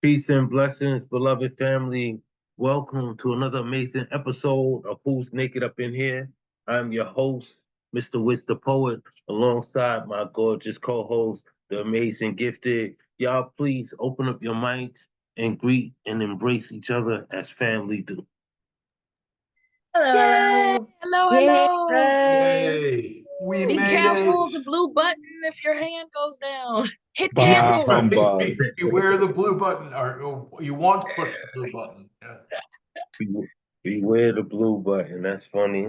Peace and blessings, beloved family. Welcome to another amazing episode of Who's Naked Up in Here. I'm your host, Mr. Mrwitzthepoet, alongside my gorgeous co-host, the amazing gifted. Y'all please open up your mics and greet and embrace each other as family do. Yay! Hello. Hello, Yay, hello. Ray. Yay! We Be made careful it. of the blue button if your hand goes down. Hit Yeah, cancel. Humbug. beware the blue button, or you want to push the blue button. Yeah. Beware the blue button. That's funny.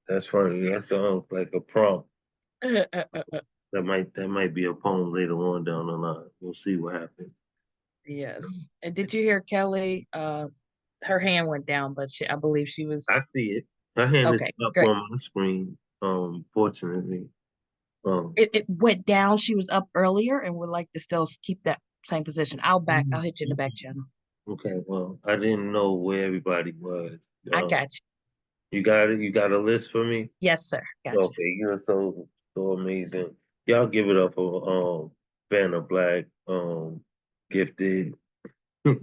That's funny. That sounds like a prompt. That might be a poem later on down the line. We'll see what happens. Yes. And did you hear Kelly? Her hand went down, but I believe she was I see it. Her hand is okay. up Great. on my screen. Fortunately. It went down. She was up earlier and would like to still keep that same position. I'll hit you in the back channel. Okay. Well, I didn't know where everybody was. I got you. You got it. You got a list for me. Yes, sir. Got you. Okay. You're so amazing. Y'all give it up for Vanna Black. Gifted. She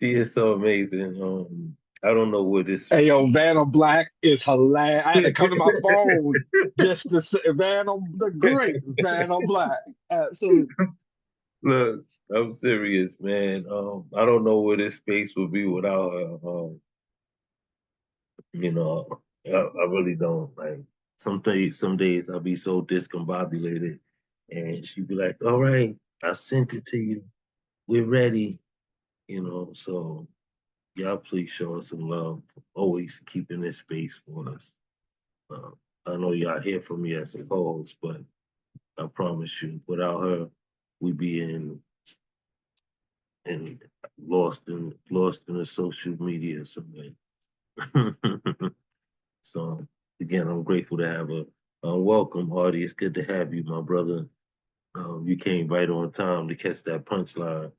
is so amazing. I don't know where this. Hey, yo, Vanna Black is hilarious. I had to come to my phone just to say Vanna, the great Vanna Black. Absolutely. Look, I'm serious, man. I don't know where this space would be without her. You know, I really don't. Like some days I'll be so discombobulated, and she'd be like, "All right, I sent it to you. We're ready." So y'all please show us some love. Always keeping this space for us. Uh, I know y'all hear from me as a co-host, but I promise you, without her, we'd be in lost in the social media somewhere. So again, I'm grateful to have a welcome, Artie. It's good to have you, my brother. You came right on time to catch that punchline.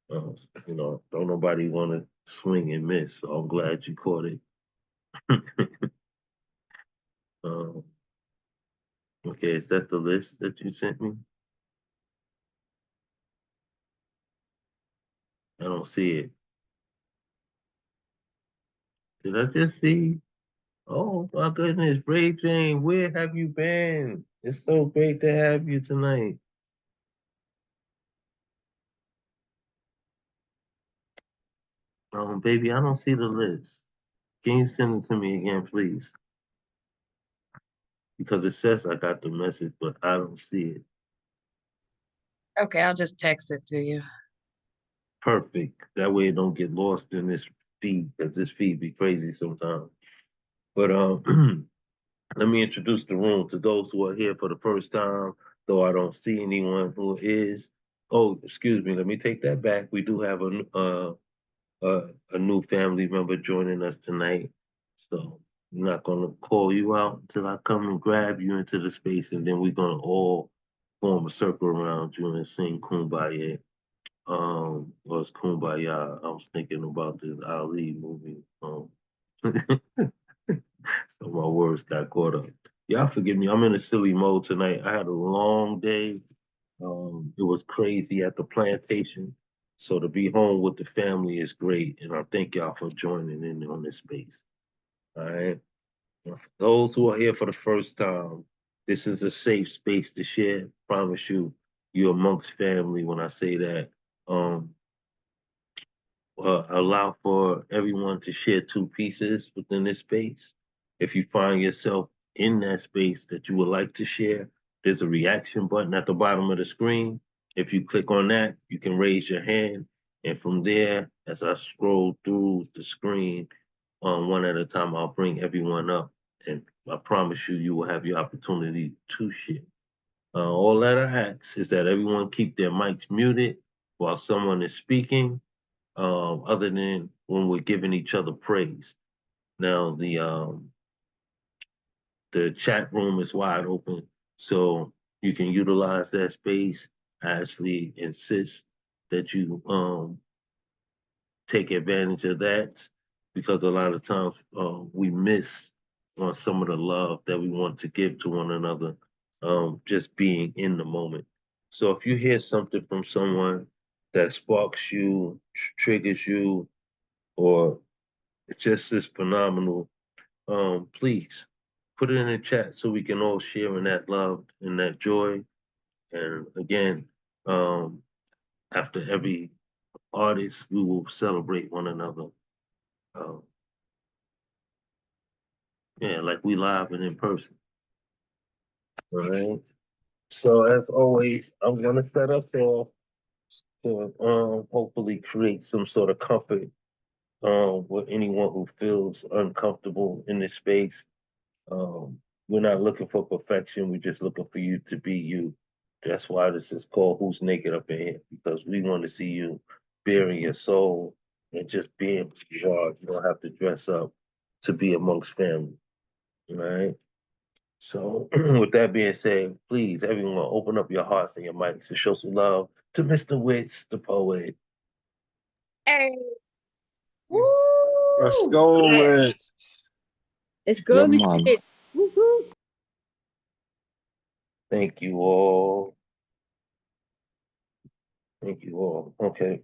Don't nobody want to swing and miss. So I'm glad you caught it. um, okay, is that the list that you sent me? I don't see it. Did I just see? Oh my goodness, Brave Jane, where have you been? It's so great to have you tonight. Baby, I don't see the list. Can you send it to me again, please? Because it says I got the message, but I don't see it. Okay, I'll just text it to you. Perfect. That way it don't get lost in this feed, because this feed be crazy sometimes. But let me introduce the room to those who are here for the first time, though I don't see anyone who is. Oh, excuse me. Let me take that back. We do have a new family member joining us tonight. So I'm not gonna call you out until I come and grab you into the space, and then we're gonna all form a circle around you and sing Kumbaya. Or it's Kumbaya. I was thinking about this Ali movie. So my words got caught up. Y'all forgive me. I'm in a silly mode tonight. I had a long day. It was crazy at the plantation. So to be home with the family is great. And I thank y'all for joining in on this space. All right. For those who are here for the first time, this is a safe space to share. Promise you, you're amongst family when I say that. Um, allow for everyone to share two pieces within this space. If you find yourself in that space that you would like to share, there's a reaction button at the bottom of the screen. If you click on that, you can raise your hand. And from there, as I scroll through the screen, one at a time, I'll bring everyone up. And I promise you, you will have your opportunity to share. All that I ask is that everyone keep their mics muted while someone is speaking, other than when we're giving each other praise. Now the chat room is wide open, so you can utilize that space. I actually insist that you take advantage of that because a lot of times we miss on some of the love that we want to give to one another, just being in the moment. So if you hear something from someone that sparks you, triggers you, or it just is phenomenal, please put it in the chat so we can all share in that love and that joy. And again, after every artist, we will celebrate one another. Um, yeah, like we live and in person. All right. So as always, I'm gonna set us off to hopefully create some sort of comfort with anyone who feels uncomfortable in this space. Um, we're not looking for perfection. We're just looking for you to be you. That's why this is called Who's Naked Up in Here, because we want to see you bearing your soul and just being who you are. You don't have to dress up to be amongst family. All right. So, with that being said, please, everyone, open up your hearts and your mics to show some love to Mr. Witz, the poet. Hey, Let's woo! go Yeah. with Let's yeah, go, Mr. man. Kid. Woo-hoo. Thank you all. Thank you all. Okay.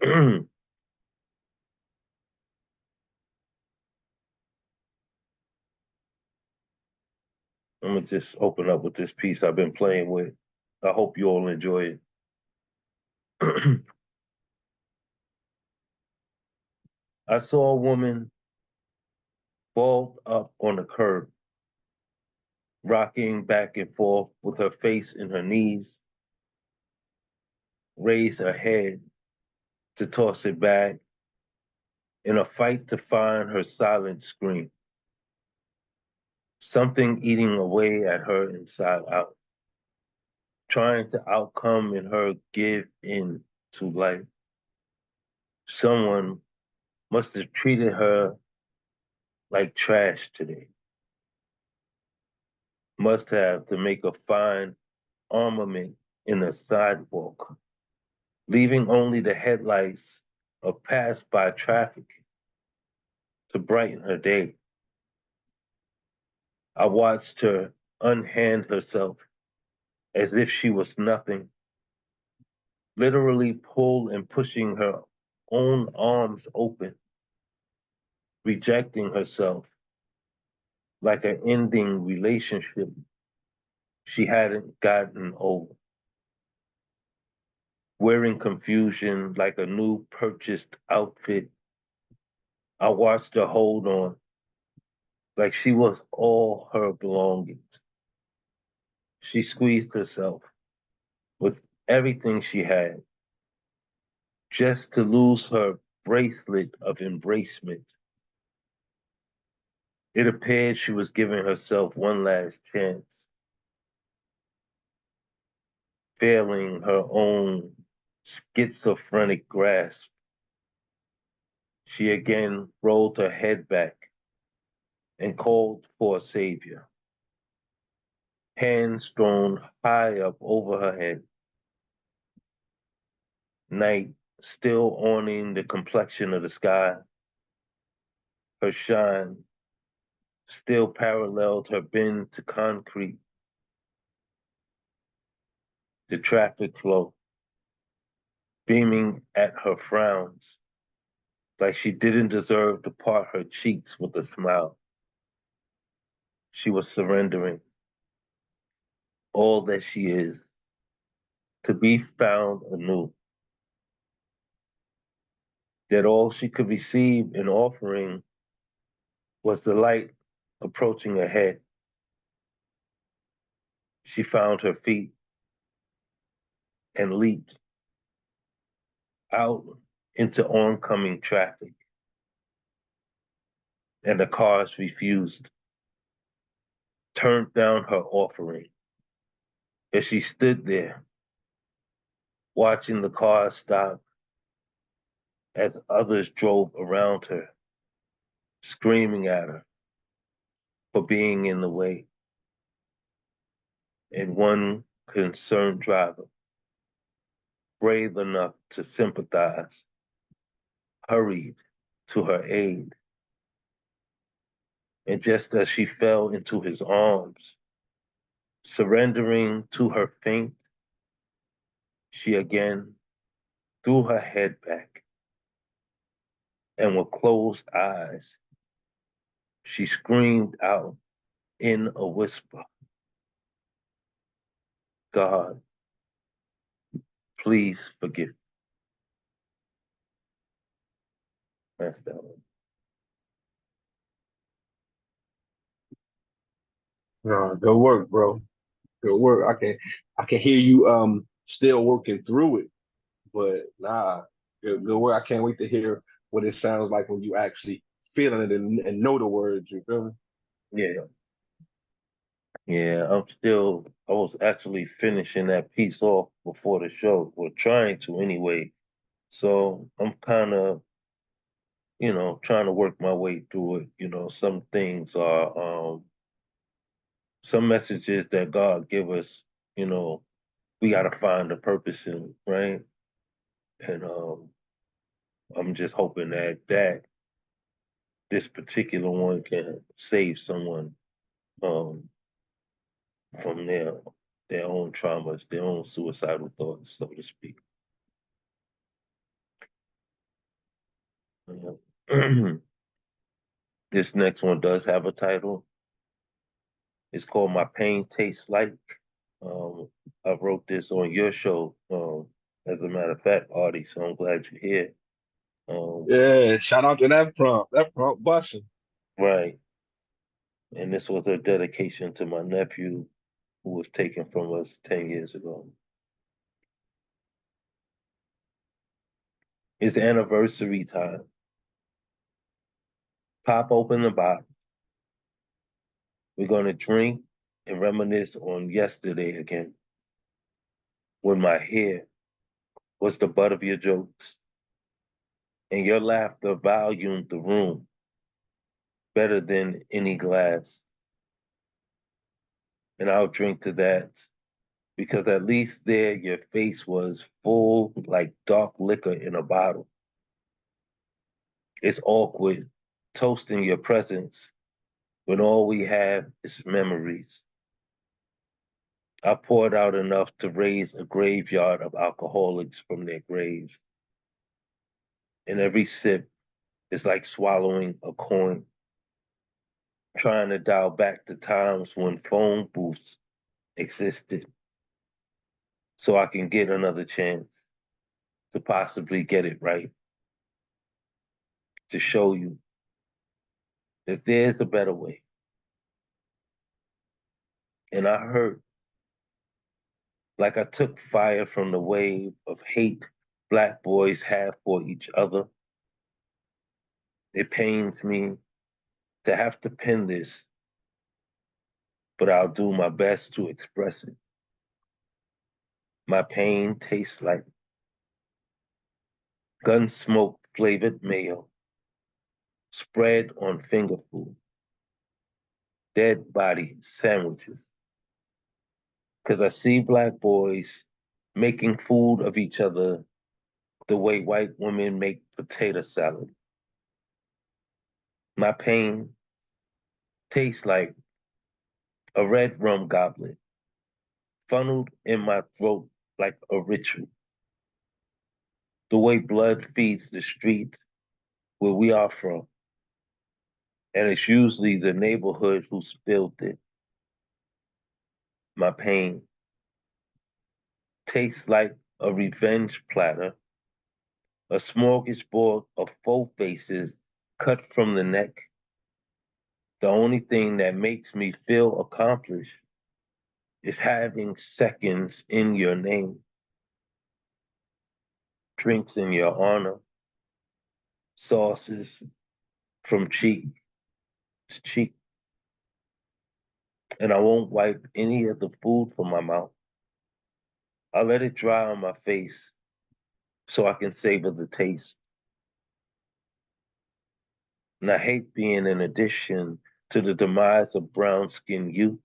I'm gonna just open up with this piece I've been playing with. I hope you all enjoy it. I saw a woman balled up on the curb, rocking back and forth with her face in her knees, raise her head to toss it back in a fight to find her silent scream. Something eating away at her inside out, trying to outcome in her give in to life. Someone must have treated her like trash today. Must have to make a fine armament in the sidewalk, leaving only the headlights of pass-by traffic to brighten her day. I watched her unhand herself as if she was nothing, literally pull and pushing her own arms open, rejecting herself like an ending relationship she hadn't gotten over, wearing confusion like a new purchased outfit. I watched her hold on like she was all her belongings. She squeezed herself with everything she had just to lose her bracelet of embracement. It appeared she was giving herself one last chance, failing her own schizophrenic grasp. She again rolled her head back and called for a savior, hands thrown high up over her head. Night still owning the complexion of the sky, her shine still paralleled her bend to concrete, the traffic flow, beaming at her frowns, like she didn't deserve to part her cheeks with a smile. She was surrendering all that she is to be found anew, that all she could receive in offering was the light approaching her head. She found her feet and leaped out into oncoming traffic, and the cars refused, turned down her offering. As she stood there, watching the cars stop as others drove around her, screaming at her for being in the way. And one concerned driver, brave enough to sympathize, hurried to her aid. And just as she fell into his arms, surrendering to her faint, she again threw her head back, and with closed eyes, she screamed out in a whisper, God, please forgive me. That's that one. No, good work, bro. Good work. I can hear you still working through it, but nah, good work. I can't wait to hear what it sounds like when you actually feeling it and know the words, you feel me? Yeah. Yeah, I was actually finishing that piece off before the show, or trying to anyway. So I'm kind of, trying to work my way through it. Some things are, some messages that God give us, you know, we got to find a purpose in, right? And I'm just hoping that this particular one can save someone um, from their own traumas, their own suicidal thoughts, so to speak. This next one does have a title. It's called My Pain Tastes Like. Um, I wrote this on your show, as a matter of fact, Artie, so I'm glad you're here. Um, Yeah, shout out to that prompt. That prompt busting. right. And this was a dedication to my nephew who was taken from us 10 years ago. It's anniversary time. Pop open the box. We're going to drink and reminisce on yesterday again, when my hair was the butt of your jokes and your laughter volumed the room better than any glass. And I'll drink to that because at least there your face was full like dark liquor in a bottle. It's awkward toasting your presence when all we have is memories. I poured out enough to raise a graveyard of alcoholics from their graves. And every sip is like swallowing a coin, trying to dial back the times when phone booths existed so I can get another chance to possibly get it right, to show you that there's a better way. And I hurt like I took fire from the wave of hate Black boys have for each other. It pains me to have to pen this, but I'll do my best to express it. My pain tastes like gun smoke flavored mayo spread on finger food, dead body sandwiches. Because I see Black boys making food of each other the way white women make potato salad. My pain tastes like a red rum goblet funneled in my throat like a ritual. The way blood feeds the street where we are from. And it's usually the neighborhood who spilled it. My pain tastes like a revenge platter, a smorgasbord of faux faces cut from the neck. The only thing that makes me feel accomplished is having seconds in your name, drinks in your honor, sauces from cheek to cheek. And I won't wipe any of the food from my mouth. I'll let it dry on my face so I can savor the taste. And I hate being an addition to the demise of brown skinned youth,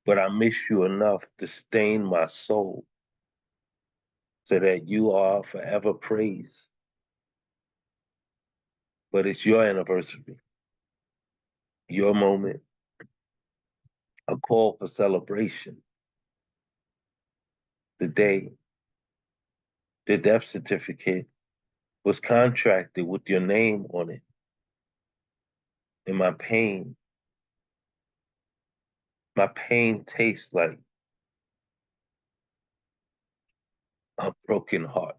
but I miss you enough to stain my soul so that you are forever praised. But it's your anniversary, your moment, a call for celebration, the day the death certificate was contracted with your name on it. And my pain tastes like a broken heart.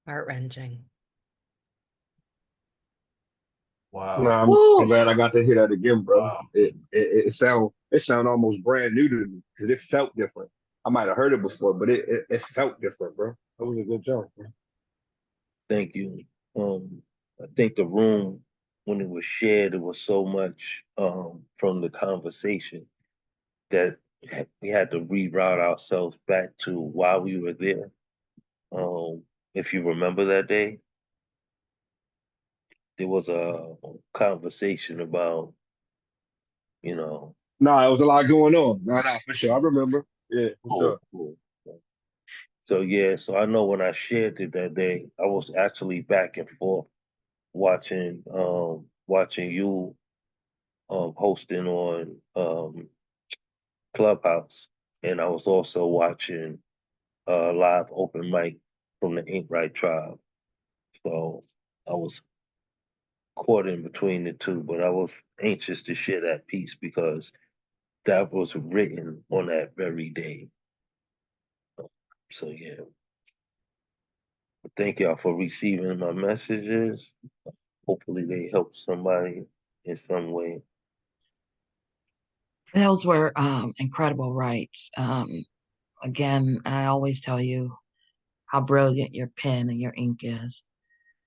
Heart-wrenching. Wow. Nah, I'm Woo! glad I got to hear that again, bro. Wow. It sound almost brand new to me because it felt different. I might have heard it before, but it felt different, bro. That was a good job, bro. Thank you. I think the room, when it was shared, it was so much from the conversation that we had to reroute ourselves back to why we were there. If you remember that day, there was a conversation about, you know, Nah, it was a lot going on. Nah, for sure. I remember. Yeah, for cool, sure. cool. So yeah, so I know when I shared it that day, I was actually back and forth watching you hosting on Clubhouse, and I was also watching live open mic from the Ain't Right Tribe. So I was caught in between the two, but I was anxious to share that piece because that was written on that very day. So yeah, thank y'all for receiving my messages. Hopefully they help somebody in some way. Those were incredible rights. Again, I always tell you how brilliant your pen and your ink is.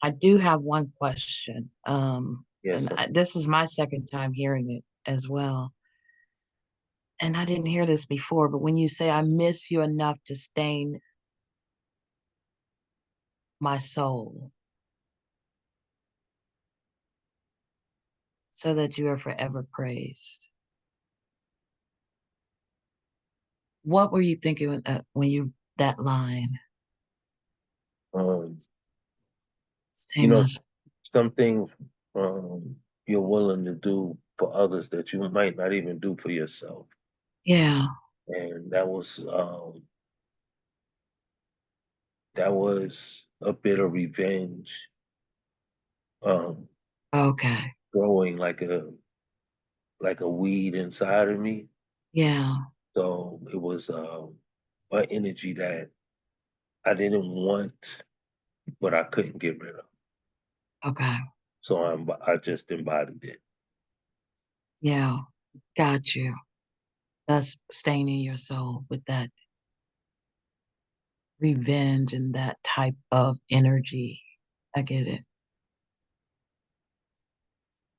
I do have one question. Yes, And this is my second time hearing it as well. And I didn't hear this before, but when you say, I miss you enough to stain my soul so that you are forever praised. What were you thinking when you, that line? you Stain know, my, some things you're willing to do for others that you might not even do for yourself, yeah, and that was a bit of revenge, um, okay, growing like a weed inside of me. yeah, So it was an energy that I didn't want, but I couldn't get rid of. okay, So I just embodied it. yeah, got you. That's staining your soul with that revenge and that type of energy. I get it.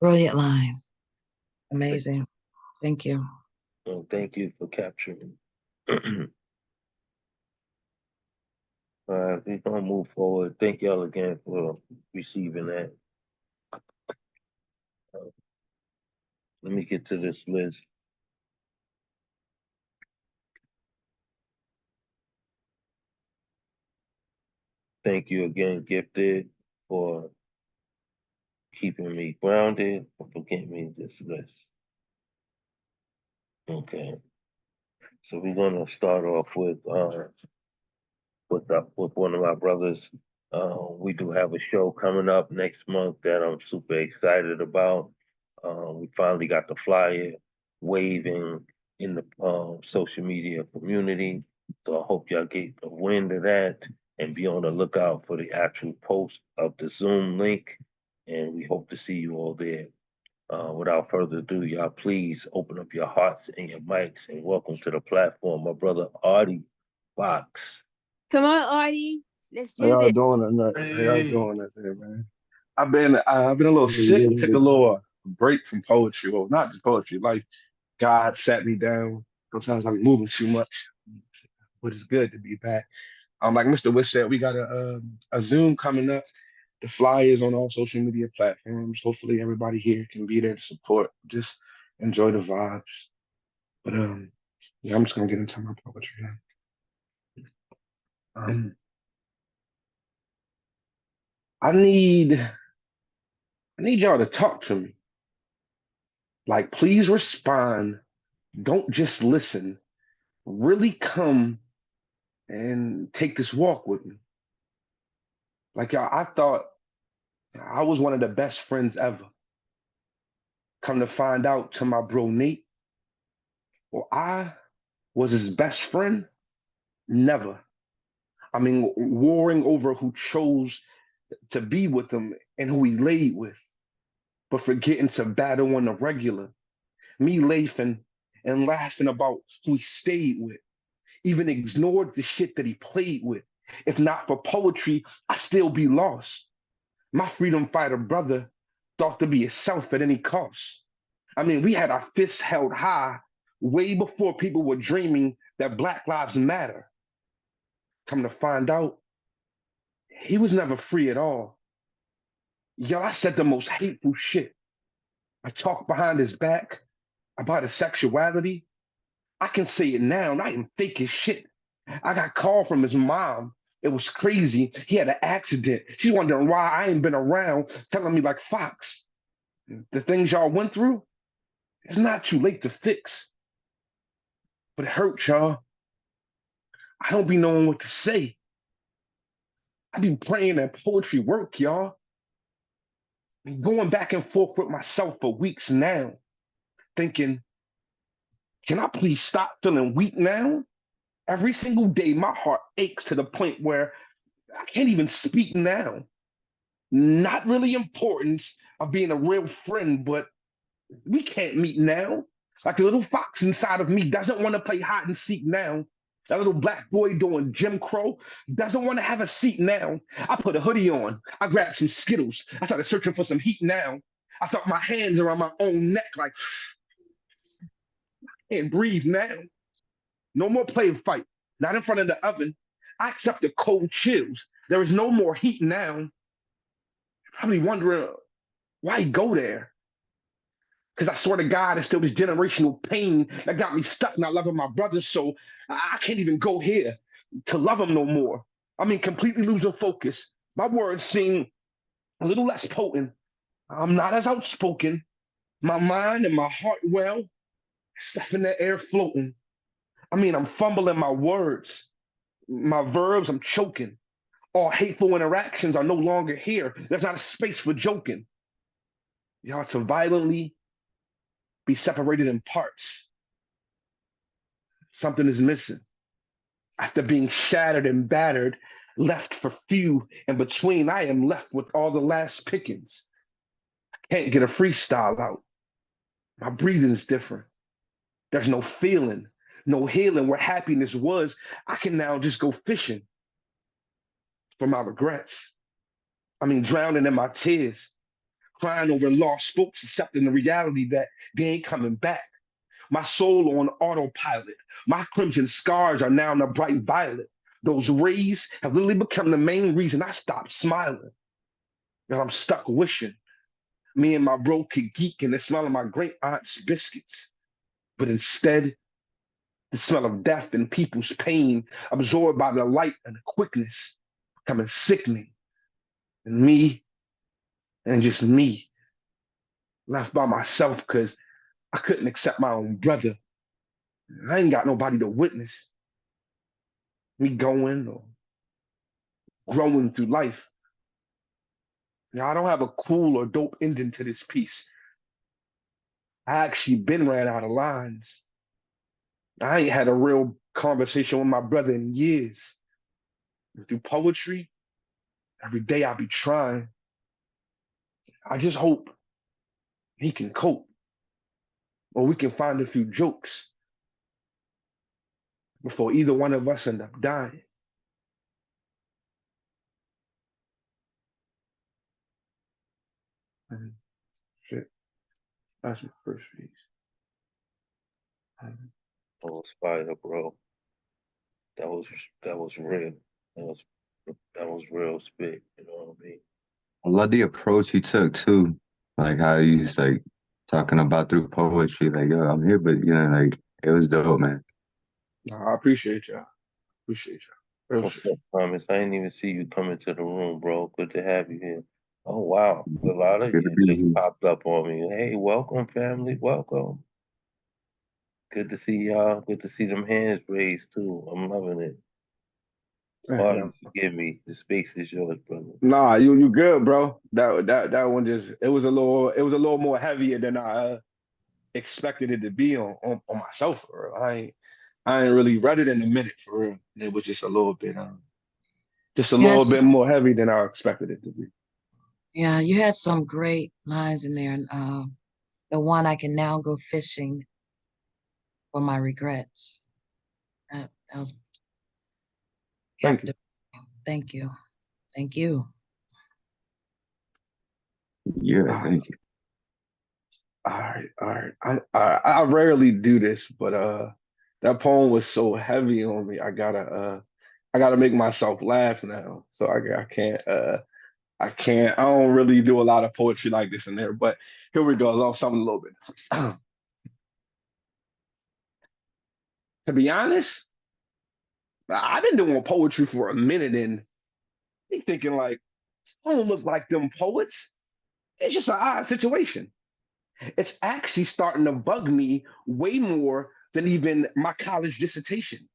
Brilliant line. Amazing. Thank you. So thank you for capturing. We're gonna move forward. Thank y'all again for receiving that. Uh, Let me get to this list. Thank you again, Gifted, for keeping me grounded, for getting me this list. Okay, so we're gonna start off with one of my brothers. We do have a show coming up next month that I'm super excited about. We finally got the flyer waving in the social media community. So I hope y'all get a wind of that and be on the lookout for the actual post of the Zoom link. And we hope to see you all there. Without further ado, y'all please open up your hearts and your mics and welcome to the platform, my brother Artie Fox. Come on, Artie. Let's How do y'all this. doing tonight? How y'all Hey. doing out there, man? I've been a little sick. Took a little break from poetry. Well, not just poetry. Like God sat me down. Sometimes I'm moving too much, but it's good to be back. Like Mr. Witt said, we got a Zoom coming up. The flyers on all social media platforms. Hopefully, everybody here can be there to support. Just enjoy the vibes. But yeah, I'm just gonna get into my poetry now. Um, I need y'all to talk to me. Like, please respond. Don't just listen. Really come and take this walk with me. Like, y'all, I thought I was one of the best friends ever. Come to find out to my bro Nate, well, I was his best friend? Never. I mean, warring over who chose to be with him and who he laid with, but forgetting to battle on the regular. Me laughing and laughing about who he stayed with, even ignored the shit that he played with. If not for poetry, I'd still be lost. My freedom fighter brother thought to be himself at any cost. I mean, we had our fists held high way before people were dreaming that Black Lives Matter. Come to find out, he was never free at all. Yo, I said the most hateful shit. I talked behind his back about his sexuality. I can say it now, and I am fake as shit. I got a call from his mom. It was crazy. He had an accident. She's wondering why I ain't been around, telling me like Fox. The things y'all went through, it's not too late to fix. But it hurt, y'all. I don't be knowing what to say. I be praying that poetry work, y'all. Going back and forth with myself for weeks now, thinking, can I please stop feeling weak now? Every single day, my heart aches to the point where I can't even speak now. Not really importance of being a real friend, but we can't meet now. Like the little fox inside of me doesn't want to play hide and seek now. That little black boy doing Jim Crow doesn't want to have a seat now. I put a hoodie on. I grabbed some Skittles. I started searching for some heat now. I felt my hands around my own neck like, I can't breathe now. No more play and fight. Not in front of the oven. I accept the cold chills. There is no more heat now. You're probably wondering why go there. Because I swear to God, it's still this generational pain that got me stuck not loving my brothers. So I can't even go here to love them no more. I mean, completely losing focus. My words seem a little less potent. I'm not as outspoken. My mind and my heart, well, stuff in the air floating. I mean, I'm fumbling my words, my verbs, I'm choking. All hateful interactions are no longer here. There's not a space for joking. Y'all to violently be separated in parts. Something is missing. After being shattered and battered, left for few in between, I am left with all the last pickings. I can't get a freestyle out. My breathing's different. There's no feeling, no healing where happiness was. I can now just go fishing for my regrets. I mean, drowning in my tears, crying over lost folks, accepting the reality that they ain't coming back. My soul on autopilot. My crimson scars are now in a bright violet. Those rays have literally become the main reason I stopped smiling. And I'm stuck wishing me and my bro could geek in the smell of my great aunt's biscuits. But instead, the smell of death and people's pain absorbed by the light and the quickness, becoming sickening. And me, and just me, left by myself because I couldn't accept my own brother. I ain't got nobody to witness me going or growing through life. Now, I don't have a cool or dope ending to this piece. I actually been ran out of lines. I ain't had a real conversation with my brother in years. And through poetry, every day I be trying. I just hope he can cope, or we can find a few jokes before either one of us end up dying. And shit, that's my first piece. That was fire, bro. That was real. That was that was real spit. You know what I mean? I love the approach you took too, like how he's like talking about through poetry, like yo, I'm here, but like it was dope, man. I appreciate y'all. Appreciate y'all. Real What's shit. up, Thomas? I didn't even see you come into the room, bro. Good to have you here. Oh wow, a lot It's of good to you be just here. popped up on me. Hey, welcome, family, welcome. Good to see y'all. Good to see them hands raised too. I'm loving it. Yeah. Artie, forgive me. The space is yours, brother. Nah, you good, bro. That one just it was a little more heavier than I expected it to be on myself for real. I ain't really read it in a minute for real. It was just a little Yes, bit more heavy than I expected it to be. yeah, you had some great lines in there. And the one I can now go fishing for my regrets. That was Thank you. captivating. Thank you. Thank you. Yeah, All thank you. right, all right. I rarely do this, but that poem was so heavy on me. I gotta make myself laugh now. So I don't really do a lot of poetry like this in there, but here we go. A little something a little bit. To be honest, I've been doing poetry for a minute and be thinking like, I don't look like them poets. It's just an odd situation. It's actually starting to bug me way more than even my college dissertation.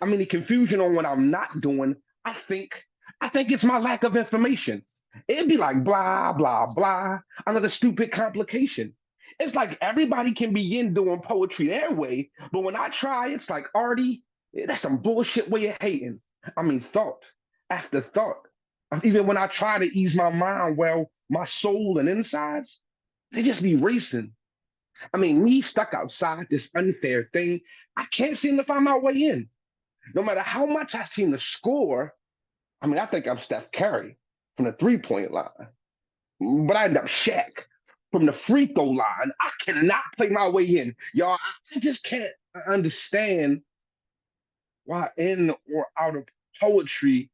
I mean, the confusion on what I'm not doing, I think, I think it's my lack of information. It'd be like blah, blah, blah, another stupid complication. It's like everybody can begin doing poetry their way, but when I try, it's like, Artie, that's some bullshit way of hating. I mean, thought after thought. Even when I try to ease my mind, well, my soul and insides, they just be racing. I mean, me stuck outside this unfair thing, I can't seem to find my way in. No matter how much I seem to score, I mean, I think I'm Steph Curry from the 3-point line, but I end up Shaq from the free throw line. I cannot play my way in. Y'all, I just can't understand why in or out of poetry,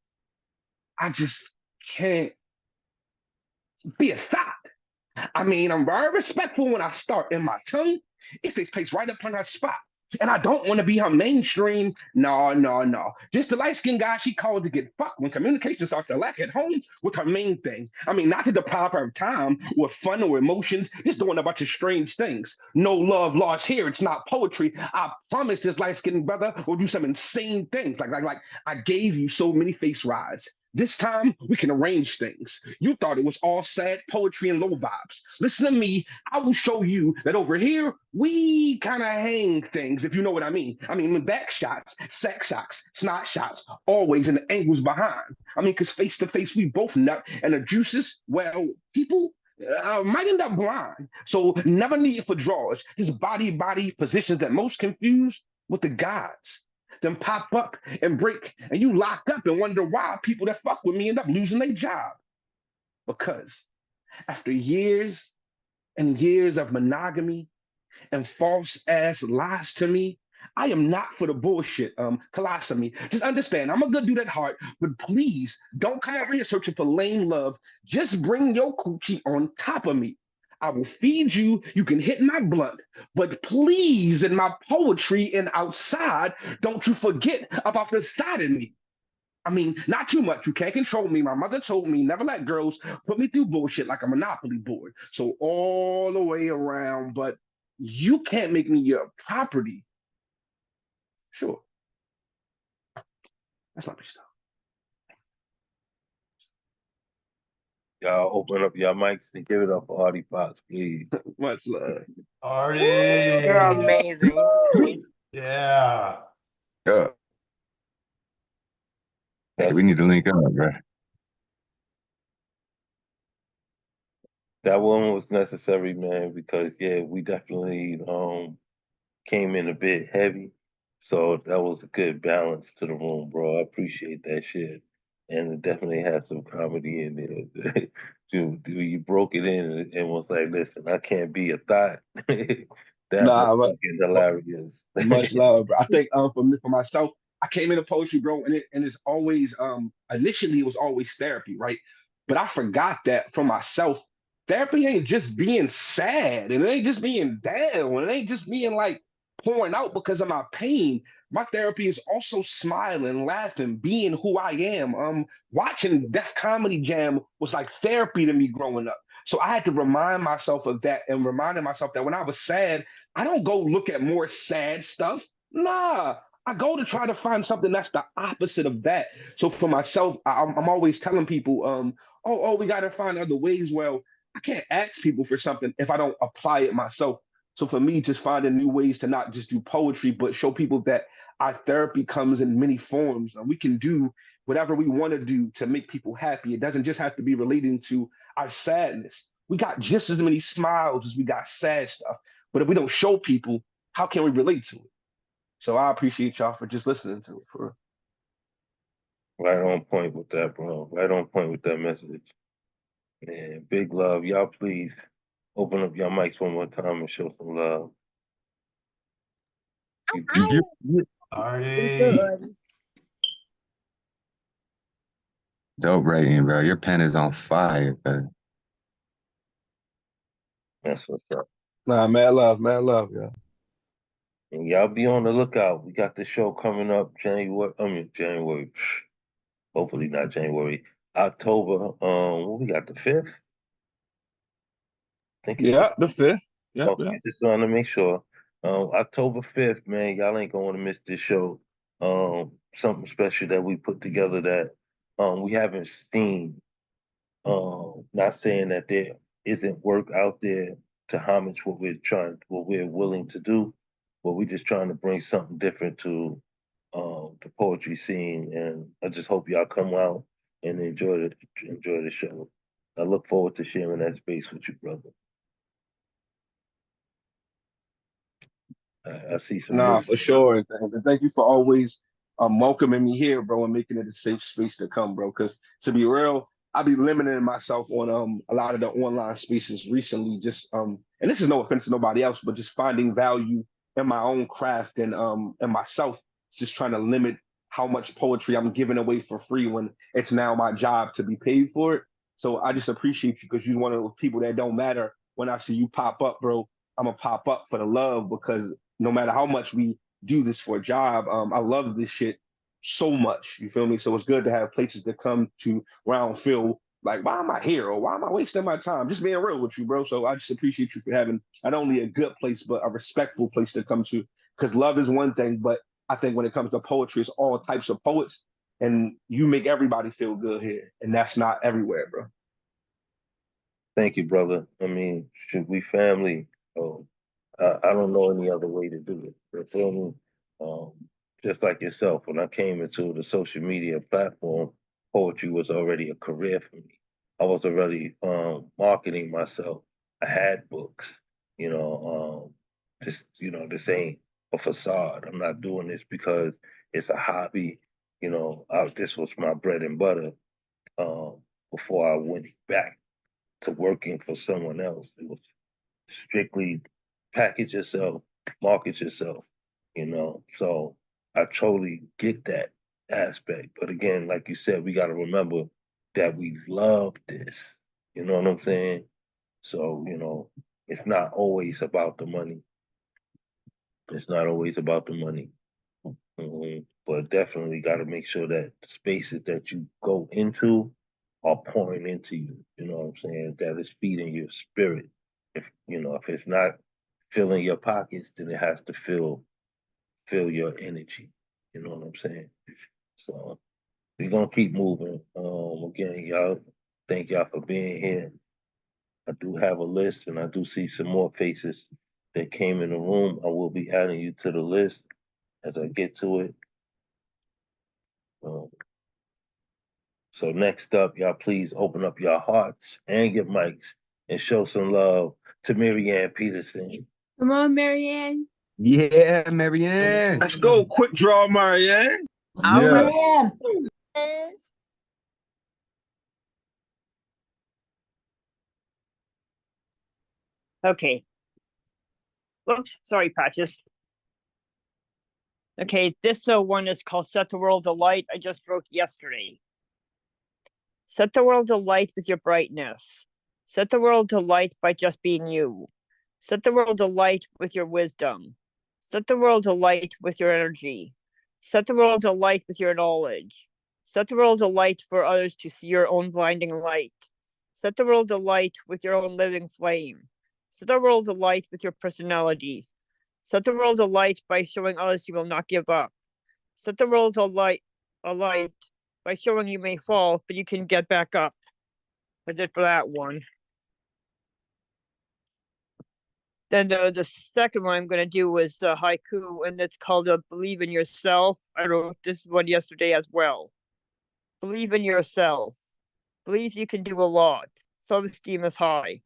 I just can't be a thought. I mean, I'm very respectful when I start, and my tongue, it takes place right up on her spot. And I don't want to be her mainstream. No, no, no. Just the light skinned guy she called to get fucked when communication starts to lack at home with her main thing. I mean, not to deprive her of time or fun or emotions, just doing a bunch of strange things. No love lost here. It's not poetry. I promise this light skinned brother will do some insane things. Like, I gave you so many face rides. This time we can arrange things. You thought it was all sad poetry and low vibes. Listen to me. I will show you that over here we kind of hang things, if you know what I mean. I mean, back shots, sack shots, snot shots, always in the angles behind. I mean, because face to face we both nut, and the juices, well, people might end up blind. So never need for draws. Just body positions that most confuse with the gods. Then pop up and break, and you lock up and wonder why people that fuck with me end up losing their job. Because after years and years of monogamy and false ass lies to me, I am not for the bullshit, colostomy. Just understand, I'm a good dude at heart, but please don't come over here searching for lame love. Just bring your coochie on top of me. I will feed you. You can hit my blunt, but please, in my poetry and outside, don't you forget about the side of me. I mean, not too much. You can't control me. My mother told me never let girls put me through bullshit like a monopoly board. So all the way around, but you can't make me your property. Sure, that's my stuff. Y'all open up your mics and give it up for Artie Fox, please. Much love. You're Artie. amazing. Yeah. Yeah. Hey, That's we need to link up, bro. that one was necessary, man, because yeah, we definitely came in a bit heavy. So that was a good balance to the room, bro. I appreciate that shit. And it definitely had some comedy in there. Dude, you broke it in and was like, listen, I can't be a thought. That was Nah, fucking but hilarious. much love, bro. I think for me, for myself, I came into poetry, bro, and it's always initially it was always therapy, right? But I forgot that for myself, therapy ain't just being sad, and it ain't just being down, and it ain't just being like pouring out because of my pain. my therapy is also smiling, laughing, being who I am. Watching Def Comedy Jam was like therapy to me growing up. So I had to remind myself of that and reminding myself that when I was sad, I don't go look at more sad stuff. Nah, I go to try to find something that's the opposite of that. So for myself, I'm always telling people, we got to find other ways. Well, I can't ask people for something if I don't apply it myself. So for me, just finding new ways to not just do poetry, but show people that our therapy comes in many forms, and we can do whatever we want to do to make people happy. It doesn't just have to be relating to our sadness. We got just as many smiles as we got sad stuff. But if we don't show people, how can we relate to it? So I appreciate y'all for just listening to it. For Right on point with that, bro. Right on point with that message. And big love. Y'all please open up your mics one more time and show some love. Party. Dope writing, bro. Your pen is on fire, bro. That's what's up. nah, mad love, yeah. And y'all be on the lookout. We got the show coming up January. Hopefully not January. October. What we got, the 5th? I think it's Yeah, the fifth. Yeah, okay, yeah. just want to make sure. October 5th, man, y'all ain't gonna miss this show. Something special that we put together that we haven't seen. Not saying that there isn't work out there to homage what we're willing to do, but we're just trying to bring something different to the poetry scene. And I just hope y'all come out and enjoy the show. I look forward to sharing that space with you, brother. I see some Nah, really for sure. And thank you for always welcoming me here, bro, and making it a safe space to come, bro. Because to be real, I be limiting myself on a lot of the online spaces recently. Just and this is no offense to nobody else, but just finding value in my own craft and myself. Just trying to limit how much poetry I'm giving away for free when it's now my job to be paid for it. So I just appreciate you because you're one of those people that don't matter when I see you pop up, bro. I'm gonna pop up for the love because no matter how much we do this for a job, I love this shit so much. You feel me? So it's good to have places to come to where I don't feel like, why am I here or why am I wasting my time? Just being real with you, bro. So I just appreciate you for having not only a good place, but a respectful place to come to. Because love is one thing, but I think when it comes to poetry, it's all types of poets, and you make everybody feel good here, and that's not everywhere, bro. Thank you, brother. I mean, should we family? Oh, I don't know any other way to do it. You feel me? Um, just like yourself, when I came into the social media platform, poetry was already a career for me. I was already marketing myself. I had books, you know. This ain't a facade. I'm not doing this because it's a hobby. This was my bread and butter. Um, Before I went back to working for someone else. It was strictly package yourself, market yourself. So I totally get that aspect. But again, like you said, we got to remember that we love this. You know what I'm saying? So, it's not always about the money. It's not always about the money. But definitely got to make sure that the spaces that you go into are pouring into you. You know what I'm saying? That is feeding your spirit. If it's not filling your pockets, then it has to fill your energy. You know what I'm saying? So we're gonna keep moving. Again, y'all, thank y'all for being here. I do have a list, and I do see some more faces that came in the room. I will be adding you to the list as I get to it. Um, So next up, y'all please open up your hearts and your mics and show some love to Marianne Peterson. Come on, Marianne. Yeah, Marianne. Let's go, quick draw, Marianne. Yeah. Okay. Whoops, sorry, Patches. Okay, this one is called Set the World Alight. I just wrote yesterday. Set the world alight with your brightness. Set the world alight by just being you. Set the world alight with your wisdom. Set the world alight with your energy. Set the world alight with your knowledge. Set the world alight for others to see your own blinding light. Set the world alight with your own living flame. Set the world alight with your personality. Set the world alight by showing others you will not give up. Set the world alight by showing you may fall, but you can get back up. I did for that one. Then the second one I'm going to do is haiku, and it's called Believe in Yourself. I wrote this one yesterday as well. Believe in yourself. Believe you can do a lot. Self-esteem is high.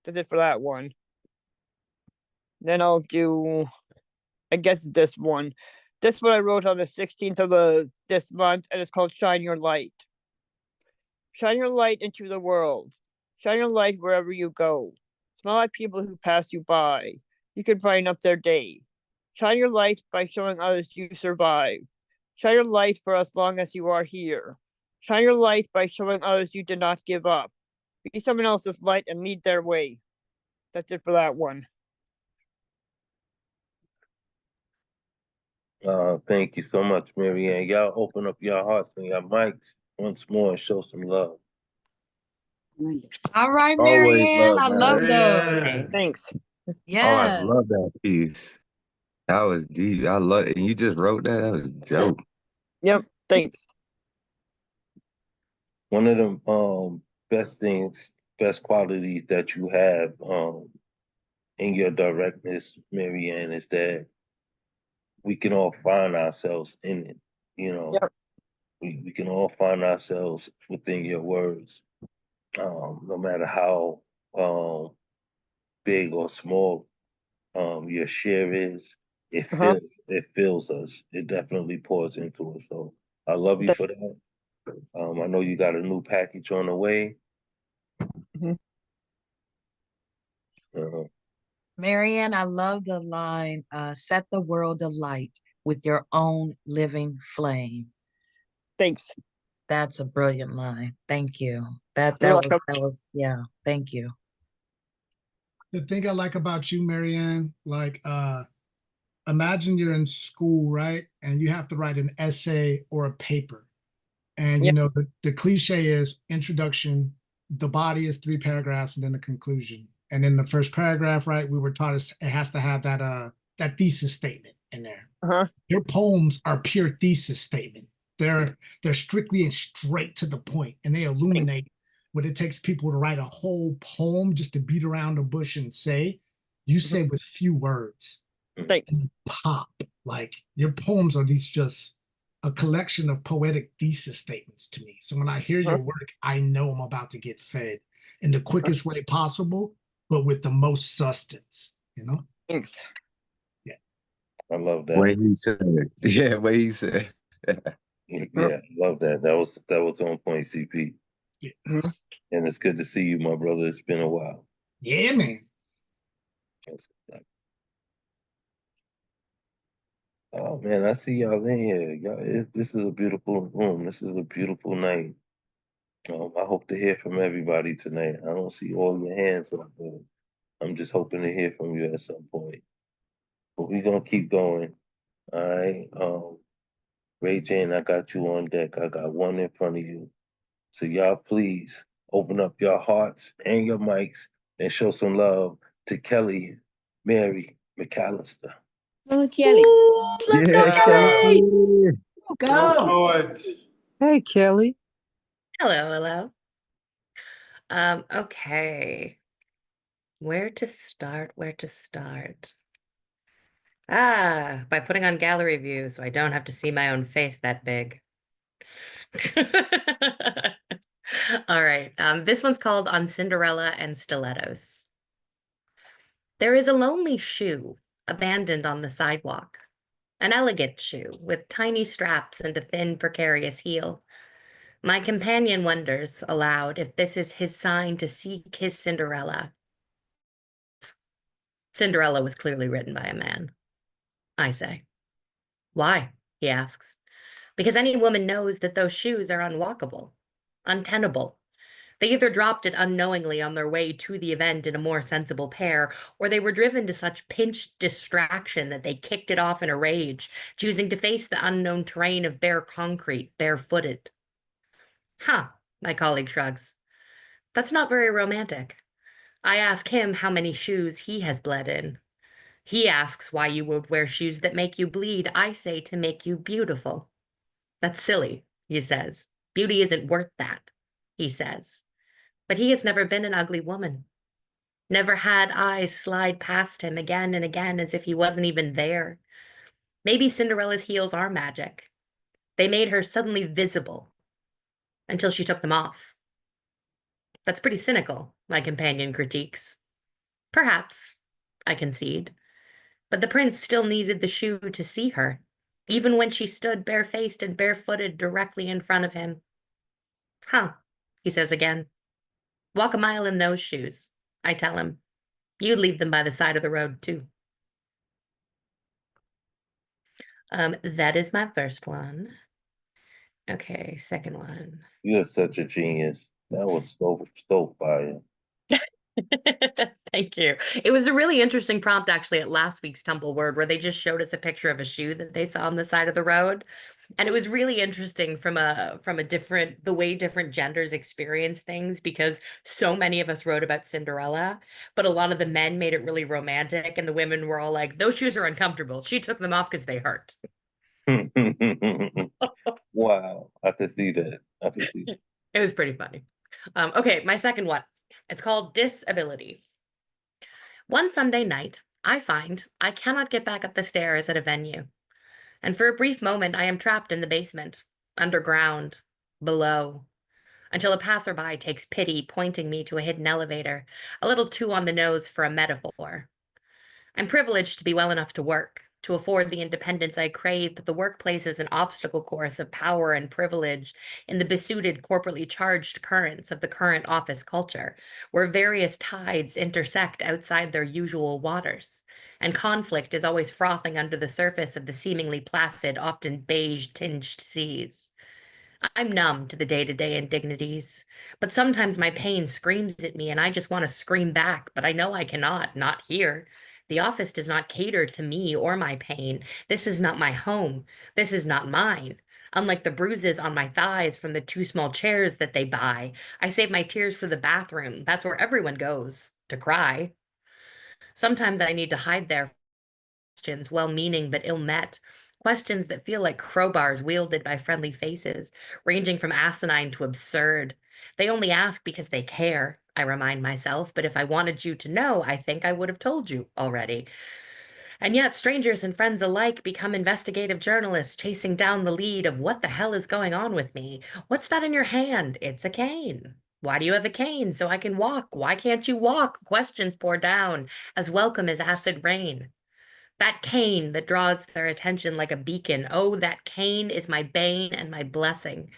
That's it for that one. Then I'll do, I guess, this one. This one I wrote on the 16th of this month, and it's called Shine Your Light. Shine your light into the world. Shine your light wherever you go. Smile at people who pass you by. You can brighten up their day. Shine your light by showing others you survive. Shine your light for as long as you are here. Shine your light by showing others you did not give up. Be someone else's light and lead their way. That's it for that one. Thank you so much, Marianne. Y'all open up your hearts and your mics once more and show some love. All right, Always Marianne, love I that. love those. Marianne. Thanks. Oh, I Yes. love that piece. That was deep. I love it. And you just wrote that. That was dope. Yep, thanks. One of the best qualities that you have in your directness, Marianne, is that we can all find ourselves in it. You know, Yep. we can all find ourselves within your words, no matter how big or small your share is. It fills us. It definitely pours into us. So I love you for that. I know you got a new package on the way. Mhm. Marianne, I love the line, set the world alight with your own living flame. Thanks. That's a brilliant line. Thank you. That You're was welcome. yeah, thank you. The thing I like about you, Marianne, like imagine you're in school, right? And you have to write an essay or a paper. And you Yep. know, the cliche is introduction, the body is 3 paragraphs, and then the conclusion. And in the first paragraph, right, we were taught it has to have that thesis statement in there. Uh-huh. Your poems are pure thesis statement. They're strictly and straight to the point, and they illuminate what it takes people to write a whole poem just to beat around the bush and say. You say with few words. Thanks. And pop. Like your poems are these just a collection of poetic thesis statements to me. So when I hear your work, I know I'm about to get fed in the quickest way possible, but with the most sustenance, you know? Thanks. I love that. What he said. Yeah, what he said. Yeah, love that. That was on point, CP. Yeah. And it's good to see you, my brother. It's been a while. Yeah, man. Oh man, I see y'all in here. This is a beautiful room. This is a beautiful night. I hope to hear from everybody tonight. I don't see all your hands up, but I'm just hoping to hear from you at some point. But we're gonna keep going. All right. Ray Jane, I got you on deck. I got one in front of you. So y'all please open up your hearts and your mics and show some love to Kelly Mary McAllister. Oh, Kelly. Let's go, Yeah, Kelly. Kelly. Go poet. Hey, Kelly. Hello. Okay. Where to start? By putting on gallery view so I don't have to see my own face that big. All right. This one's called On Cinderella and Stilettos. There is a lonely shoe abandoned on the sidewalk. An elegant shoe with tiny straps and a thin, precarious heel. My companion wonders aloud if this is his sign to seek his Cinderella. Cinderella was clearly written by a man, I say. Why? He asks. Because any woman knows that those shoes are unwalkable, untenable. They either dropped it unknowingly on their way to the event in a more sensible pair, or they were driven to such pinched distraction that they kicked it off in a rage, choosing to face the unknown terrain of bare concrete, barefooted. Huh, my colleague shrugs. That's not very romantic. I ask him how many shoes he has bled in. He asks why you would wear shoes that make you bleed. I say to make you beautiful. That's silly, he says. Beauty isn't worth that, he says. But he has never been an ugly woman. Never had eyes slide past him again and again as if he wasn't even there. Maybe Cinderella's heels are magic. They made her suddenly visible until she took them off. That's pretty cynical, my companion critiques. Perhaps, I concede. But the prince still needed the shoe to see her, even when she stood barefaced and barefooted directly in front of him. Huh, he says again. Walk a mile in those shoes, I tell him. You'd leave them by the side of the road, too. That is my first one. Okay, second one. You're such a genius. That was so fire. Thank you. It was a really interesting prompt actually at last week's Tumble Word where they just showed us a picture of a shoe that they saw on the side of the road. And it was really interesting from a different the way different genders experience things because so many of us wrote about Cinderella, but a lot of the men made it really romantic and the women were all like, those shoes are uncomfortable. She took them off because they hurt. Wow, I could see that. I could see that. It was pretty funny. Okay, my second one. It's called Disability. One Sunday night, I find I cannot get back up the stairs at a venue. And for a brief moment, I am trapped in the basement, underground, below, until a passerby takes pity, pointing me to a hidden elevator, a little too on the nose for a metaphor. I'm privileged to be well enough to work, to afford the independence I crave, but the workplace is an obstacle course of power and privilege in the besuited, corporately charged currents of the current office culture, where various tides intersect outside their usual waters, and conflict is always frothing under the surface of the seemingly placid, often beige-tinged seas. I'm numb to the day-to-day indignities, but sometimes my pain screams at me and I just want to scream back, but I know I cannot, not here. The office does not cater to me or my pain. This is not my home. This is not mine. Unlike the bruises on my thighs from the two small chairs that they buy, I save my tears for the bathroom. That's where everyone goes to cry. Sometimes I need to hide there questions, well-meaning but ill-met, questions that feel like crowbars wielded by friendly faces, ranging from asinine to absurd. They only ask because they care, I remind myself, but if I wanted you to know, I think I would have told you already. And yet, strangers and friends alike become investigative journalists, chasing down the lead of what the hell is going on with me? What's that in your hand? It's a cane. Why do you have a cane? So I can walk. Why can't you walk? Questions pour down, as welcome as acid rain. That cane that draws their attention like a beacon. Oh, that cane is my bane and my blessing.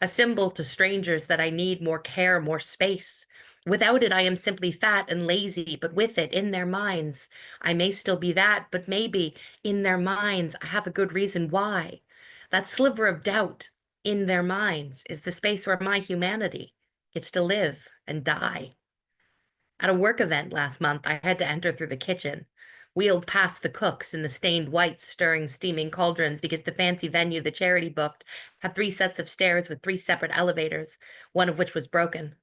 A symbol to strangers that I need more care, more space. Without it, I am simply fat and lazy, but with it, in their minds, I may still be that, but maybe in their minds, I have a good reason why. That sliver of doubt in their minds is the space where my humanity gets to live and die. At a work event last month, I had to enter through the kitchen, wheeled past the cooks in the stained whites stirring steaming cauldrons because the fancy venue the charity booked had 3 sets of stairs with 3 separate elevators, one of which was broken.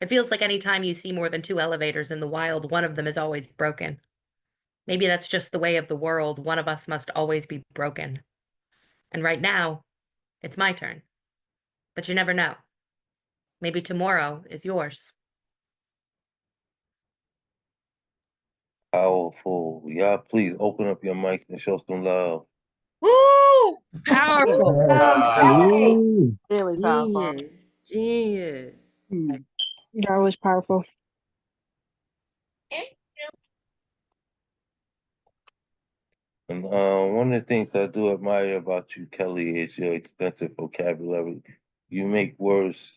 It feels like any time you see more than 2 elevators in the wild, one of them is always broken. Maybe that's just the way of the world. One of us must always be broken. And right now, it's my turn. But you never know. Maybe tomorrow is yours. Powerful. Y'all, please open up your mics and show some love. Woo! Powerful. Wow. Ooh. Really powerful. Genius. That was powerful. And one of the things I do admire about you, Kelly, is your extensive vocabulary. You make words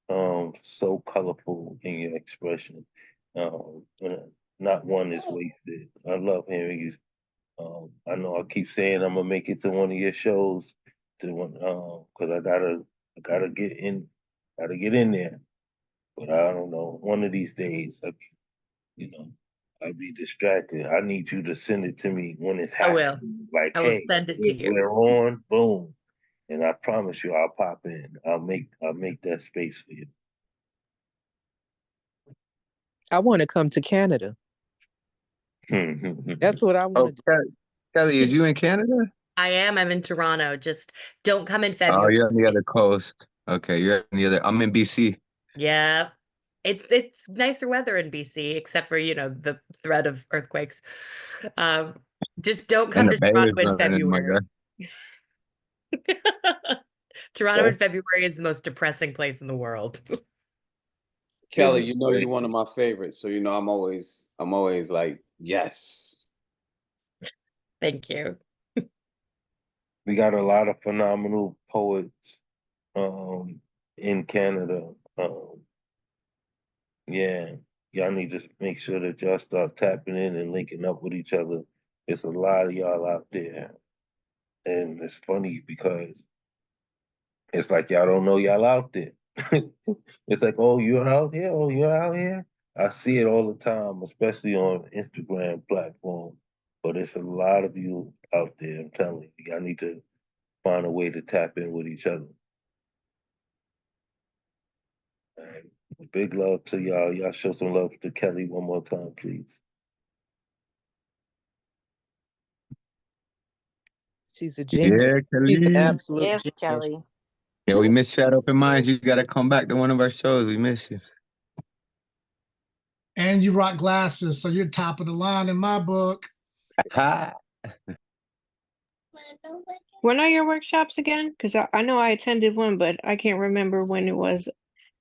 so colorful in your expression. Uh, Not one is wasted. I love hearing you. I know I keep saying I'm gonna make it to one of your shows to one because I gotta get in there. But I don't know. One of these days, I'll be distracted. I need you to send it to me when it's I will. happening. Like, I will hey, send it to you. we're on, boom. And I promise you, I'll pop in. I'll make that space for you. I want to come to Canada. That's what I Oh, want to do. Kelly, is you in Canada? I am. I'm in Toronto. Just don't come in Oh, February. you're on the other coast. Okay, you're on the other. I'm in BC. Yeah. It's nicer weather in BC, except for, the threat of earthquakes. Just don't come And the to Bay is Toronto in running, my February. God. Toronto in February is the most depressing place in the world. Kelly, you're one of my favorites, so I'm always like, yes. Thank you. We got a lot of phenomenal poets in Canada. Yeah, y'all need to make sure that y'all start tapping in and linking up with each other. It's a lot of y'all out there. And it's funny because it's like y'all don't know y'all out there. It's like, oh, you're out here? Oh, you're out here? I see it all the time, especially on Instagram platform. But it's a lot of you out there, I'm telling you. Y'all need to find a way to tap in with each other. And big love to y'all. Y'all show some love to Kelly one more time, please. She's a genius. Yeah, She's an Kelly. absolute Yes, genius. Kelly. Yeah, we miss you at Open Minds. You got to come back to one of our shows. We miss you. And you rock glasses, so you're top of the line in my book. Ha. When are your workshops again? Because I know I attended one, but I can't remember when it was.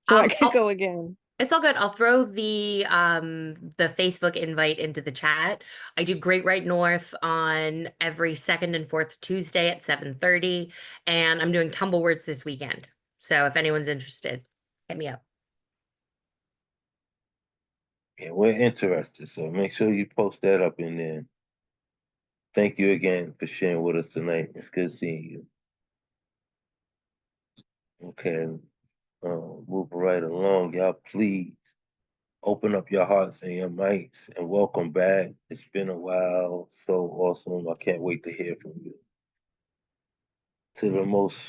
So I could go again. It's all good. I'll throw the Facebook invite into the chat. I do Great Right North on every second and fourth Tuesday at 7:30, and I'm doing Tumblewords this weekend. So if anyone's interested, hit me up. Yeah, we're interested, so make sure you post that up in there. Thank you again for sharing with us tonight. It's good seeing you. Okay, move right along, y'all. Please open up your hearts and your mics and welcome back. It's been a while, so awesome. I can't wait to hear from you. To the most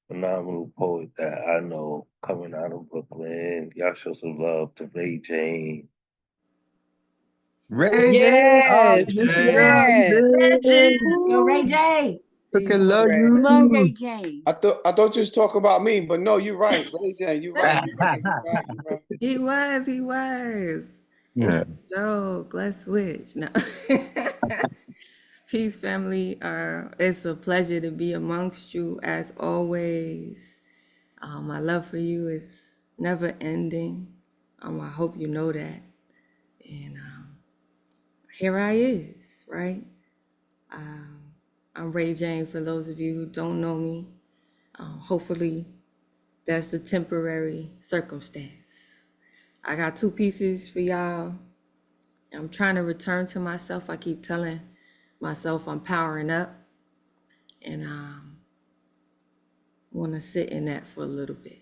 phenomenal poet that I know coming out of Brooklyn. Y'all show some love to Ray Jane. Ray J. Yes. Yes. Legends. Go Ray J. Fucking love you. Love Ray Jane. I thought you was talking about me, but no, you're right. Ray J, you're right. He was. Yeah. It's a joke. Let's switch. No. Peace, family. It's a pleasure to be amongst you as always. My love for you is never ending. I hope you know that. And here I is, right? I'm Ray Jane for those of you who don't know me. Hopefully that's a temporary circumstance. I got 2 pieces for y'all. I'm trying to return to myself. I keep telling myself I'm powering up, and want to sit in that for a little bit.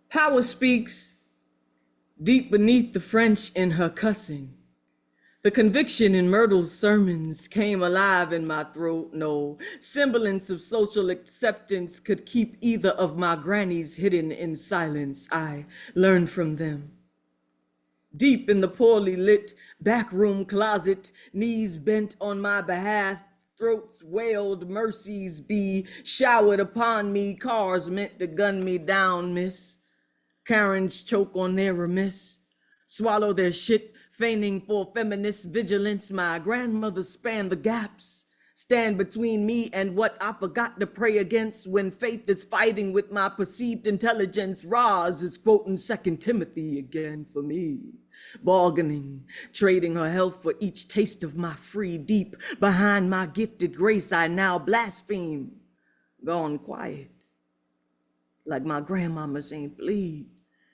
Power speaks deep beneath the French in her cussing. The conviction in Myrtle's sermons came alive in my throat. No semblance of social acceptance could keep either of my grannies hidden in silence. I learned from them. Deep in the poorly lit backroom closet, knees bent on my behalf, throats wailed, mercies be showered upon me, cars meant to gun me down, miss. Karens choke on their remiss, swallow their shit, feigning for feminist vigilance. My grandmother spanned the gaps, stand between me and what I forgot to pray against when faith is fighting with my perceived intelligence. Roz is quoting 2 Timothy again for me, bargaining, trading her health for each taste of my free. Deep behind my gifted grace, I now blaspheme, gone quiet, like my grandmama's ain't bleed.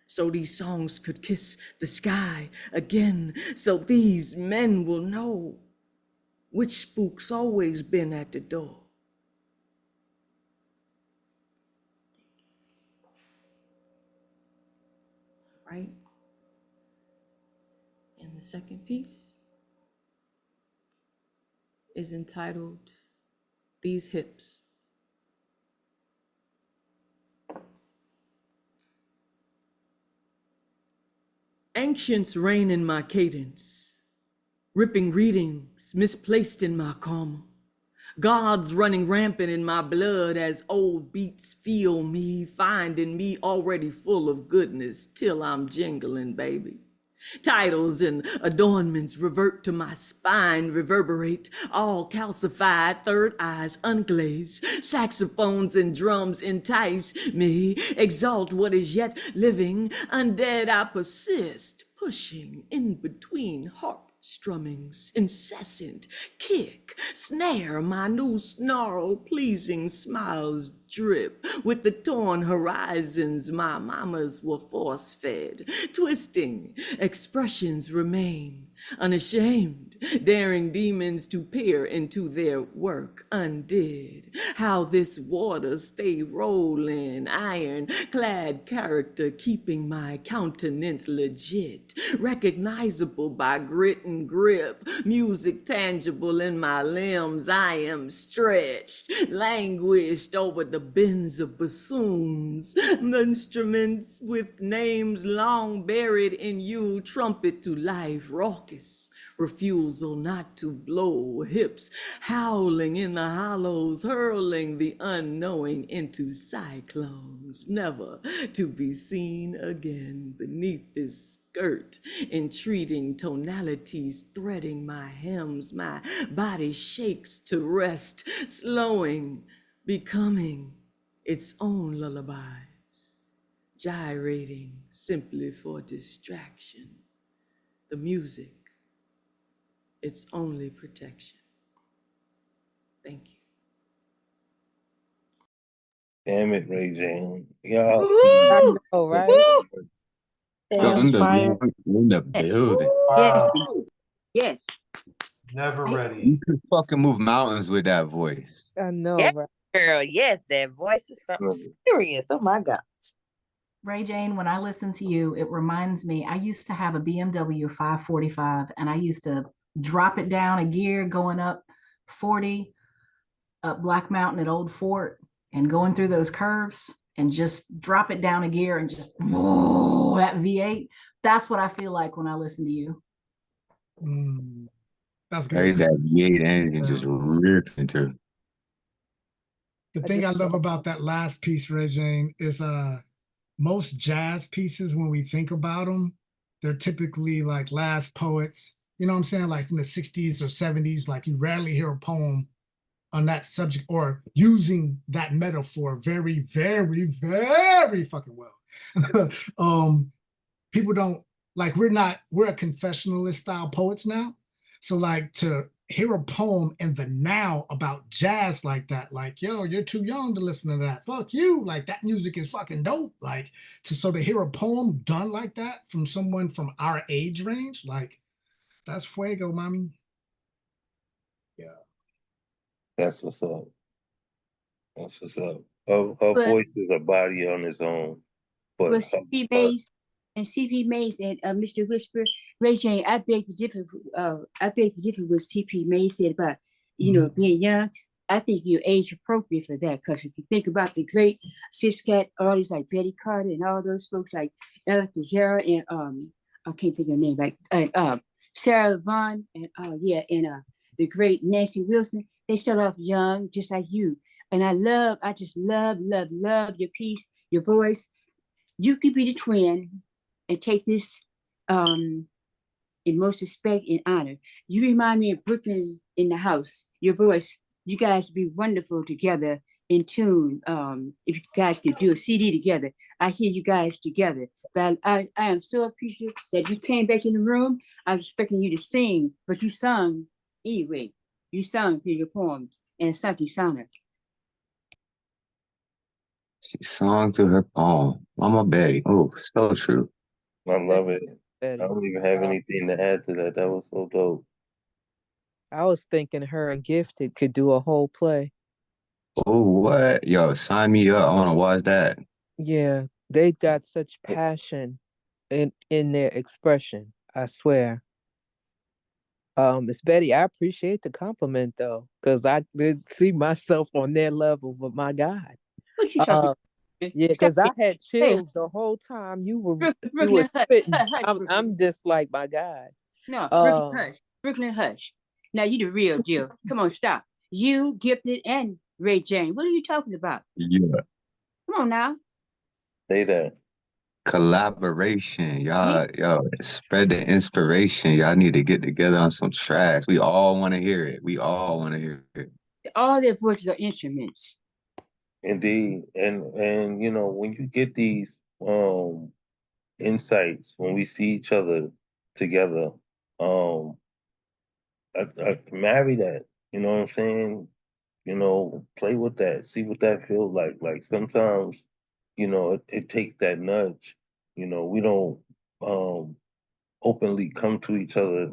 So these songs could kiss the sky again, so these men will know which spook's always been at the door. right? And the second piece is entitled These Hips. Ancients reign in my cadence, ripping readings misplaced in my karma. Gods running rampant in my blood as old beats feel me, finding me already full of goodness till I'm jingling, baby. Titles and adornments revert to my spine, reverberate, all calcified, third eyes unglaze. Saxophones and drums entice me, exalt what is yet living. Undead I persist, pushing in between harp strummings, incessant kick, snare, my new snarl, pleasing smiles drip with the torn horizons my mamas were force-fed, twisting expressions remain unashamed, daring demons to peer into their work undid. How this water stay rolling, iron-clad character keeping my countenance legit, recognizable by grit and grip, music tangible in my limbs. I am stretched, languished over the bends of bassoons, the instruments with names long buried in you, trumpet to life, raucous refusal not to blow, hips howling in the hollows, hurling the unknowing into cyclones, never to be seen again beneath this skirt, entreating tonalities threading my hems, my body shakes to rest, slowing, becoming its own lullabies, gyrating simply for distraction. The music, its only protection. Thank you. Damn it, Ray J. Y'all. I know, right? That was fire. In the building. Wow. Yes. Never You ready. could fucking move mountains with that voice. I know, Yeah, right? girl. Yes, that voice is something serious. Oh my God. Ray Jane, when I listen to you, it reminds me, I used to have a BMW 545 and I used to drop it down a gear going up 40 up Black Mountain at Old Fort and going through those curves and just drop it down a gear and just, whoa, that V8. That's what I feel like when I listen to you. That's Hey, good. that V8 engine just ripped into. The thing I love about that last piece, Regine, is most jazz pieces, when we think about them, they're typically like last poets, you know what I'm saying? Like from the 60s or 70s, like you rarely hear a poem on that subject or using that metaphor very, very, very fucking well. People don't, like, we're a confessionalist style poets now. So like to hear a poem in the now about jazz like that, like, yo, you're too young to listen to that. Fuck you. Like that music is fucking dope. Like so to hear a poem done like that from someone from our age range, like that's fuego, mommy. Yeah. That's what's up. That's what's up. Her But- voice is a body on its own. But But CP Mays and Mr. Whisper, Ray Jane, I beg to differ with CP Mays said about, being young. I think you're age appropriate for that, because if you think about the great cis cat artists like Betty Carter and all those folks like Ella Fitzgerald and I can't think of her name, like Sarah Vaughan and the great Nancy Wilson, they start off young just like you. And I just love your piece, your voice. You could be the twin and take this in most respect and honor. You remind me of Brooklyn in the House. Your voice, you guys be wonderful together in tune. If you guys could do a CD together, I hear you guys together. But I am so appreciative that you came back in the room. I was expecting you to sing, but you sung anyway. You sung through your poems and something sounded. She sung to her poem. Mama Betty. Oh, so true. I love it. I don't even have anything to add to that. That was so dope. I was thinking her and Gifted could do a whole play. Oh, what? Yo, sign me up. I want to watch that. Yeah, they got such passion in their expression. I swear. Miss Betty, I appreciate the compliment though, because I did see myself on their level, but my God. What you talking? Yeah, because I had chills the whole time you were spitting. I'm just like, my God. No, Brooklyn, hush. Brooklyn, hush. Now you the real deal. Come on, stop. You, Gifted, and Ray Jane. What are you talking about? Yeah. Come on now. Say that. Collaboration. Yo, spread the inspiration. Y'all need to get together on some tracks. We all want to hear it. We all want to hear it. All their voices are instruments. Indeed. And you know, when you get these insights, when we see each other together, I marry that. You know what I'm saying? You know, play with that, see what that feels like. Like sometimes, you know, it takes that nudge. You know, we don't openly come to each other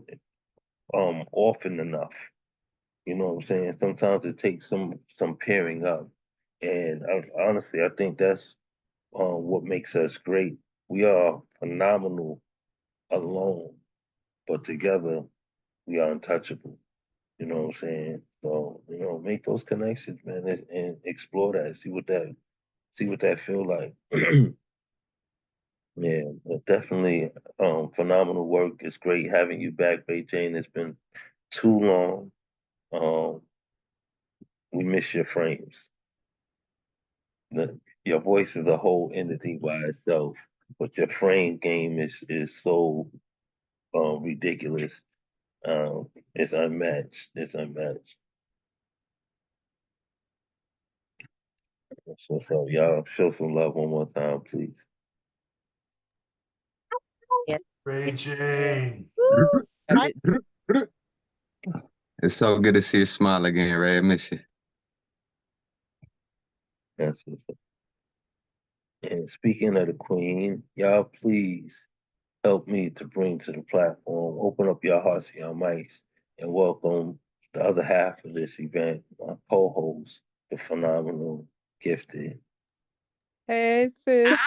often enough. You know what I'm saying? Sometimes it takes some pairing up. And honestly, I think that's what makes us great. We are phenomenal alone, but together we are untouchable. You know what I'm saying? So, you know, make those connections, man, and explore that. See what that feel like. Yeah, but definitely phenomenal work. It's great having you back, Ray Jane. It's been too long. Um, we miss your frames. Your voice is a whole entity by itself, but your frame game is so ridiculous. It's unmatched. It's unmatched. So y'all show some love one more time, please. Ray Jane. It's so good to see you smile again, Ray. I miss you. That's what's up. And speaking of the Queen, y'all please help me to bring to the platform, open up your hearts and your mics, and welcome the other half of this event, my co-host, the phenomenal, gifted. Hey, sis.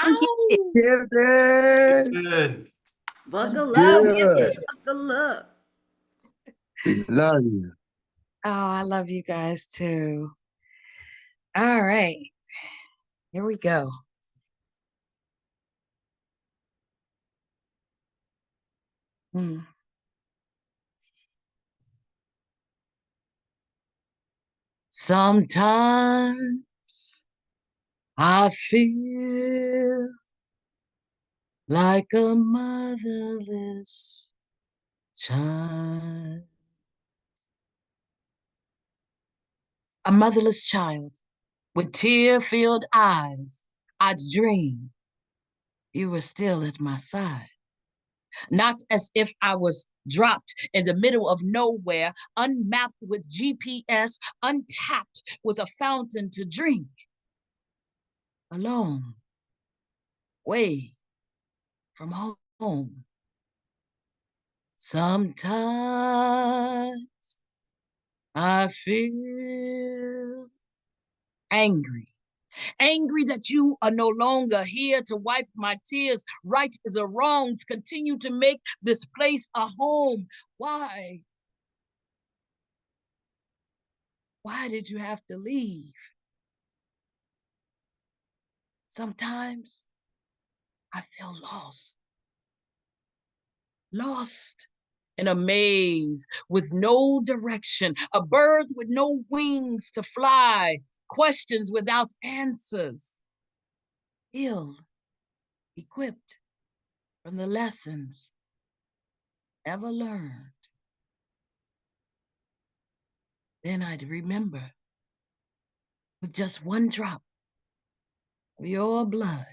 Good. Buckle up, Good. buckle up. We love you. Oh, I love you guys too. All right, here we go. Sometimes I feel like a motherless child. A motherless child with tear-filled eyes. I'd dream you were still at my side. Not as if I was dropped in the middle of nowhere, unmapped with GPS, untapped with a fountain to drink. Alone, way from home. Sometimes I feel angry. Angry that you are no longer here to wipe my tears, right the wrongs, continue to make this place a home. Why? Why did you have to leave? Sometimes I feel lost. Lost in a maze with no direction, a bird with no wings to fly, questions without answers, ill equipped from the lessons ever learned. Then I'd remember with just one drop of your blood,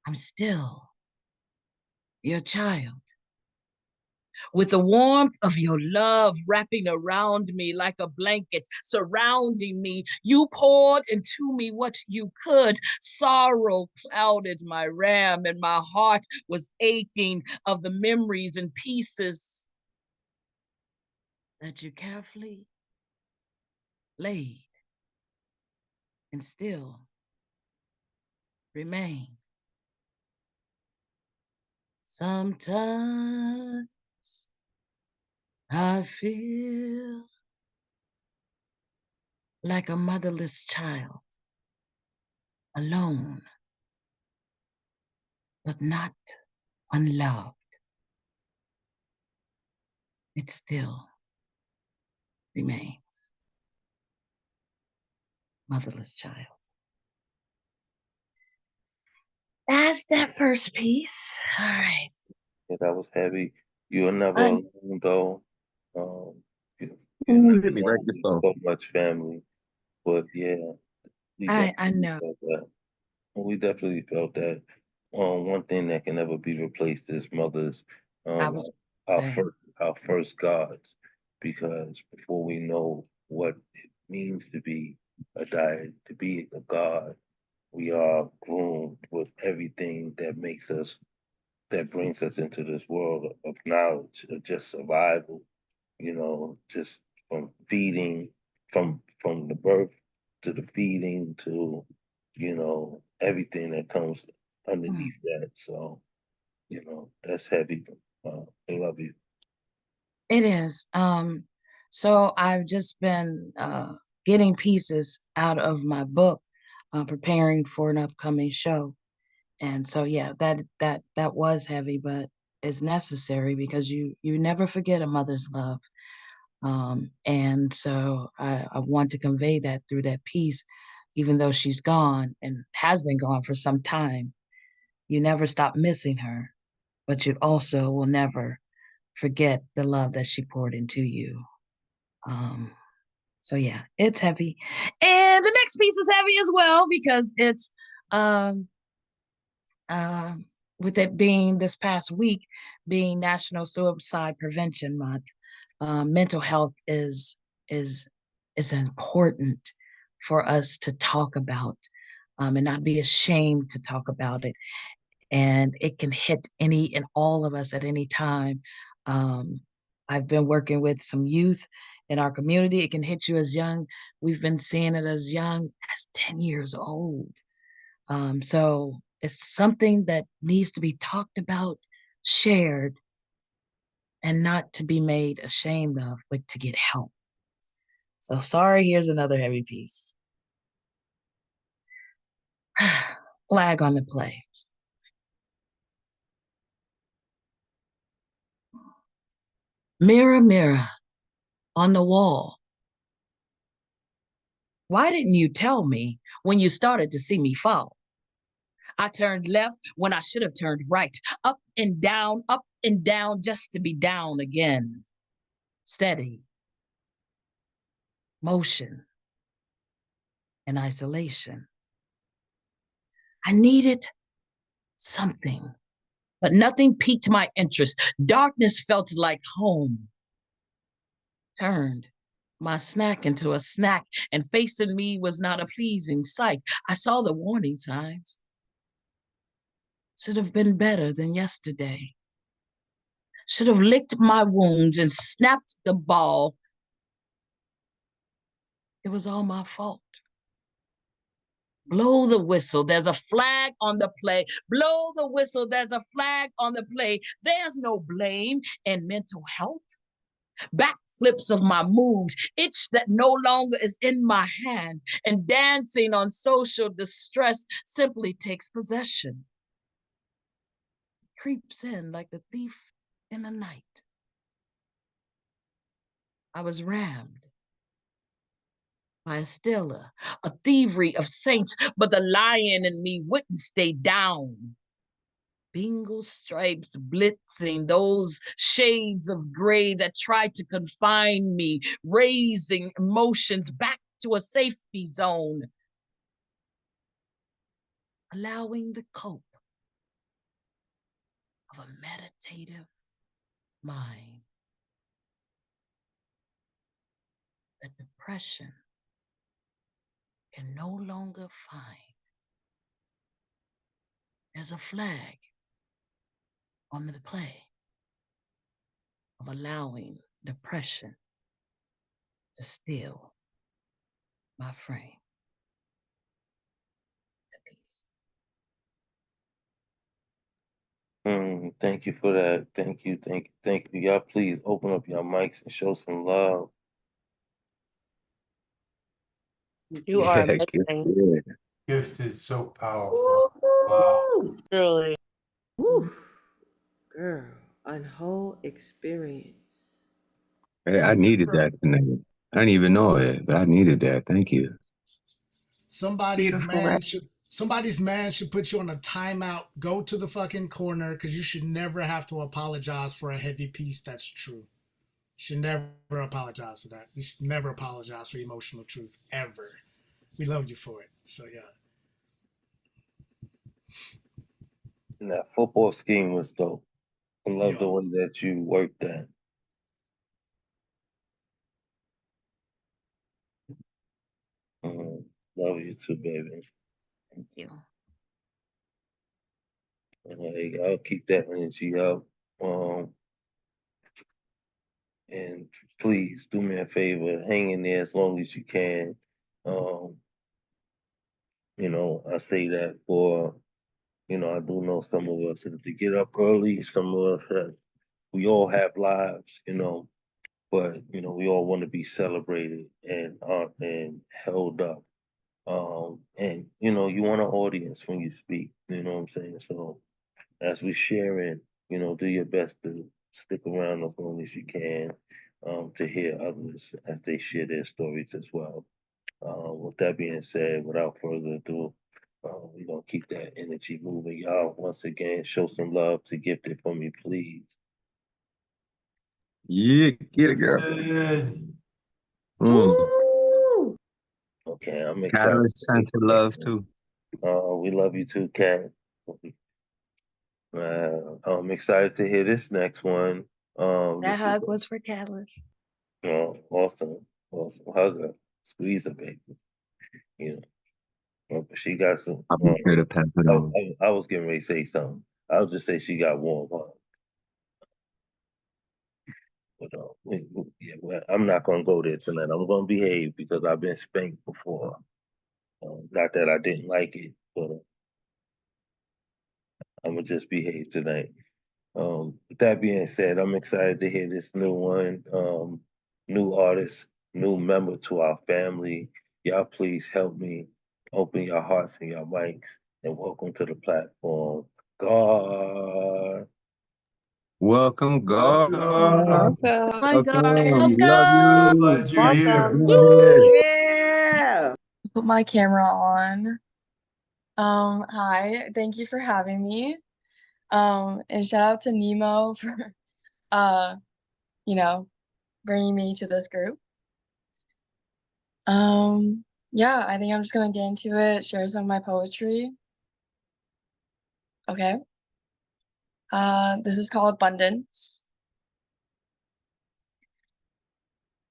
I'm still your child. With the warmth of your love wrapping around me like a blanket, surrounding me, you poured into me what you could. Sorrow clouded my ram, and my heart was aching of the memories and pieces that you carefully laid and still remain. Sometimes I feel like a motherless child, alone, but not unloved. It still remains motherless child. That's that first piece. All right. Yeah, that was heavy. You're never I alone, though. You're Ooh, not hit me right alone. this There's slow. so much family. But yeah, we I definitely know. felt that. We definitely felt that. One thing that can never be replaced is mothers, I um, was our saying, first gods, because before we know what it means to be a diet, to be a god, we are groomed with everything that brings us into this world of knowledge, of just survival, just from feeding, from the birth to the feeding to, everything that comes underneath that. So, that's heavy. I love you. it is. So I've just been getting pieces out of my book, preparing for an upcoming show. And so yeah, that was heavy, but it's necessary because you never forget a mother's love. And so I want to convey that through that piece, even though she's gone and has been gone for some time. You never stop missing her, but you also will never forget the love that she poured into you. Um, so yeah, it's heavy. And the next piece is heavy as well because it's um, um, with it being this past week being National Suicide Prevention Month. Mental health is is important for us to talk about, and not be ashamed to talk about it. And it can hit any and all of us at any time. Um, I've been working with some youth in our community. It can hit you as young. We've been seeing it as young as 10 years old. So it's something that needs to be talked about, shared, and not to be made ashamed of, but to get help. So sorry, here's another heavy piece. Flag on the play. Mirror, mirror on the wall. Why didn't you tell me when you started to see me fall? I turned left when I should have turned right, up and down, just to be down again. Steady, motion, and isolation. I needed something, but nothing piqued my interest. Darkness felt like home. Turned my snack into a snack, and facing me was not a pleasing sight. I saw the warning signs. Should have been better than yesterday. Should have licked my wounds and snapped the ball. It was all my fault. Blow the whistle, there's a flag on the play. Blow the whistle, there's a flag on the play. There's no blame in mental health. Backflips of my moves, itch that no longer is in my hand, and dancing on social distress simply takes possession. Creeps in like the thief in the night. I was rammed by a stiller, a thievery of saints, but the lion in me wouldn't stay down. Bingle stripes blitzing, those shades of gray that tried to confine me, raising emotions back to a safety zone, allowing the cope of a meditative mind. That depression can no longer find. There's a flag on the play of allowing depression to steal my frame. The peace. Thank you for that. Thank you. Thank you. Y'all please open up your mics and show some love. You are Yeah, gifts, amazing. yeah. Gift is so powerful. Wow. Really. Woo. Girl, a whole experience. Hey, I needed that tonight. I didn't even know it, but I needed that. Thank you. Somebody's man should put you on a timeout. Go to the fucking corner because you should never have to apologize for a heavy piece that's true. You should never apologize for that. You should never apologize for emotional truth ever. We loved you for it. So yeah. And that football scheme was dope. I love the Yo. way that you worked that. Love you too, baby. Thank you. I'll keep that energy up. And please do me a favor, hang in there as long as you can. I say that for, I do know some of us have to get up early. Some of us we all have lives, but we all want to be celebrated and held up. And you want an audience when you speak. You know what I'm saying? So as we share in, do your best to stick around as long as you can, to hear others as they share their stories as well. With that being said, without further ado, we're gonna keep that energy moving. Y'all, once again, show some love to Gifted for me, please. Yeah, get it, girl. Good. Okay, I'm excited. Catalyst sense of love too. We love you too, Kat. I'm excited to hear this next one. That hug was for Catalyst. Awesome. Hug her, squeeze her, baby. She got some. I'll be sure to pass it on. I was getting ready to say something. I'll just say she got warm hugs. But I'm not gonna go there tonight. I'm gonna behave because I've been spanked before. Not that I didn't like it, but I'm gonna just behave tonight. With that being said, I'm excited to hear this new one. New artist, new member to our family. Y'all please help me open your hearts and your mics and welcome to the platform. God. Welcome, God. Welcome. Welcome. Love you. Glad you're here. Yeah. Put my camera on. Hi, thank you for having me. And shout out to Nemo for bringing me to this group. Yeah, I think I'm just gonna get into it, share some of my poetry. Okay. This is called Abundance.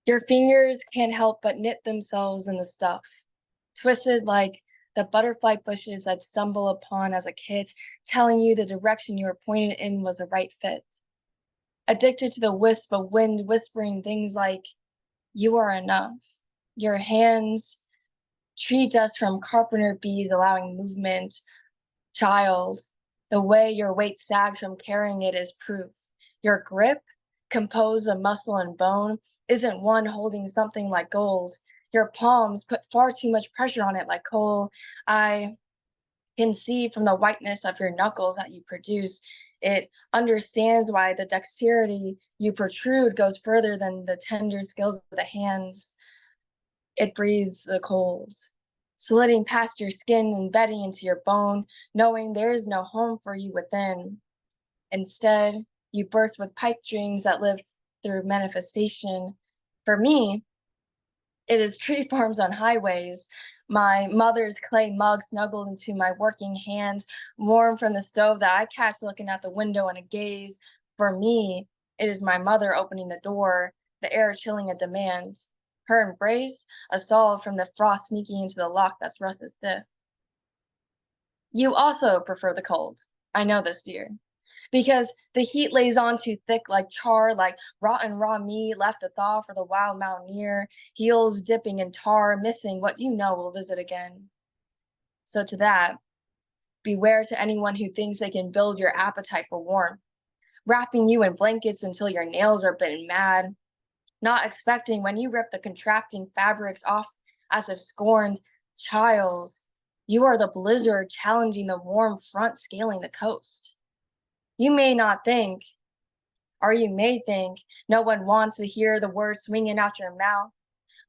Your fingers can't help but knit themselves in the stuff, twisted like the butterfly bushes I'd stumble upon as a kid, telling you the direction you were pointed in was the right fit. Addicted to the wisp of wind whispering things like, you are enough. Your hands, tree dust from carpenter bees allowing movement. Child, the way your weight sags from carrying it is proof. Your grip, composed of muscle and bone, isn't one holding something like gold. Your palms put far too much pressure on it like coal. I can see from the whiteness of your knuckles that you produce. It understands why the dexterity you protrude goes further than the tender skills of the hands. It breathes the cold, slitting past your skin and bedding into your bone, knowing there is no home for you within. Instead, you birth with pipe dreams that live through manifestation. For me, it is tree farms on highways, my mother's clay mug snuggled into my working hands, warm from the stove that I catch looking out the window in a gaze. For me, it is my mother opening the door, the air chilling a demand. Her embrace, a solve from the frost sneaking into the lock that's rusted stiff. You also prefer the cold. I know this, dear. Because the heat lays on too thick like char, like rotten raw meat left to thaw for the wild mountaineer, heels dipping in tar, missing what you know will visit again. So to that, Beware to anyone who thinks they can build your appetite for warmth, wrapping you in blankets until your nails are bitten mad, not expecting when you rip the contracting fabrics off as if scorned. Child, you are the blizzard challenging the warm front scaling the coast. You may not think, or you may think, no one wants to hear the words swinging out your mouth,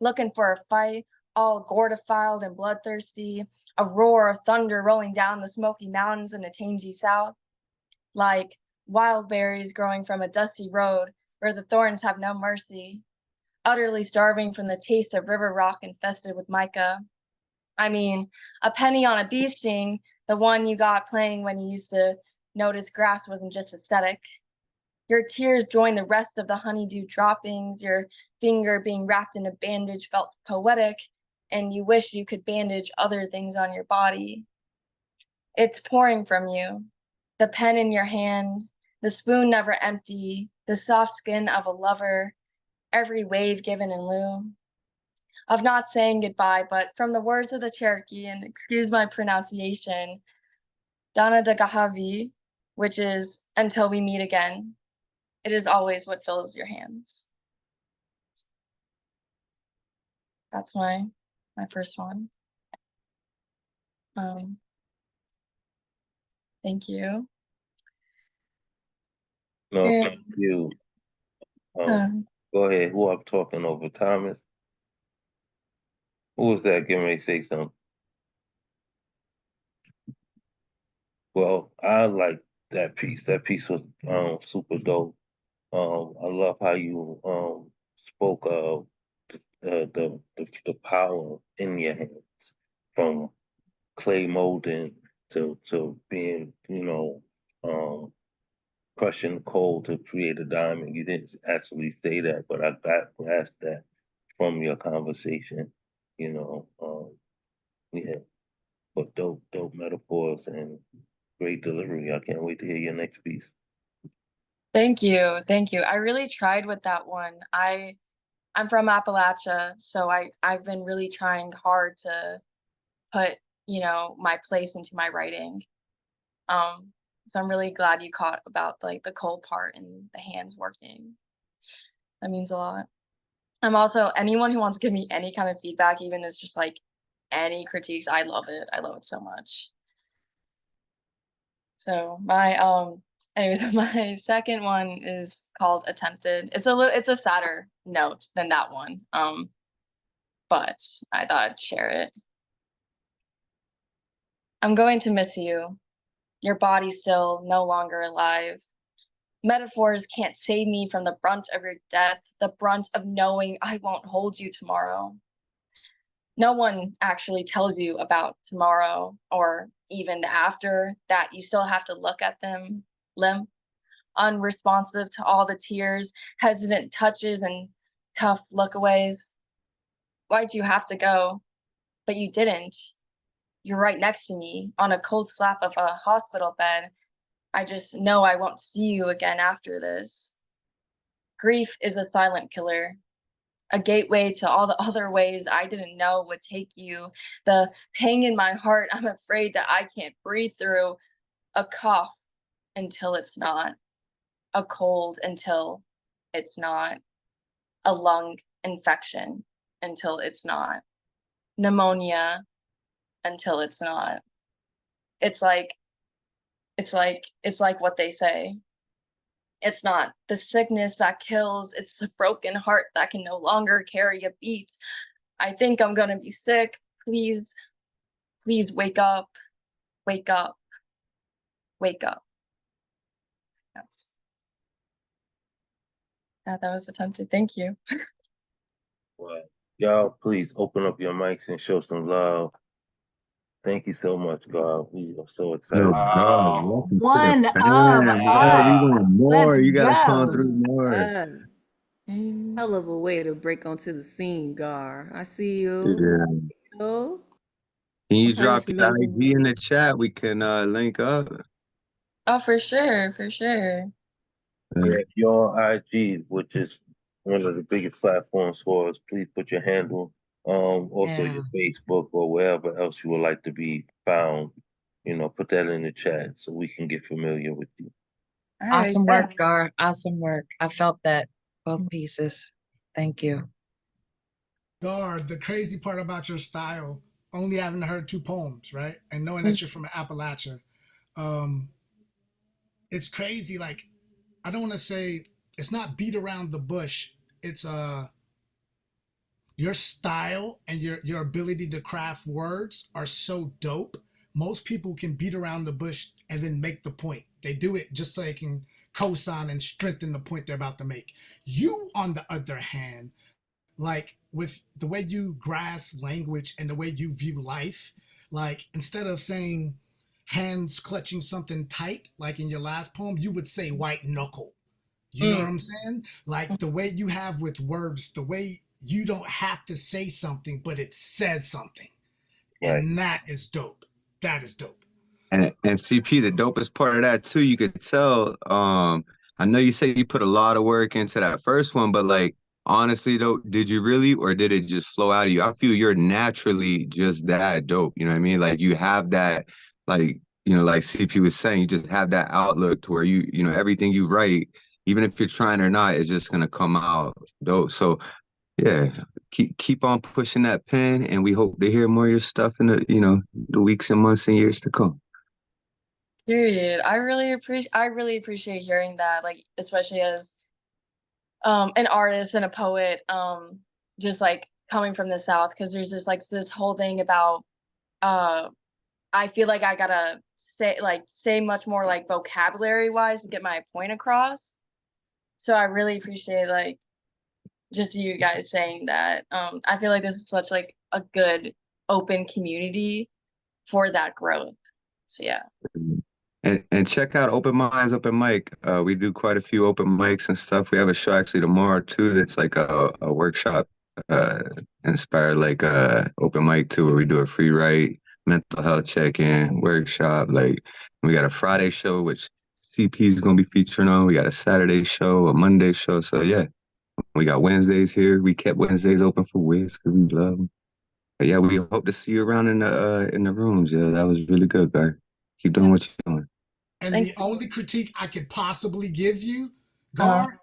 looking for a fight, all gore-defiled and bloodthirsty, a roar of thunder rolling down the Smoky Mountains in the tangy south, like wild berries growing from a dusty road where the thorns have no mercy, utterly starving from the taste of river rock infested with mica. I mean, a penny on a bee sting, the one you got playing when you used to notice grass wasn't just aesthetic. Your tears join the rest of the honeydew droppings, your finger being wrapped in a bandage felt poetic, and you wish you could bandage other things on your body. It's pouring from you, the pen in your hand, the spoon never empty, the soft skin of a lover, every wave given in lieu of not saying goodbye, but from the words of the Cherokee, and excuse my pronunciation, Dana de Gahavi, which is until we meet again. It is always what fills your hands. That's my first one. Thank you. No, And, thank you. Go ahead. Who I'm talking over? Thomas? Who was that? Getting ready to say something. Well, I like that piece. That piece was super dope. I love how you spoke of the power in your hands, from clay molding to being, crushing coal to create a diamond. You didn't actually say that, but I got past that from your conversation. Yeah, but dope metaphors and great delivery. I can't wait to hear your next piece. thank you. I really tried with that one. I'm from Appalachia, so I've been really trying hard to put, my place into my writing. So I'm really glad you caught about like the cold part and the hands working. That means a lot. I'm also, anyone who wants to give me any kind of feedback, even if it's just like any critiques, I love it. I love it so much. So anyways, my second one is called Attempted. It's a sadder note than that one. But I thought I'd share it. I'm going to miss you. Your body still no longer alive. Metaphors can't save me from the brunt of your death, the brunt of knowing I won't hold you tomorrow. No one actually tells you about tomorrow or even the after, that you still have to look at them, limp, unresponsive to all the tears, hesitant touches and tough lookaways. Why'd you have to go? But you didn't. You're right next to me on a cold slab of a hospital bed. I just know I won't see you again after this. Grief is a silent killer, a gateway to all the other ways I didn't know would take you. The pang in my heart I'm afraid that I can't breathe through. A cough until it's not. A cold until it's not. A lung infection until it's not. Pneumonia until it's not. It's like what they say. It's not the sickness that kills, it's the broken heart that can no longer carry a beat. I think I'm gonna be sick. Please wake up. Wake up. Wake up. Yes. Yeah, that was Attempted. Thank you. Well, y'all, please open up your mics and show some love. Thank you so much, God. We are so excited. Yo, God, Wow. welcome to One the of fam. Yeah, we us. want more. Let's You gotta come go. through more. Hell of a way to break onto the scene, Gar. I see you. Yeah. Oh, Can you what type of drop your IG shenanigans? in the chat? We can link up. Oh, for sure. Yeah, if you're on IG, which is one of the biggest platforms for us, please put your handle, also Yeah. your Facebook or wherever else you would like to be found. put that in the chat so we can get familiar with you. All right, awesome work, thanks. Gar. Awesome work. I felt that both pieces. Thank you. Gar, the crazy part about your style, only having heard 2 poems, right? And knowing that you're from Appalachia, it's crazy. Like, I don't want to say it's not beat around the bush. It's your style and your ability to craft words are so dope. Most people can beat around the bush and then make the point. They do it just so they can co-sign and strengthen the point they're about to make. You, on the other hand, like with the way you grasp language and the way you view life, like instead of saying hands clutching something tight, like in your last poem, you would say white knuckle. You know what I'm saying? Like the way you have with words, the way you don't have to say something, but it says something. Right. And that is dope. That is dope. And CP, the dopest part of that too, you could tell. I know you say you put a lot of work into that first one, but like honestly though, did you really, or did it just flow out of you? I feel you're naturally just that dope. You know what I mean? Like you have that, like like CP was saying, you just have that outlook to where everything you write, even if you're trying or not, it's just gonna come out dope. So yeah, keep on pushing that pen, and we hope to hear more of your stuff in the weeks and months and years to come. Period. I really appreciate hearing that, like especially as an artist and a poet, just like coming from the South, because there's just like this whole thing about I feel like I gotta say much more like vocabulary wise to get my point across. So I really appreciate like just you guys saying that. I feel like this is such like a good open community for that growth. So yeah. And check out Open Minds, Open Mic. We do quite a few open mics and stuff. We have a show actually tomorrow too. That's like a workshop inspired like open mic too, where we do a free write, mental health check-in, workshop. Like we got a Friday show, which CP is gonna be featuring on. We got a Saturday show, a Monday show. So yeah, we got Wednesdays here. We kept Wednesdays open for Wiz because we love them. But yeah, we hope to see you around in the rooms. Yeah, that was really good, guy. Keep doing what you're doing. And the only critique I could possibly give you, Gar,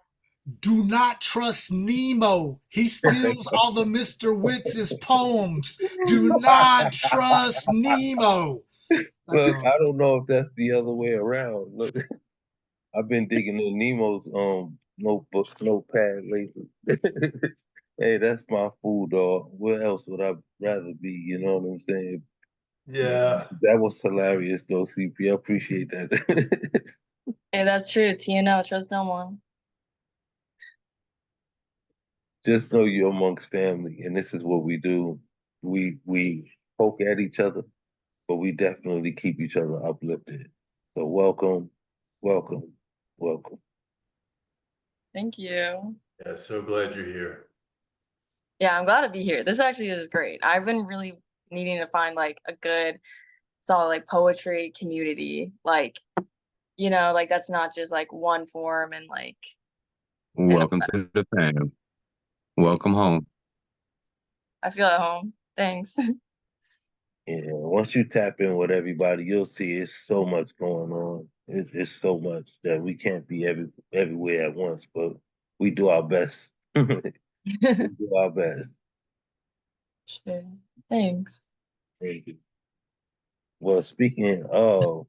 do not trust Nemo. He steals all the Mr. Witz's poems. Do not trust Nemo. Look, I don't know if that's the other way around. Look, I've been digging in Nemo's notepad lately. Hey, that's my food, dog. Where else would I rather be? You know what I'm saying? Yeah. That was hilarious, though, CP. I appreciate that. Hey, that's true. TNO, trust no one. Just know you're amongst family, and this is what we do. We poke at each other, but we definitely keep each other uplifted. So welcome, welcome, welcome. Thank you. Yeah, so glad you're here. Yeah, I'm glad to be here. This actually is great. I've been really needing to find like a good solid like poetry community, like like that's not just like one form and like Welcome to the fam. Welcome home. I feel at home. Thanks. Yeah, once you tap in with everybody, you'll see it's so much going on. It's so much that we can't be everywhere at once, but we do our best. We do our best. Sure. Thanks. Thank you. Well, speaking of,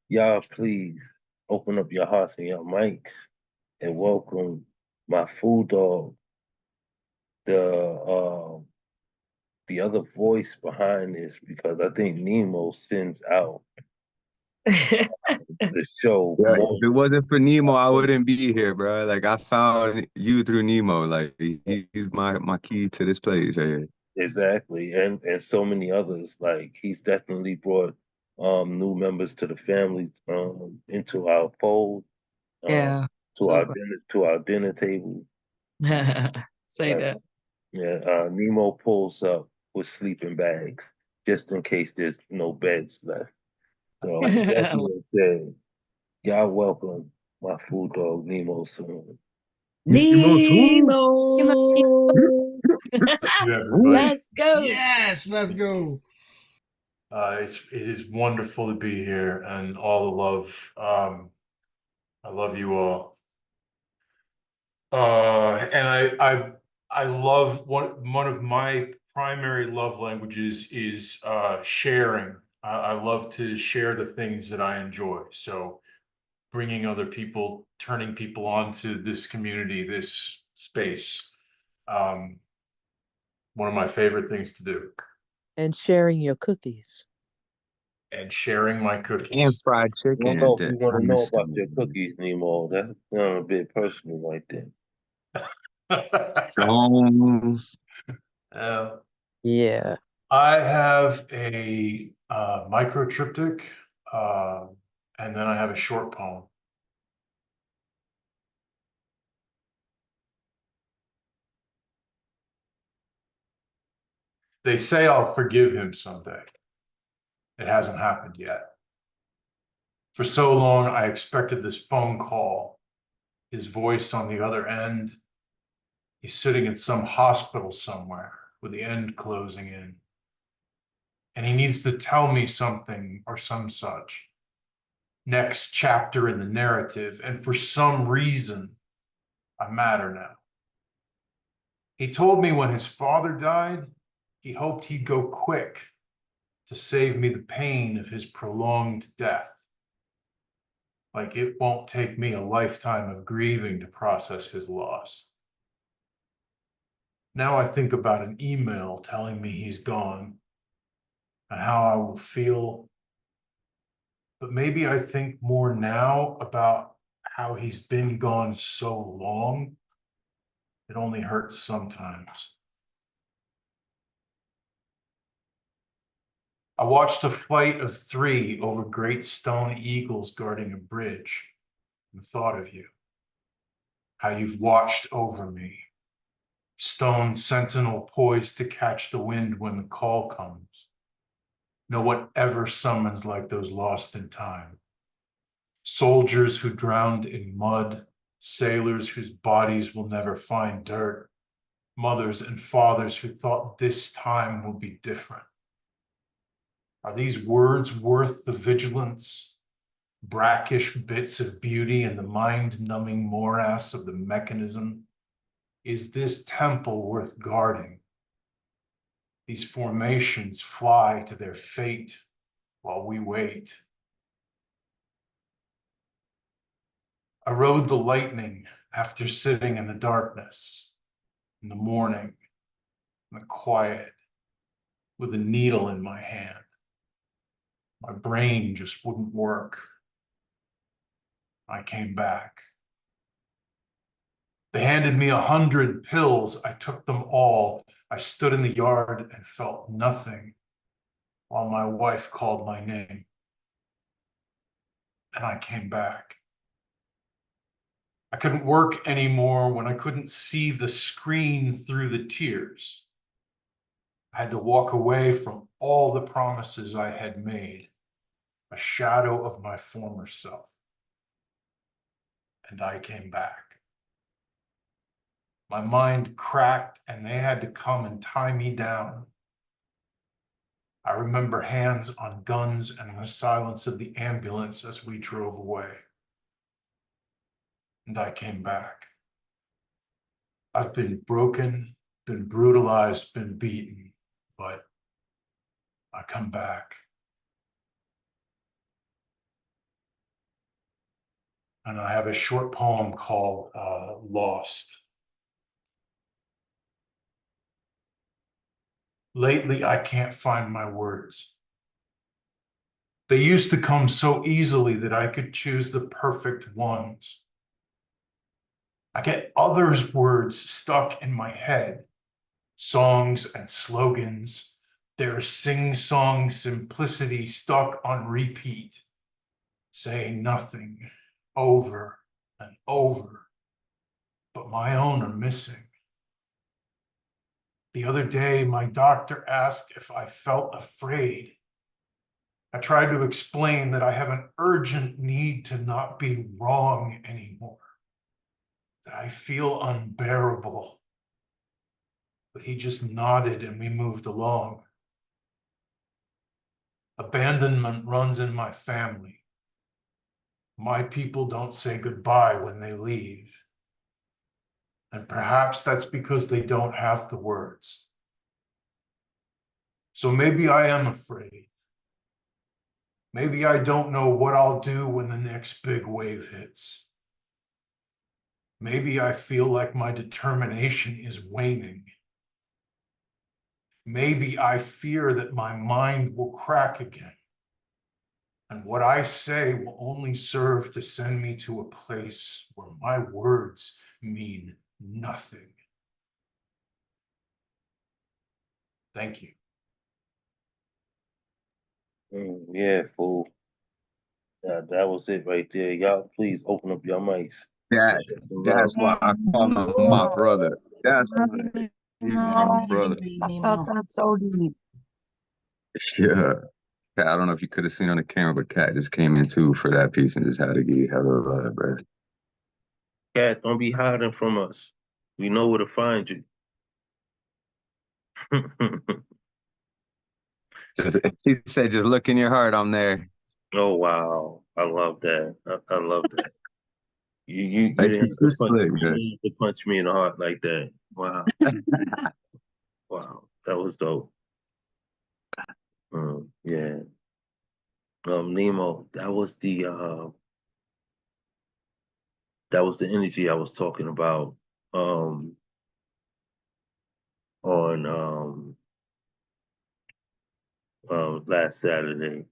y'all please open up your hearts and your mics and welcome my food dog, the other voice behind this, because I think Nemo sends out the show. Yeah, if it wasn't for Nemo, I wouldn't be here, bro. Like I found you through Nemo. Like he's my key to this place right here. Exactly, and so many others. Like he's definitely brought new members to the family into our fold. Yeah. To our dinner table. Say that. Yeah, Nemo pulls up with sleeping bags just in case there's no beds left. So that being said, y'all welcome my food dog Nemo soon. Nemo. everybody. Let's go. Yes, let's go. It is wonderful to be here and all the love. I love you all. And I love one of my primary love languages is sharing. I love to share the things that I enjoy. So bringing other people, turning people on to this community, this space. One of my favorite things to do. And sharing your cookies. And sharing my And cookies. fried I chicken. don't know if you want I to know missed about them. your cookies anymore. That's a bit personal right there. Stones. Yeah. I have a microtriptych, and then I have a short poem. They say I'll forgive him someday. It hasn't happened yet. For so long, I expected this phone call, his voice on the other end. He's sitting in some hospital somewhere with the end closing in. And he needs to tell me something or some such. Next chapter in the narrative. And for some reason, I matter now. He told me when his father died, he hoped he'd go quick to save me the pain of his prolonged death. Like it won't take me a lifetime of grieving to process his loss. Now I think about an email telling me he's gone and how I will feel. But maybe I think more now about how he's been gone so long. It only hurts sometimes. I watched a flight of 3 over great stone eagles guarding a bridge and thought of you, how you've watched over me, stone sentinel poised to catch the wind when the call comes. No one ever summons like those lost in time. Soldiers who drowned in mud, sailors whose bodies will never find dirt, mothers and fathers who thought this time will be different. Are these words worth the vigilance, brackish bits of beauty in the mind-numbing morass of the mechanism? Is this temple worth guarding? These formations fly to their fate while we wait. I rode the lightning after sitting in the darkness, in the morning, in the quiet, with a needle in my hand. My brain just wouldn't work. I came back. They handed me 100 pills. I took them all. I stood in the yard and felt nothing while my wife called my name. And I came back. I couldn't work anymore when I couldn't see the screen through the tears. I had to walk away from all the promises I had made, a shadow of my former self. And I came back. My mind cracked and they had to come and tie me down. I remember hands on guns and the silence of the ambulance as we drove away. And I came back. I've been broken, been brutalized, been beaten, but I come back. And I have a short poem called Lost. Lately, I can't find my words. They used to come so easily that I could choose the perfect ones. I get others' words stuck in my head, songs and slogans, their sing-song simplicity stuck on repeat, saying nothing over and over, but my own are missing. The other day, my doctor asked if I felt afraid. I tried to explain that I have an urgent need to not be wrong anymore, that I feel unbearable. but he just nodded and we moved along. Abandonment runs in my family. My people don't say goodbye when they leave. And perhaps that's because they don't have the words. So maybe I am afraid. Maybe I don't know what I'll do when the next big wave hits. Maybe I feel like my determination is waning. Maybe I fear that my mind will crack again. And what I say will only serve to send me to a place where my words mean nothing. Thank you. Yeah, fool. That was it right there. Y'all, please open up your mics. That's why I call him my brother. That's why he's my brother. I thought that's so deep. Yeah. Kat, I don't know if you could have seen on the camera, but Kat just came in too for that piece and just had to give you hell of a love, bro. Cat, don't be hiding from us. We know where to find you. She said, just look in your heart, I'm there. Oh wow, I love that. I love that. You Like, didn't she's have too to punch slick, me. man. You didn't have to punch me in the heart like that. Wow, wow, that was dope. Yeah. Nemo, that was the energy I was talking about on last Saturday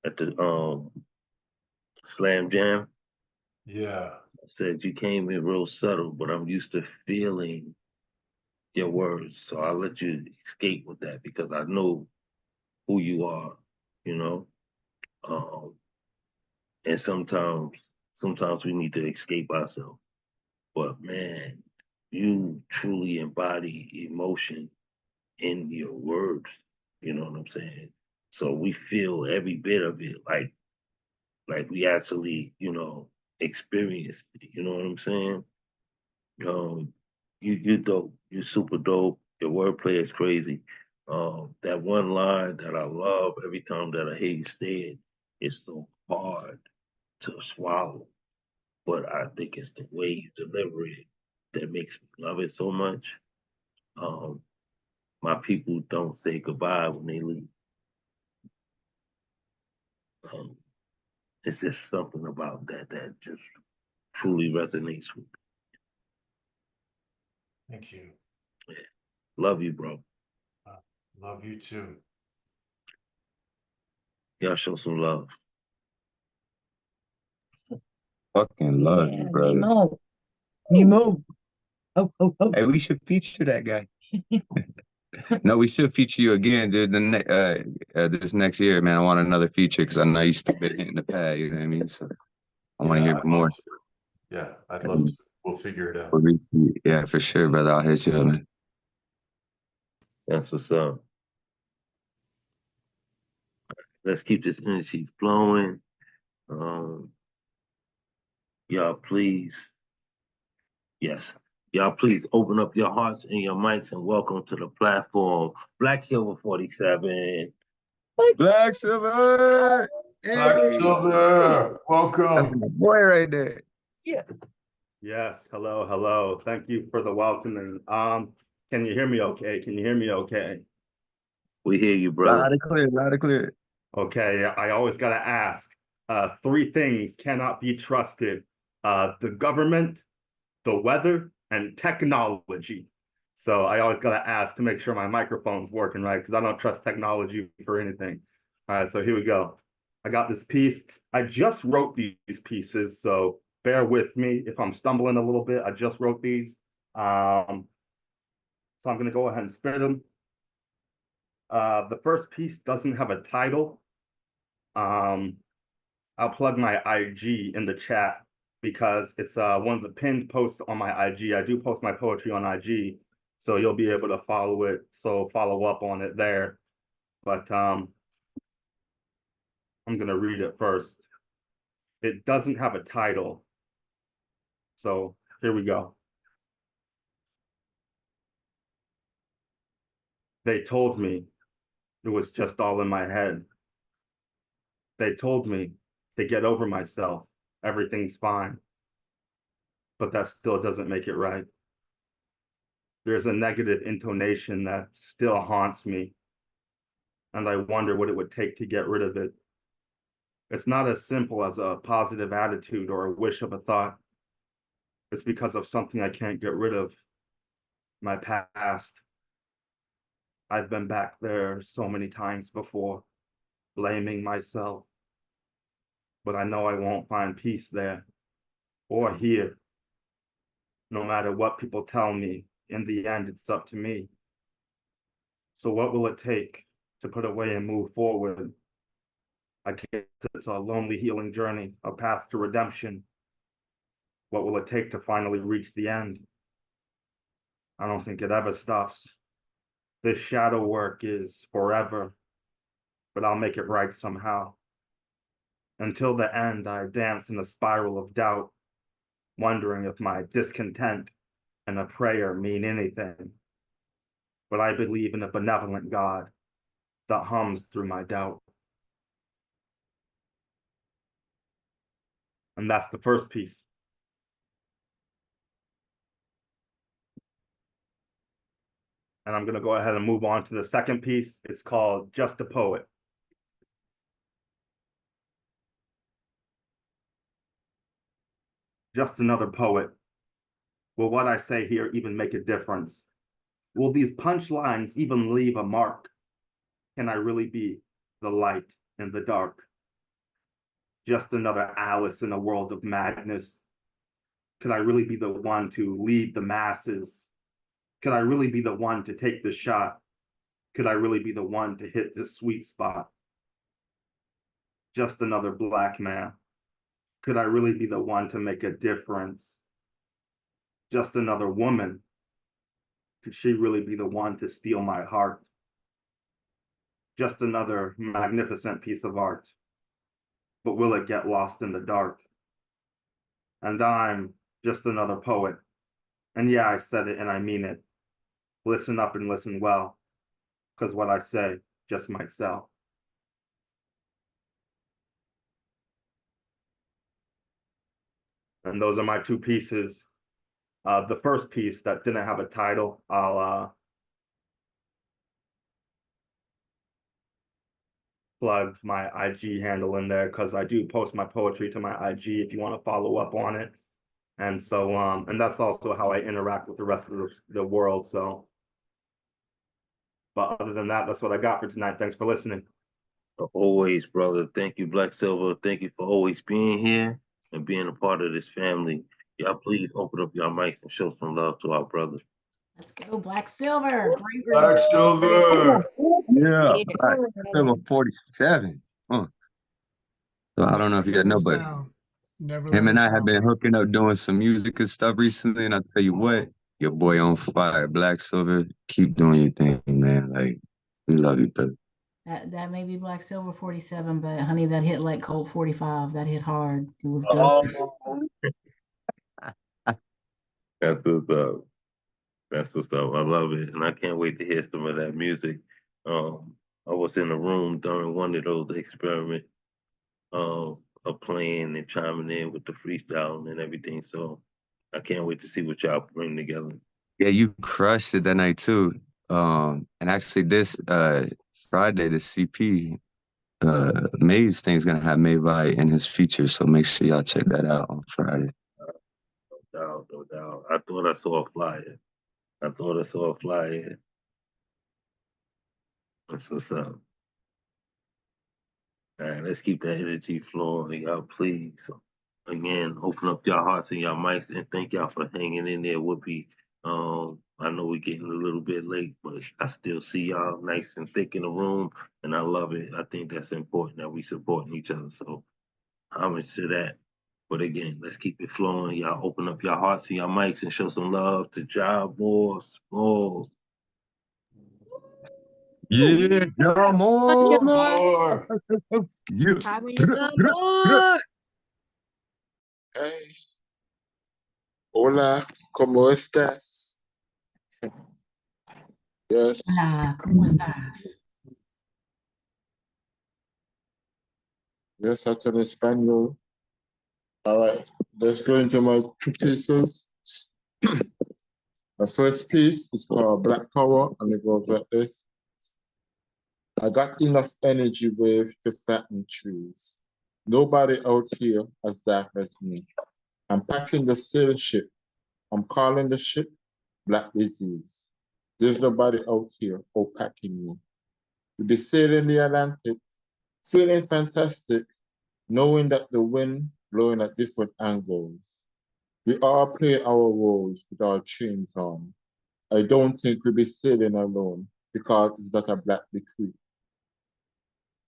at the Slam Jam. Yeah. I said you came in real subtle, but I'm used to feeling your words, so I'll let you escape with that because I know who you are, you know. And sometimes we need to escape ourselves. But man, you truly embody emotion in your words. You know what I'm saying? So we feel every bit of it, like we actually, experienced it. You know what I'm saying? You dope. You super dope. Your wordplay is crazy. That one line that I love every time that I hear you say it, it's so hard to swallow, but I think it's the way you deliver it that makes me love it so much. Um, my people don't say goodbye when they leave. Um, it's just something about that just truly resonates with me. Thank you. Yeah. Love you, bro. Love you too. Y'all show some love. Fucking love you, brother. Nemo. Oh. Hey, we should feature that guy. No, we should feature you again, dude. This next year, man. I want another feature because I know you still been hitting the pad. You know what I mean? So I want to hear more. Yeah, I'd love to. We'll figure it out. Yeah, for sure, brother. I'll hit you up, man. That's what's up. Let's keep this energy flowing. Y'all please, yes, y'all please open up your hearts and your mics and welcome to the platform, Black Silver 47. Black Silver! Black Silver, welcome. That's my boy right there. Yeah. Yes, hello. Thank you for the welcoming. Can you hear me okay? We hear you, brother. Loud and clear. Okay, I always gotta ask. Three things cannot be trusted. The government, the weather, and technology. So I always gotta ask to make sure my microphone's working right, because I don't trust technology for anything. All right, so here we go. I got this piece. I just wrote these pieces, so bear with me if I'm stumbling a little bit. I just wrote these. So I'm gonna go ahead and spit them. The first piece doesn't have a title. I'll plug my IG in the chat because it's one of the pinned posts on my IG. I do post my poetry on IG, so you'll be able to follow it. So follow up on it there. But I'm gonna read it first. It doesn't have a title. So here we go. They told me it was just all in my head. They told me to get over myself. Everything's fine. But that still doesn't make it right. There's a negative intonation that still haunts me. And I wonder what it would take to get rid of it. It's not as simple as a positive attitude or a wish of a thought. It's because of something I can't get rid of. My past. I've been back there so many times before, blaming myself. But I know I won't find peace there or here. No matter what people tell me, in the end, it's up to me. So what will it take to put away and move forward? I guess it's a lonely healing journey, a path to redemption. What will it take to finally reach the end? I don't think it ever stops. This shadow work is forever, but I'll make it right somehow. Until the end, I dance in a spiral of doubt, wondering if my discontent and a prayer mean anything. But I believe in a benevolent God that hums through my doubt. And that's the first piece. And I'm going to go ahead and move on to the second piece. It's called Just a Poet. Just another poet. Will what I say here even make a difference? Will these punchlines even leave a mark? Can I really be the light in the dark? Just another Alice in a world of madness. Could I really be the one to lead the masses? Could I really be the one to take the shot? Could I really be the one to hit the sweet spot? Just another black man. Could I really be the one to make a difference? Just another woman. Could she really be the one to steal my heart? Just another magnificent piece of art. But will it get lost in the dark? And I'm just another poet. And yeah, I said it and I mean it. Listen up and listen well, because what I say just might sell. And those are my two pieces. The first piece that didn't have a title, I'll plug my IG handle in there because I do post my poetry to my IG if you want to follow up on it. And so, and that's also how I interact with the rest of the world. So, but other than that, that's what I got for tonight. Thanks for listening. Always, brother. Thank you, Black Silver. Thank you for always being here and being a part of this family. Y'all please open up your mics and show some love to our brother. Let's go, Black Silver. Great Black Silver. Yeah, Yeah. Black Silver 47. Huh. So I don't know if you know, but Never him let and us I have down, been bro. hooking up doing some music and stuff recently. And I tell you what, your boy on fire. Black Silver, keep doing your thing, man. Like, we love you, brother. That may be Black Silver 47, but honey, that hit like Colt 45. That hit hard. It was good. Oh. That's what's up. That's what's up. I love it. And I can't wait to hear some of that music. I was in the room during one of those experiments of playing and chiming in with the freestyle and everything. So I can't wait to see what y'all bring together. Yeah, you crushed it that night too. And actually this Friday, the CP Maze thing's gonna have Mayvi in his feature, so make sure y'all check that out on Friday. No doubt, no doubt. I thought I saw a flyer. That's what's up. All right, let's keep that energy flowing, y'all, please. So, again, open up your hearts and your mics, and thank y'all for hanging in there with me. I know we're getting a little bit late, but I still see y'all nice and thick in the room, and I love it. I think that's important that we supporting each other. So, homage to that. But again, let's keep it flowing. Y'all open up your hearts and your mics and show some love to Job Boss. Yeah, John Moore. More. You. Hey, hola, ¿cómo estás? Yes. Hola, ¿cómo estás? Yes, I can Espanol. All right, let's go into my two pieces. The first piece is called Black Power, and it goes like this. I got enough energy wave to fatten trees. Nobody out here as dark as me. I'm packing the sail ship. I'm calling the ship Black Disease. There's nobody out here packing me. To be sailing the Atlantic, feeling fantastic, knowing that the wind blowing at different angles. We all play our roles with our chains on. I don't think we'll be sailing alone because it's not a black decree.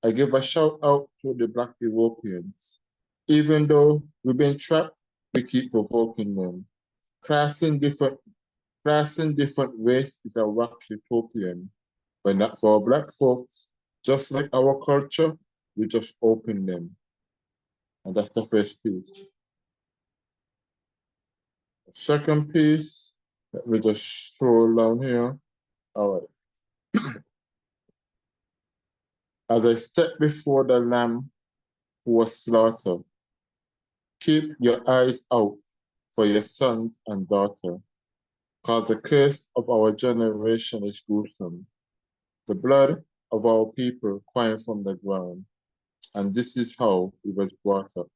I give a shout out to the Black Europeans. Even though we've been trapped, we keep provoking them. Classing different race is a rock utopian, but not for Black folks. Just like our culture, we just open them. And that's the first piece. The second piece, let me just scroll down here. All right. As I step before the Lamb who was slaughtered, keep your eyes out for your sons and daughters, because the curse of our generation is gruesome. The blood of our people crying from the ground, and this is how it was brought up.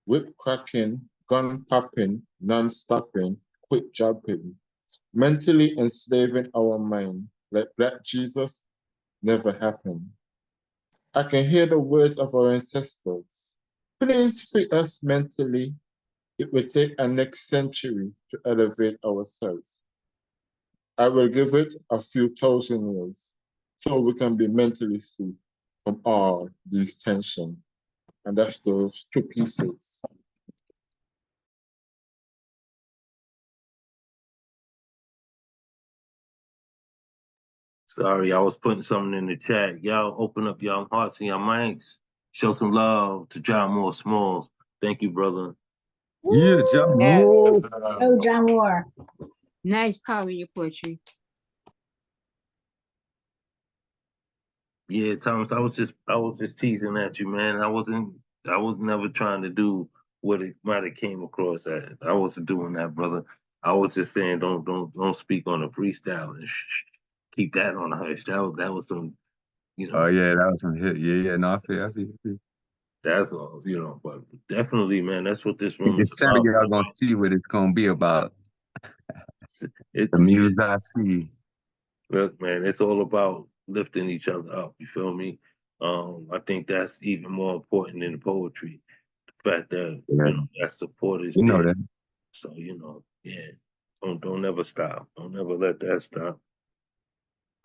Whip cracking, gun popping, non-stopping, quick jumping, mentally enslaving our mind like Black Jesus never happened. I can hear the words of our ancestors. Please free us mentally. It will take a next century to elevate ourselves. I will give it a few thousand years so we can be mentally free from all these tensions. And that's those two pieces. Sorry, I was putting something in the chat. Y'all open up y'all hearts and y'all minds. Show some love to John Moore Smalls. Thank you, brother. Yeah, John Yes. Moore. Oh, John Moore. Nice power in your poetry. Yeah, Thomas, I was just teasing at you, man. I was never trying to do what it might have came across as. I wasn't doing that, brother. I was just saying don't speak on a freestyle and keep that on the hush. That was some, you know. Oh yeah, that was some hit. Yeah, no, I see. That's all, but definitely, man, that's what this room In is December, about. y'all gonna see what it's gonna be about. The muse I see. Look, man, it's all about lifting each other up. You feel me? I think that's even more important than the poetry. The fact that Yeah. that support is You know there. that. So yeah, don't ever stop. Don't ever let that stop.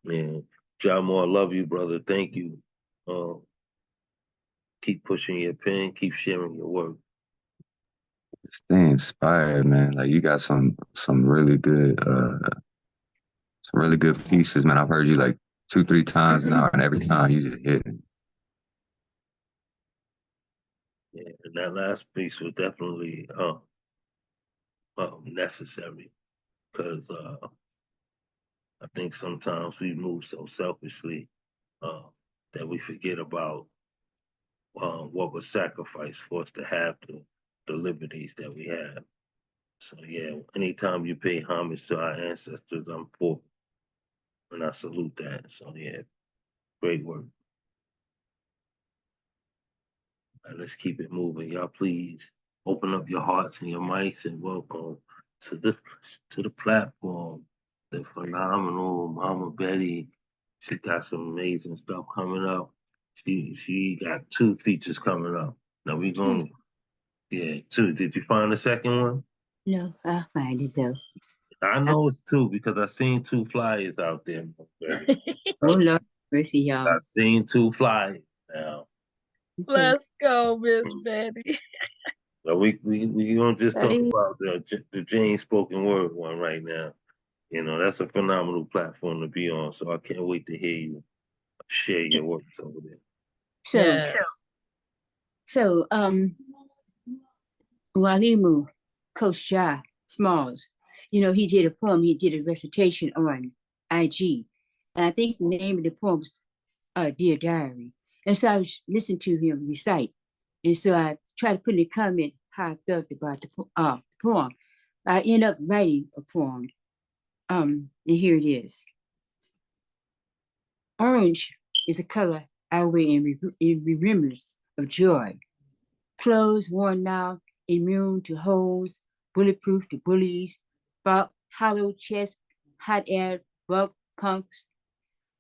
Man, John Moore, I love you, brother. Thank you. Keep pushing your pen. Keep sharing your work. Stay inspired, man. Like you got some really good pieces, man. I've heard you like 2-3 times now, and every time you just hit. Yeah, and that last piece was definitely necessary because I think sometimes we move so selfishly that we forget about what was sacrificed for us to have the liberties that we have. So yeah, anytime you pay homage to our ancestors, I'm for, and I salute that. So yeah, great work. Let's keep it moving, y'all. Please open up your hearts and your mics and welcome to the platform. The phenomenal Mama Betty. She got some amazing stuff coming up. She got 2 features coming up. Now we gonna 2. Did you find the second one? No, I'll find it though. I know it's 2 because I seen 2 flyers out there. Oh Lord, mercy, y'all. I seen 2 flyers now. Let's go, Miss Betty. So we gonna just talk Betty. about the Jane spoken word one right now. That's a phenomenal platform to be on. So I can't wait to hear you share your works over there. So, Walimu, Coach Ja Smalls, he did a poem, he did a recitation on IG. And I think the name of the poem was Dear Diary. And so I was listening to him recite. And so I tried to put in a comment how I felt about the poem. I end up writing a poem. And here it is. Orange is a color I wear in remembrance of joy. Clothes worn now, immune to holes, bulletproof to bullies, hollow chest, hot air, bug punks.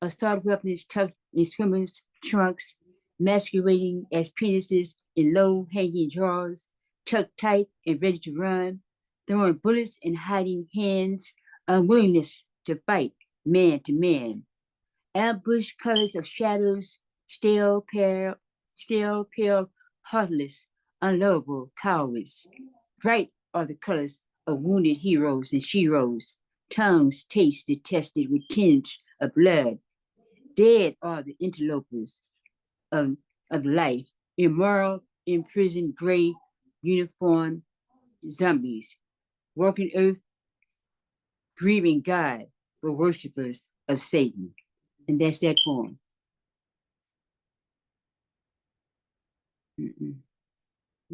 Assault weapons tucked in swimmers' trunks, masquerading as penises in low-hanging drawers, tucked tight and ready to run, throwing bullets and hiding hands, unwillingness to fight man to man. Ambush colors of shadows, stale, pale, heartless, unlovable cowards. Bright are the colors of wounded heroes and sheroes, tongues tasted, tested with tinge of blood. Dead are the interlopers of life, immoral, imprisoned, gray, uniform zombies, walking earth, grieving God, but worshipers of Satan. And that's that poem.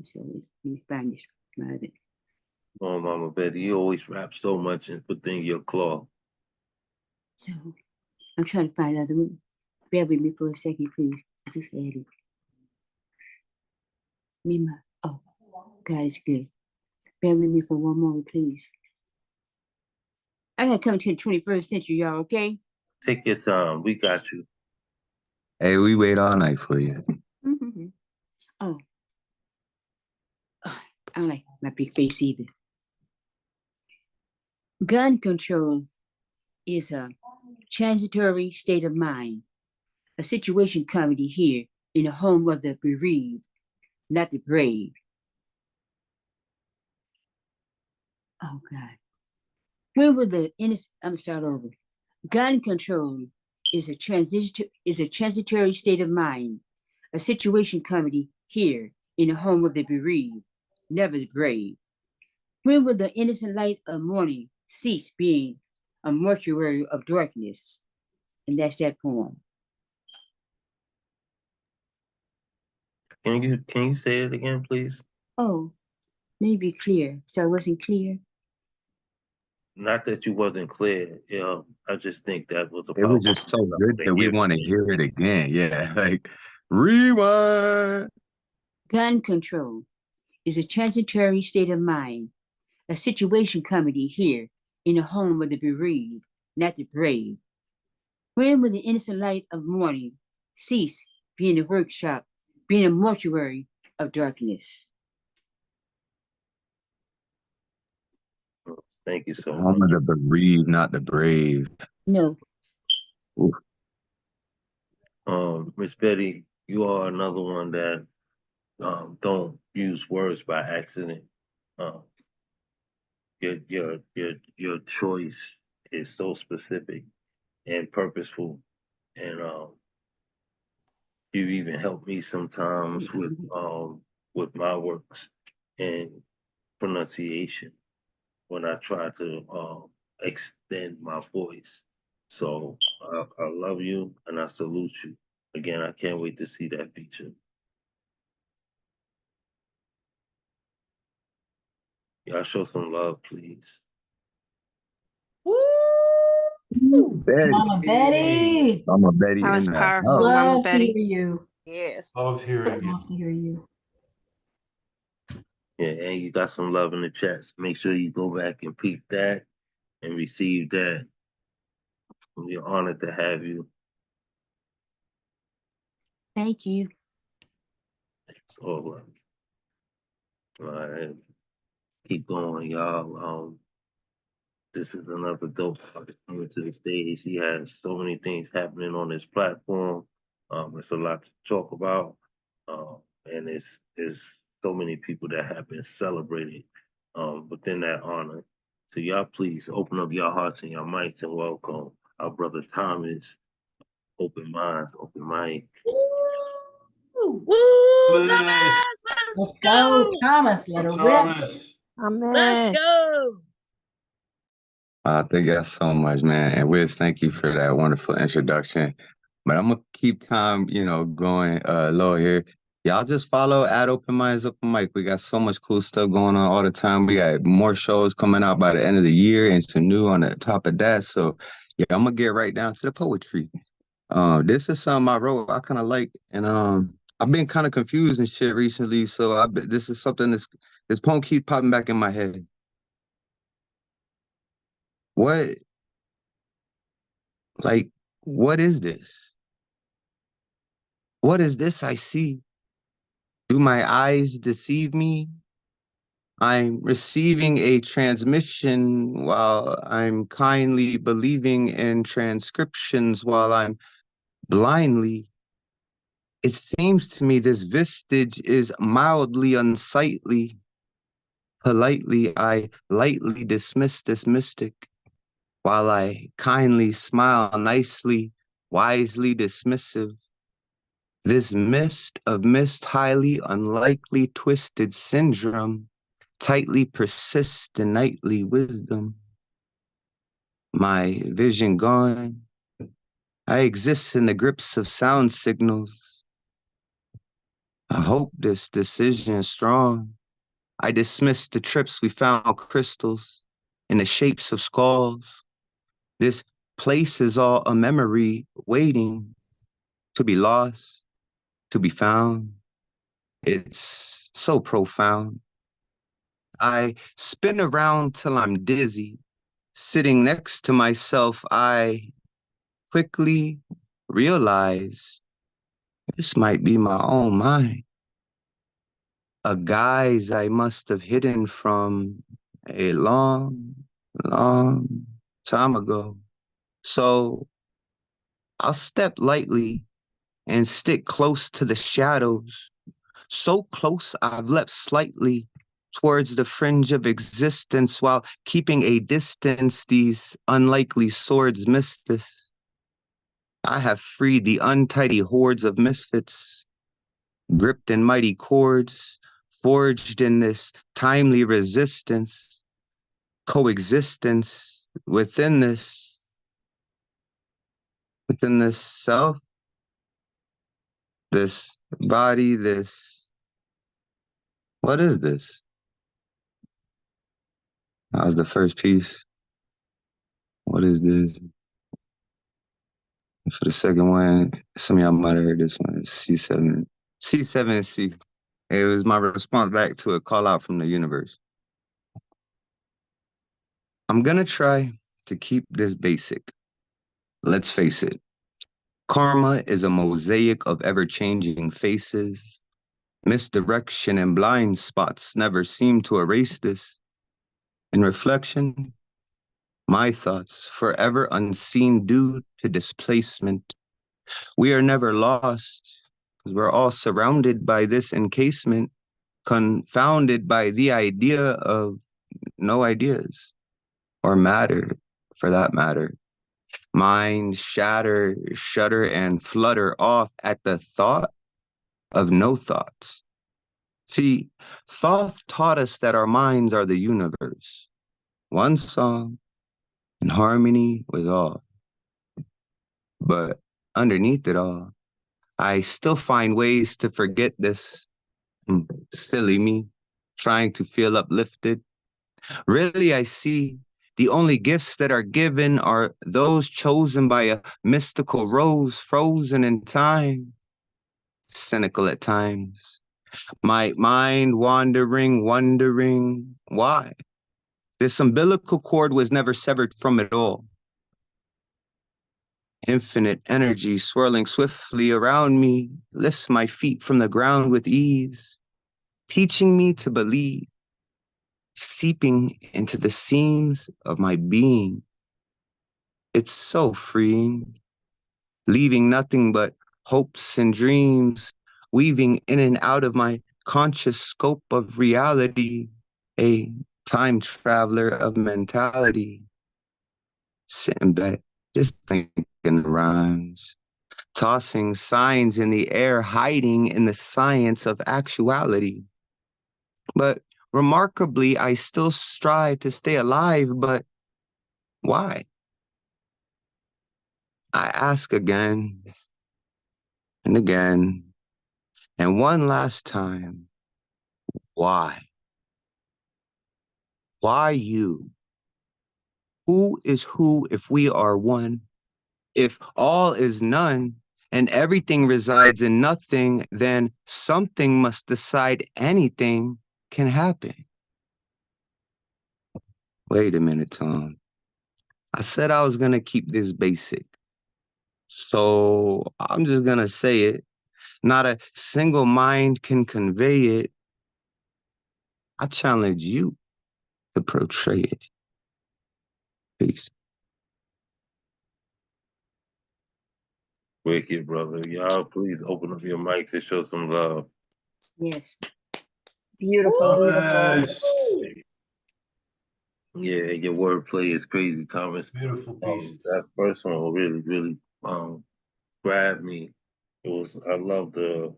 So let me find this. Oh, Mama Betty, you always rap so much and put things in your claw. So I'm trying to find another one. Bear with me for a second, please. I just added. Oh, God is good. Bear with me for one moment, please. I gotta come to the 21st century, y'all, okay? Take your time. We got you. Hey, we wait all night for you. Mm-hmm. Oh, I don't like my big face either. Gun control is a transitory state of mind, a situation comedy here in the home of the bereaved, not the brave. Oh, God. When will the innocent, I'm gonna start over. Gun control is a transitory state of mind, a situation comedy here in the home of the bereaved, never the brave. When will the innocent light of morning cease being a mortuary of darkness? And that's that poem. Can you say it again, please? Oh, let me be clear. So I wasn't clear. Not that you wasn't clear. I just think that was a It was just so good that we want to hear it again. Yeah, like rewind. Gun control is a transitory state of mind, a situation comedy here in the home of the bereaved, not the brave. When will the innocent light of morning cease being a workshop, being a mortuary of darkness? Thank you so much. Home of the bereaved, not the brave. No. Ooh. Miss Betty, you are another one that don't use words by accident. Your choice is so specific and purposeful, and you even help me sometimes with my works and pronunciation when I try to extend my voice. So I love you and I salute you. Again, I can't wait to see that feature. Y'all show some love, please. Woo! Betty. Mama Betty. Mama Betty That was in the powerful, house. Mama Love to Betty. hear you. Yes. Love hearing you. Love to hear you. Yeah, and you got some love in the chats. Make sure you go back and peep that and receive that. We're honored to have you. Thank you. It's all right. Keep going, y'all. This is another dope artist coming to the stage. He has so many things happening on this platform. It's a lot to talk about. And it's so many people that have been celebrated within that honor. So y'all please open up your hearts and your mics and welcome our brother Thomas. Open minds, open mic. Woo, Yes. Thomas! Let's go, Thomas. Let her rip. Thomas. Amen. Let's go. Thank you so much, man. And Wiz, thank you for that wonderful introduction. But I'm gonna keep time, going low here. Y'all just follow at Open Minds Open Mic. We got so much cool stuff going on all the time. We got more shows coming out by the end of the year and some new on the top of that. So yeah, I'm gonna get right down to the poetry. This is something I wrote I kind of like, and I've been kind of confused and shit recently. So this is something this poem keeps popping back in my head. What Like, what is this? What is this I see? Do my eyes deceive me? I'm receiving a transmission while I'm kindly believing in transcriptions while I'm blindly. It seems to me this vestige is mildly unsightly. Politely, I lightly dismiss this mystic while I kindly smile nicely, wisely dismissive. This mist, highly unlikely twisted syndrome, tightly persist in nightly wisdom. My vision gone, I exist in the grips of sound signals. I hope this decision is strong. I dismiss the trips we found crystals in the shapes of skulls. This place is all a memory waiting to be lost, to be found. It's so profound. I spin around till I'm dizzy. Sitting next to myself, I quickly realize this might be my own mind. A guise I must have hidden from a long, long time ago. So I'll step lightly and stick close to the shadows. So close I've leapt slightly towards the fringe of existence while keeping a distance these unlikely swords missed us. I have freed the untidy hordes of misfits, gripped in mighty cords, forged in this timely resistance, coexistence within this self, this body, what is this? That was the first piece. What is this? For the second one, some of y'all might have heard this one. It's C7. C7C. It was my response back to a call out from the universe. I'm gonna try to keep this basic. Let's face it. Karma is a mosaic of ever-changing faces. Misdirection and blind spots never seem to erase this. In reflection, my thoughts forever unseen due to displacement. We are never lost, because we're all surrounded by this encasement, confounded by the idea of no ideas, or matter, for that matter. Minds shatter, shudder, and flutter off at the thought of no thoughts. See, Thoth taught us that our minds are the universe, one song in harmony with all. But underneath it all, I still find ways to forget this. Silly me, trying to feel uplifted. Really, I see the only gifts that are given are those chosen by a mystical rose frozen in time. Cynical at times. My mind wandering, wondering why. This umbilical cord was never severed from it all. Infinite energy swirling swiftly around me lifts my feet from the ground with ease, teaching me to believe, seeping into the seams of my being. It's so freeing, leaving nothing but hopes and dreams, weaving in and out of my conscious scope of reality, a time traveler of mentality. Sitting back, just thinking rhymes, tossing signs in the air, hiding in the science of actuality. But remarkably, I still strive to stay alive, but Why? I ask again and again, and one last time, why? Why you? Who is who if we are one? If all is none and everything resides in nothing, then something must decide anything can happen. Wait a minute, Tom. I said I was going to keep this basic. So I'm just going to say it. Not a single mind can convey it. I challenge you to portray it. Peace. Wicked, brother. Y'all, please open up your mics and show some love. Yes. Beautiful. Nice. Yeah, your wordplay is crazy, Thomas. Beautiful piece. That first one really grabbed me. I love the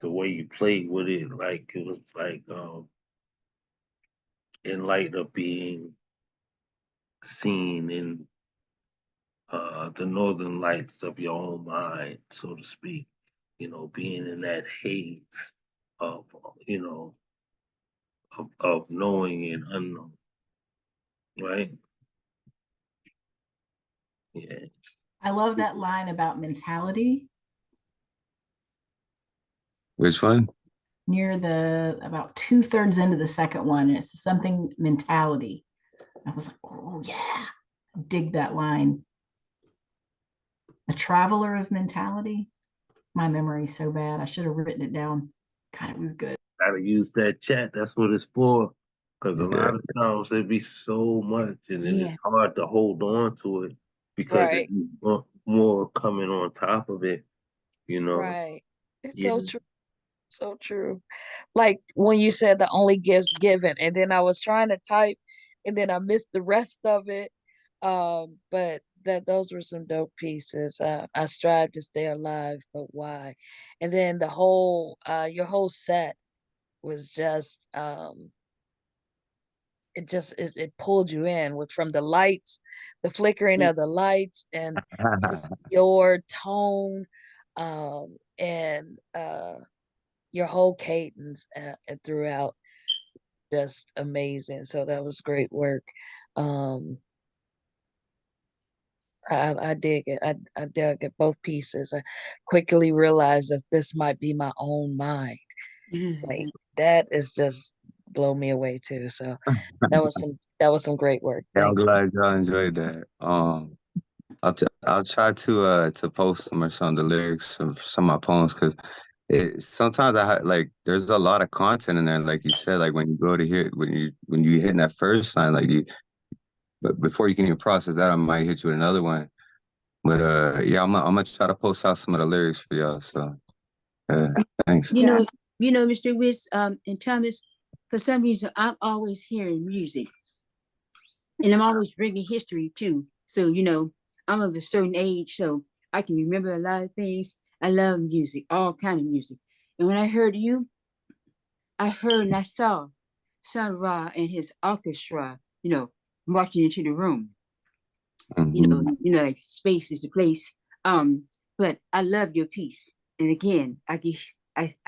way you played with it. Like it was like in light of being seen in the northern lights of your own mind, so to speak. You know, being in that haze of of knowing and unknown, right? Yeah. I love that line about mentality Which one? near the about 2/3 into the second one. It's something mentality. I was like, oh yeah, dig that line. A traveler of mentality. My memory is so bad. I should have written it down. God, it was good. Gotta use that chat. That's what it's for. Because a Yeah. lot of times there be so much, and then Yeah. it's hard to hold on to it because Right. it more coming on top of it. You know. Right. It's Yeah. so true. So true. Like when you said the only gifts given, and then I was trying to type, and then I missed the rest of it. But those were some dope pieces. I strive to stay alive, but why? And then your whole set was just it pulled you in with from the lights, the flickering of the lights, and just your tone, and your whole cadence and throughout, just amazing. So that was great work. Um, I dig it. I dug at both pieces. I quickly realized that this might be my own mind. Like that is just blow me away too. So that was some great work. Yeah, I'm Thank you. glad y'all enjoyed that. I'll try to post some or some of the lyrics of some of my poems because sometimes like there's a lot of content in there. Like you said, like when you go to hear when you hitting that first line, but before you can even process that, I might hit you with another one. But yeah, I'm gonna try to post out some of the lyrics for y'all. So thanks. You know, Mr. Wiss, and Thomas, for some reason, I'm always hearing music. And I'm always bringing history too. So, I'm of a certain age, so I can remember a lot of things. I love music, all kind of music. And when I heard you, I heard and I saw Sun Ra and his orchestra, marching into the room. Like space is the place. But I love your piece. And again, I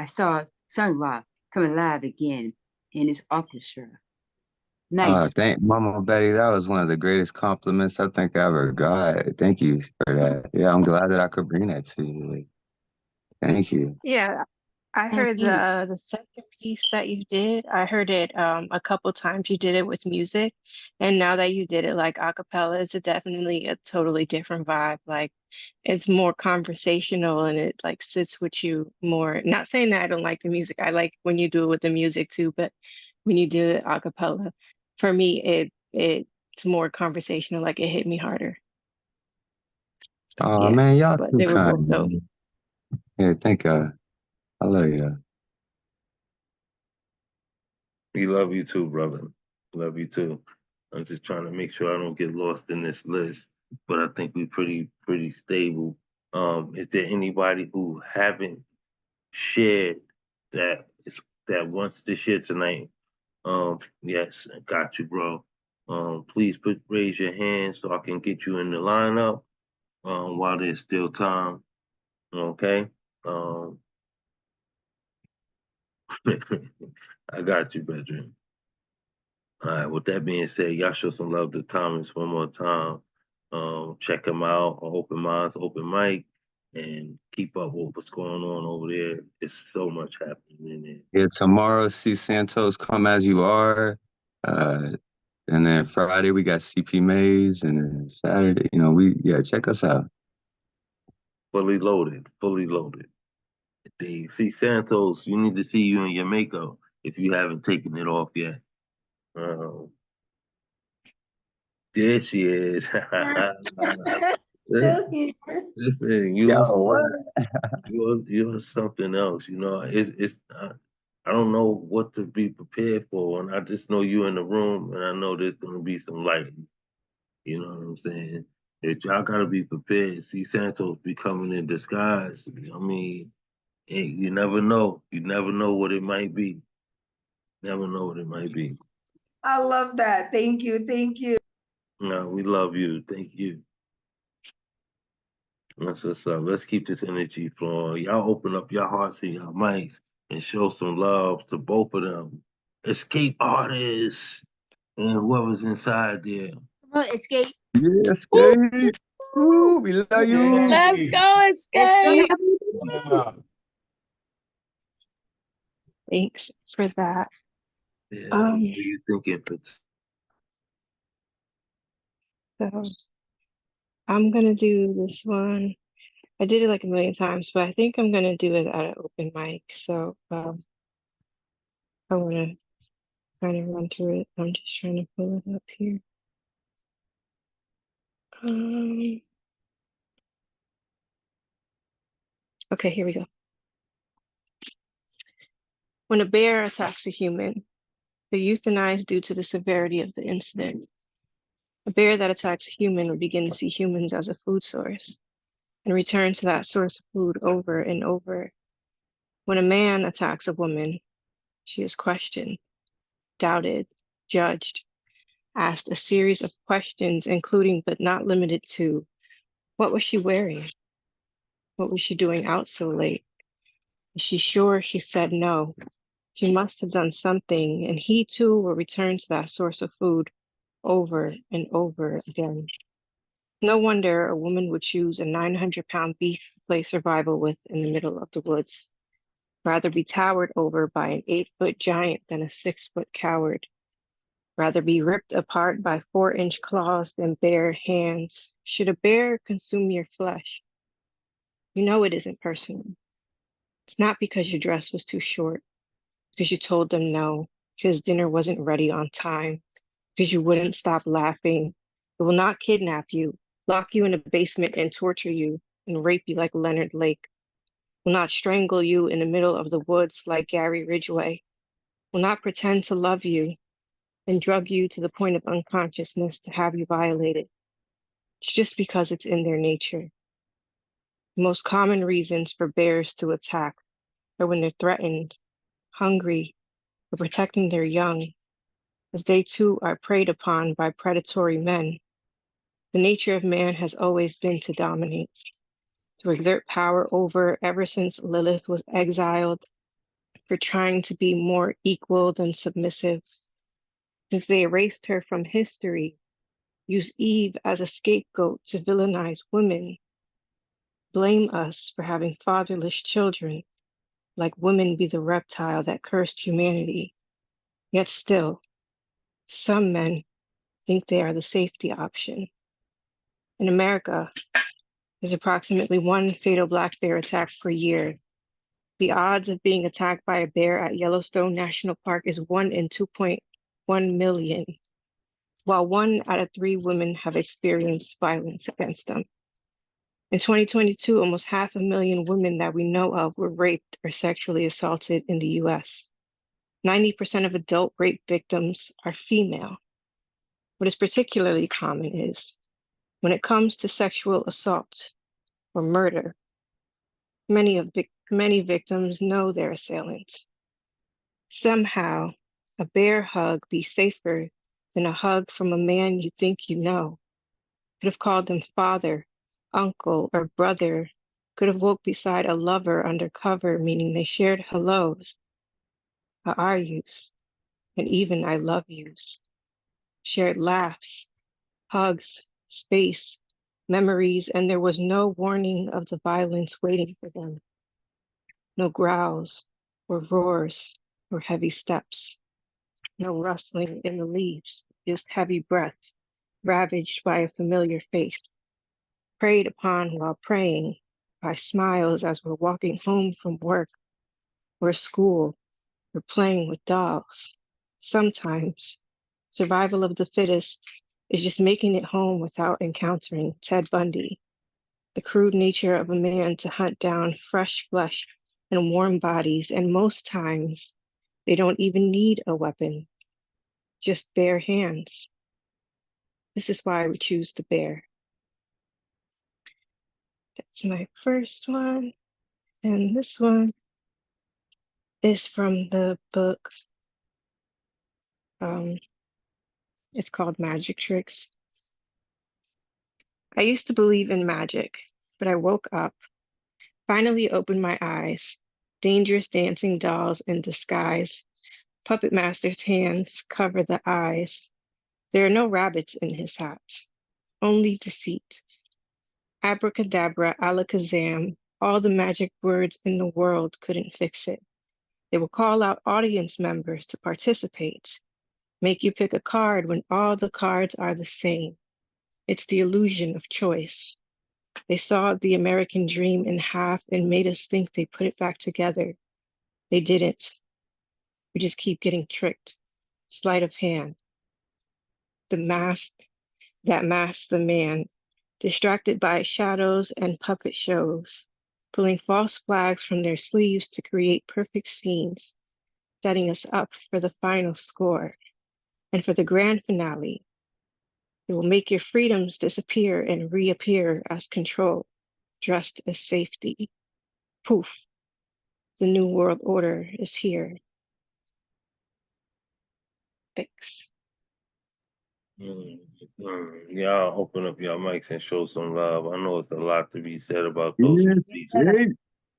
saw Sun Ra come alive again in his orchestra. Nice. Thank Mama Betty. That was one of the greatest compliments I think I ever got. Thank you for that. Yeah, I'm glad that I could bring that to you. Like, thank you. Yeah, I Thank heard you. the second piece that you did. I heard it a couple times. You did it with music, and now that you did it like a cappella, it's definitely a totally different vibe. Like it's more conversational and it like sits with you more. Not saying that I don't like the music. I like when you do it with the music too, but when you do it a cappella, for me it's more conversational. Like it hit me harder. Oh Yeah, man, y'all but too they were both kind, dope. man. Yeah, thank y'all. I love y'all. We love you too, brother. Love you too. I'm just trying to make sure I don't get lost in this list, but I think we're pretty stable. Is there anybody who haven't shared that wants to share tonight? Yes, I got you, bro. Please raise your hand so I can get you in the lineup while there's still time. Okay. I got you, Benjamin. All right. With that being said, y'all show some love to Thomas one more time. Check him out on Open Minds, Open Mic, and keep up with what's going on over there. There's so much happening in there. Yeah, tomorrow, see Santos Come As You Are. And then Friday, we got CP Mays. And then Saturday, check us out. Fully loaded, fully loaded. See Santos, you need to see you in your makeup if you haven't taken it off yet. There she is. Still here. Listen, you're something else. You know, I don't know what to be prepared for, and I just know you in the room, and I know there's gonna be some lighting. You know what I'm saying? That y'all gotta be prepared. See Santos be coming in disguise. I mean, hey, you never know. You never know what it might be. Never know what it might be. I love that. Thank you. Thank you. No, we love you. Thank you. That's what's up. Let's keep this energy flowing. Y'all open up your hearts and your minds and show some love to both of them. Escape artists and whoever's inside there. Come on, Escape. Yeah, Escape. Woo, we love you. Let's go, Escape. Thanks for that. Yeah, what are you thinking? So I'm gonna do this one. I did it like a million times, but I think I'm gonna do it at an open mic. So I want to kind of run through it. I'm just trying to pull it up here. Okay, here we go. When a bear attacks a human, they're euthanized due to the severity of the incident. A bear that attacks a human would begin to see humans as a food source and return to that source of food over and over. When a man attacks a woman, she is questioned, doubted, judged, asked a series of questions, including but not limited to, what was she wearing? What was she doing out so late? Is she sure? She said no. She must have done something, and he too will return to that source of food over and over again. No wonder a woman would choose a 900-pound beef to play survival with in the middle of the woods. Rather be towered over by an 8-foot giant than a 6-foot coward. Rather be ripped apart by 4-inch claws than bare hands. Should a bear consume your flesh? You know it isn't personal. It's not because your dress was too short, because you told them no, because dinner wasn't ready on time, because you wouldn't stop laughing. It will not kidnap you, lock you in a basement and torture you and rape you like Leonard Lake. Will not strangle you in the middle of the woods like Gary Ridgway. Will not pretend to love you and drug you to the point of unconsciousness to have you violated. It's just because it's in their nature. The most common reasons for bears to attack are when they're threatened, hungry, or protecting their young, as they too are preyed upon by predatory men. The nature of man has always been to dominate, to exert power over ever since Lilith was exiled for trying to be more equal than submissive. Since they erased her from history, use Eve as a scapegoat to villainize women, blame us for having fatherless children, like women be the reptile that cursed humanity. Yet still, some men think they are the safety option. In America, there's approximately 1 fatal black bear attack per year. The odds of being attacked by a bear at Yellowstone National Park is 1 in 2.1 million, while 1 out of 3 women have experienced violence against them. In 2022, almost 500,000 women that we know of were raped or sexually assaulted in the US. 90% of adult rape victims are female. What is particularly common is when it comes to sexual assault or murder, many victims know their assailants. Somehow, a bear hug be safer than a hug from a man you think you know. Could have called them father, uncle, or brother. Could have woke beside a lover undercover, meaning they shared hellos, how are yous, and even I love yous. Shared laughs, hugs, space, memories, and there was no warning of the violence waiting for them. No growls or roars or heavy steps. No rustling in the leaves, just heavy breath, ravaged by a familiar face. Preyed upon while praying by smiles as we're walking home from work or school or playing with dolls. Sometimes survival of the fittest is just making it home without encountering Ted Bundy, the crude nature of a man to hunt down fresh flesh and warm bodies, and most times they don't even need a weapon, just bare hands. This is why we choose the bear. That's my first one. And this one is from the book. It's called Magic Tricks. I used to believe in magic, but I woke up, finally opened my eyes. Dangerous dancing dolls in disguise. Puppet master's hands cover the eyes. There are no rabbits in his hat, only deceit. Abracadabra, alakazam, all the magic words in the world couldn't fix it. They will call out audience members to participate, make you pick a card when all the cards are the same. It's the illusion of choice. They saw the American dream in half and made us think they put it back together. They didn't. We just keep getting tricked. Sleight of hand. The mask that masks the man, distracted by shadows and puppet shows, pulling false flags from their sleeves to create perfect scenes, setting us up for the final score. And for the grand finale, it will make your freedoms disappear and reappear as control, dressed as safety. Poof, the new world order is here. Thanks. Y'all open up your mics and show some love. I know it's a lot to be said about those pieces.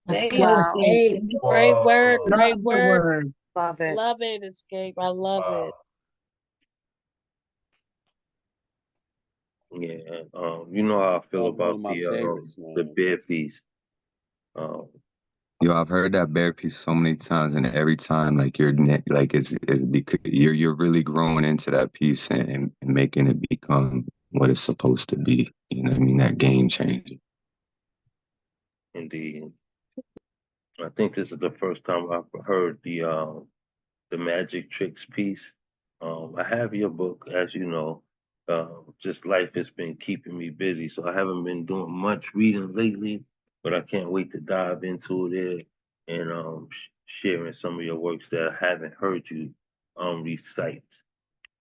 Let's Thank go, you. Escape. Great work, Whoa. great work. Love it. Love it, Escape. I love it. Yeah, you know how I feel One about of my favorites, the man. bear piece. Um, Yo, I've heard that bear piece so many times, and every time, like like it's because you're really growing into that piece and making it become what it's supposed to be. You know what I mean? That game changer. Indeed, I think this is the first time I've heard the magic tricks piece. I have your book, as you know. Just life has been keeping me busy, so I haven't been doing much reading lately. But I can't wait to dive into it and sharing some of your works that I haven't heard you recite.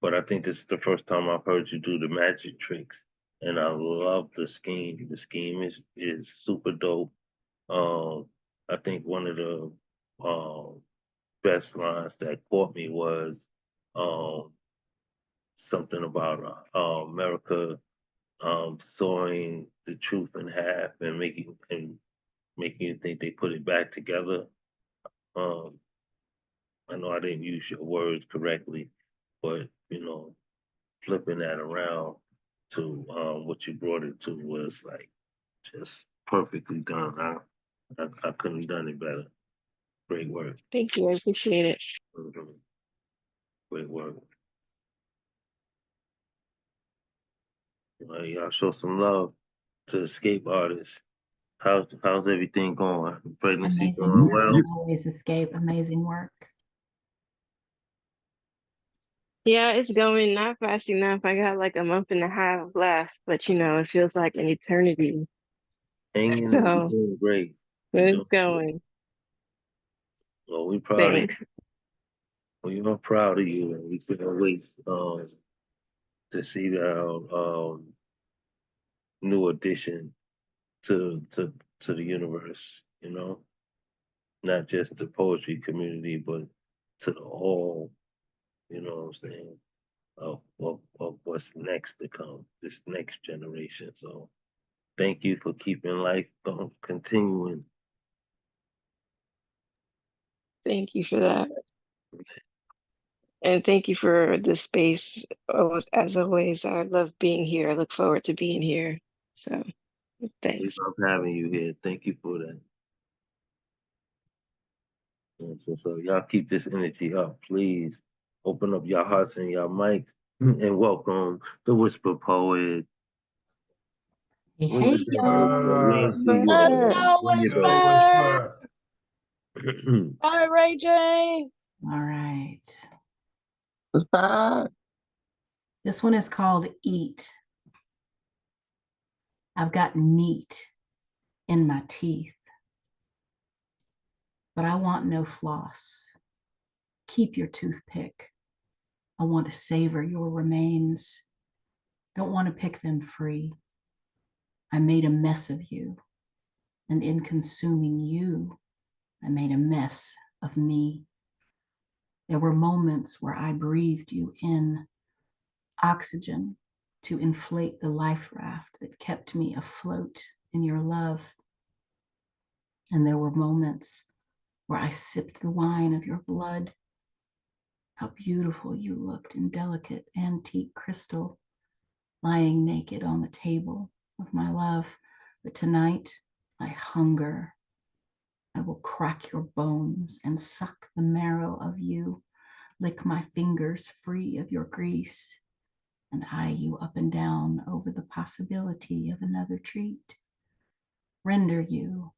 But I think this is the first time I've heard you do the magic tricks, and I love the scheme. The scheme is super dope. I think one of the best lines that caught me was um, something about America sawing the truth in half and making you think they put it back together. Um, I know I didn't use your words correctly, but flipping that around to what you brought it to was like just perfectly done. I couldn't have done it better. Great work. Thank you. I appreciate it. Mhm. Great work. Y'all show some love to escape artists. How's everything going? Pregnancy Amazing going work as well? always, Escape. Amazing work. Yeah, it's going not fast enough. I got like a month and a half left, but it feels like an eternity. Hang in there. You're So doing great. You're doing it's great. going. Well, we're proud of you. Thanks. We're proud of you, and we couldn't wait to see the new addition to the universe. Not just the poetry community, but to the whole. You know what I'm saying? of what's next to come, this next generation. So thank you for keeping life going, continuing. Thank you for that. And thank you for the space. As always, I love being here. I look forward to being here. So We thanks. love having you here. Thank you for that. So y'all keep this energy up, please. Open up your hearts and your mics and welcome the Whisper Poet. Hey, Where you been, Whisper? We ain't see you Let's already. go, Where you Whisper. been? Bye, Ray J. All right. Bye. This one is called Eat. I've got meat in my teeth, but I want no floss. Keep your toothpick. I want to savor your remains. Don't want to pick them free. I made a mess of you, and in consuming you, I made a mess of me. There were moments where I breathed you in, oxygen to inflate the life raft that kept me afloat in your love. And there were moments where I sipped the wine of your blood. How beautiful you looked in delicate antique crystal, lying naked on the table of my love. But tonight, I hunger. I will crack your bones and suck the marrow of you, lick my fingers free of your grease, and eye you up and down over the possibility of another treat. Render you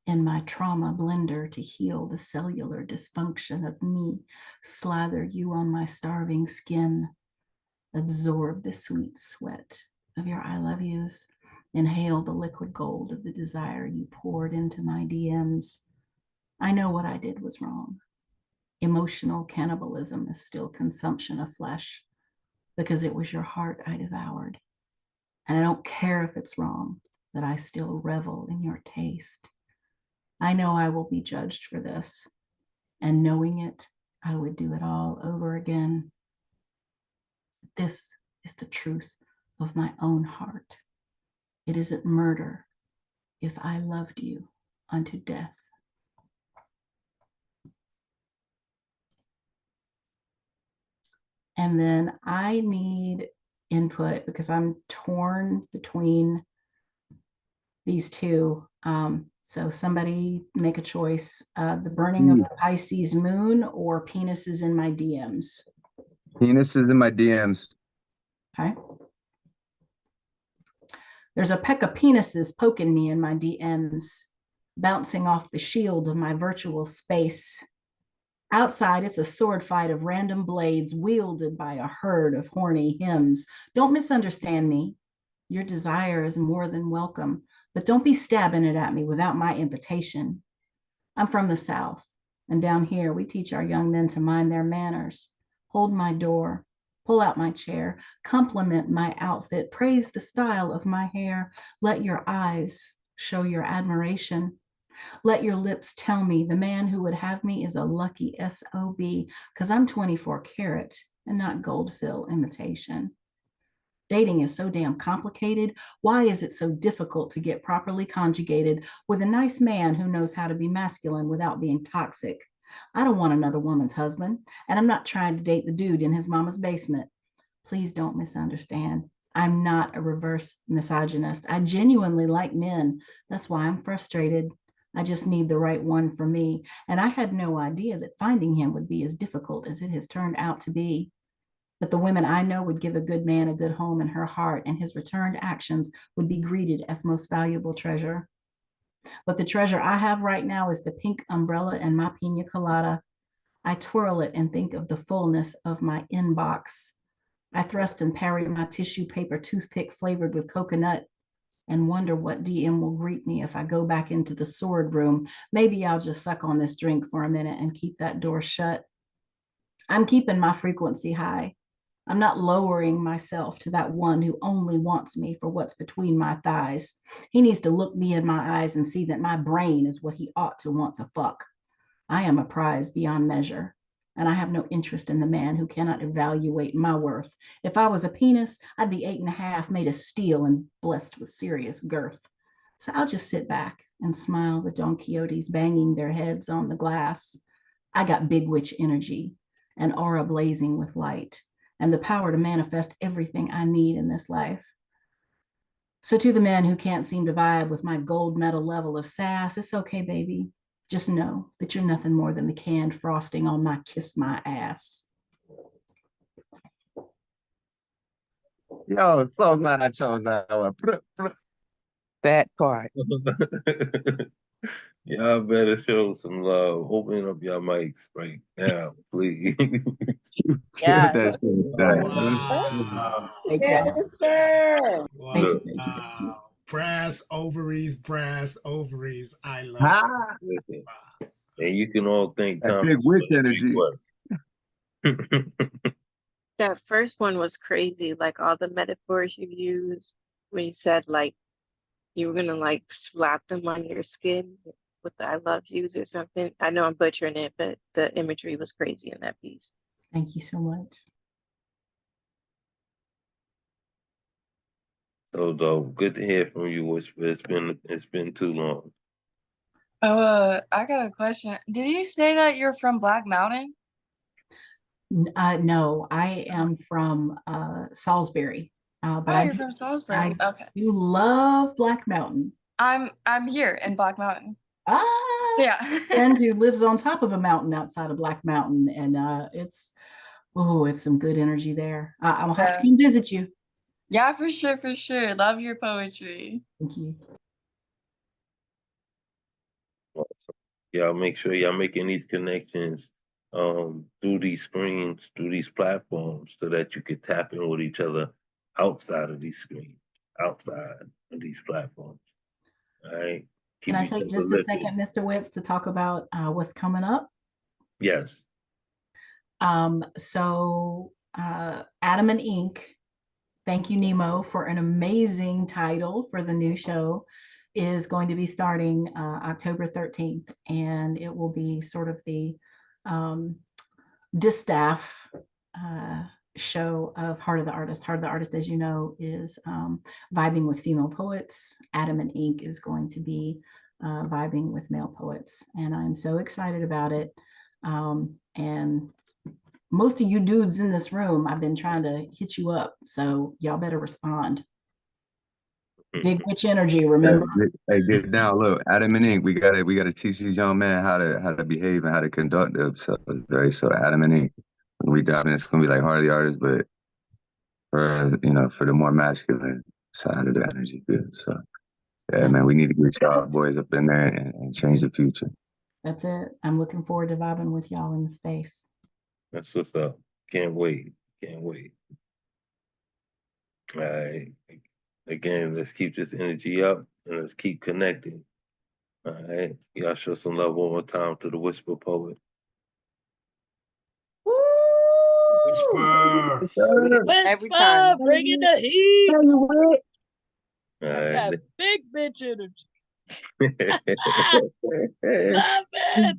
in my trauma blender to heal the cellular dysfunction of me, slather you on my starving skin, absorb the sweet sweat of your I love yous, inhale the liquid gold of the desire you poured into my DMs. I know what I did was wrong. Emotional cannibalism is still consumption of flesh because it was your heart I devoured. And I don't care if it's wrong, that I still revel in your taste. I know I will be judged for this, and knowing it, I would do it all over again. This is the truth of my own heart. It isn't murder if I loved you unto death. And then I need input because I'm torn between these two. So somebody make a choice. The burning of the Pisces moon or penises in my DMs. Penises in my DMs. Okay. There's a peck of penises poking me in my DMs, bouncing off the shield of my virtual space. Outside, it's a sword fight of random blades wielded by a herd of horny hymns. Don't misunderstand me. Your desire is more than welcome, but don't be stabbing it at me without my invitation. I'm from the South, and down here, we teach our young men to mind their manners. Hold my door, pull out my chair, compliment my outfit, praise the style of my hair. Let your eyes show your admiration. Let your lips tell me the man who would have me is a lucky SOB, because I'm 24 karat and not gold fill imitation. Dating is so damn complicated. Why is it so difficult to get properly conjugated with a nice man who knows how to be masculine without being toxic? I don't want another woman's husband, and I'm not trying to date the dude in his mama's basement. Please don't misunderstand. I'm not a reverse misogynist. I genuinely like men. That's why I'm frustrated. I just need the right one for me. And I had no idea that finding him would be as difficult as it has turned out to be. But the women I know would give a good man a good home in her heart, and his returned actions would be greeted as most valuable treasure. But the treasure I have right now is the pink umbrella and my pina colada. I twirl it and think of the fullness of my inbox. I thrust and parry my tissue paper toothpick flavored with coconut and wonder what DM will greet me if I go back into the sword room. Maybe I'll just suck on this drink for a minute and keep that door shut. I'm keeping my frequency high. I'm not lowering myself to that one who only wants me for what's between my thighs. He needs to look me in my eyes and see that my brain is what he ought to want to fuck. I am a prize beyond measure, and I have no interest in the man who cannot evaluate my worth. If I was a penis, I'd be 8.5, made of steel and blessed with serious girth. So I'll just sit back and smile with Don Quixotes banging their heads on the glass. I got big witch energy, an aura blazing with light, and the power to manifest everything I need in this life. So to the man who can't seem to vibe with my gold medal level of sass, it's okay, baby. Just know that you're nothing more than the canned frosting on my kiss my ass. Yo, so glad I chose that one. That part. Y'all better show some love. Open up your mics right now, please. Killed that Yes. shit. Wow. Thank y'all. Wow. Brass ovaries, brass ovaries. I love Ah, Listen, and you can all thank that Thomas big witch for the energy. request. That first one was crazy, like all the metaphors you used when you said like you were gonna like slap them on your skin with the I love yous or something. I know I'm butchering it, but the imagery was crazy in that piece. Thank you so much. So dope. Good to hear from you, Whisper. It's been too long. Oh, I got a question. Did you say that you're from Black Mountain? No, I am from Salisbury, but Oh, I you're from Salisbury. I Okay. do love Black Mountain. I'm here in Black Mountain. Ah, Yeah. friend who lives on top of a mountain outside of Black Mountain, and it's some good energy there. I'll have to Yeah. come visit you. Yeah, for sure, for sure. Love your poetry. Thank you. Y'all make sure y'all making these connections through these screens, through these platforms, so that you can tap in with each other outside of these screens, outside of these platforms. All right. Can Keep I each take other just a lifted. second, Mr. Witz, to talk about what's coming up? Yes. So Adam and Ink, thank you, Nemo, for an amazing title for the new show, is going to be starting October 13th, and it will be sort of the distaff show of Heart of the Artist. Heart of the Artist, as you know, is vibing with female poets. Adam and Ink is going to be vibing with male poets, and I'm so excited about it. And most of you dudes in this room, I've been trying to hit you up, so y'all better respond. Big witch energy, remember? Hey, get down. Look, Adam and Ink. We gotta teach these young men how to behave and how to conduct themselves. Right. So Adam and Ink. When we dive in, it's gonna be like Heart of the Artist, but for the more masculine side of the energy. Good. So yeah, man, we need to get y'all boys up in there and change the future. That's it. I'm looking forward to vibing with y'all in the space. That's what's up. Can't wait. Can't wait. All right. Again, let's keep this energy up and let's keep connecting. All right. Y'all show some love one more time to the Whisper Poet. Whisper. Every time. Bring in the heat. All I right. got big bitch energy. Love it.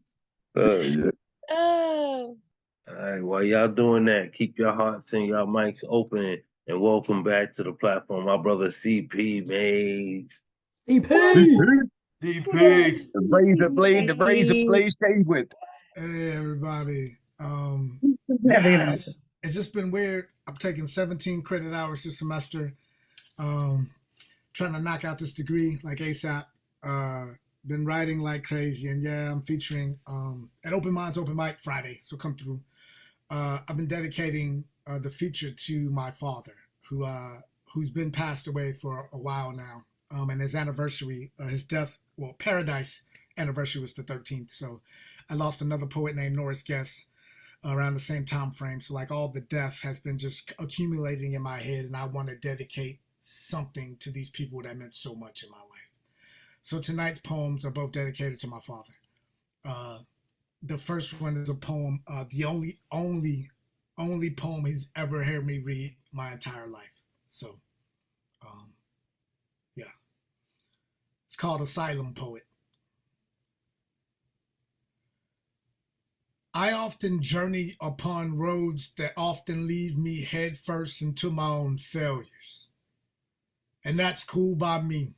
Yeah. Oh. All right, while y'all doing that, keep your hearts and your mics open and welcome back to the platform, my brother CP Mays. CP! DP. The razor blade shade with. Hey everybody. Yeah, it's just been weird. I'm taking 17 credit hours this semester. Trying to knock out this degree like ASAP. Been writing like crazy, and yeah, I'm featuring at Open Minds Open Mic Friday, so come through. I've been dedicating the feature to my father, who's been passed away for a while now. And his anniversary, his death, Paradise anniversary was the 13th. So I lost another poet named Norris Guest around the same time frame. So like all the death has been just accumulating in my head, and I want to dedicate something to these people that meant so much in my life. So tonight's poems are both dedicated to my father. The first one is a poem, the only poem he's ever heard me read my entire life. So, yeah. It's called Asylum Poet. I often journey upon roads that often lead me headfirst into my own failures. And that's cool by me,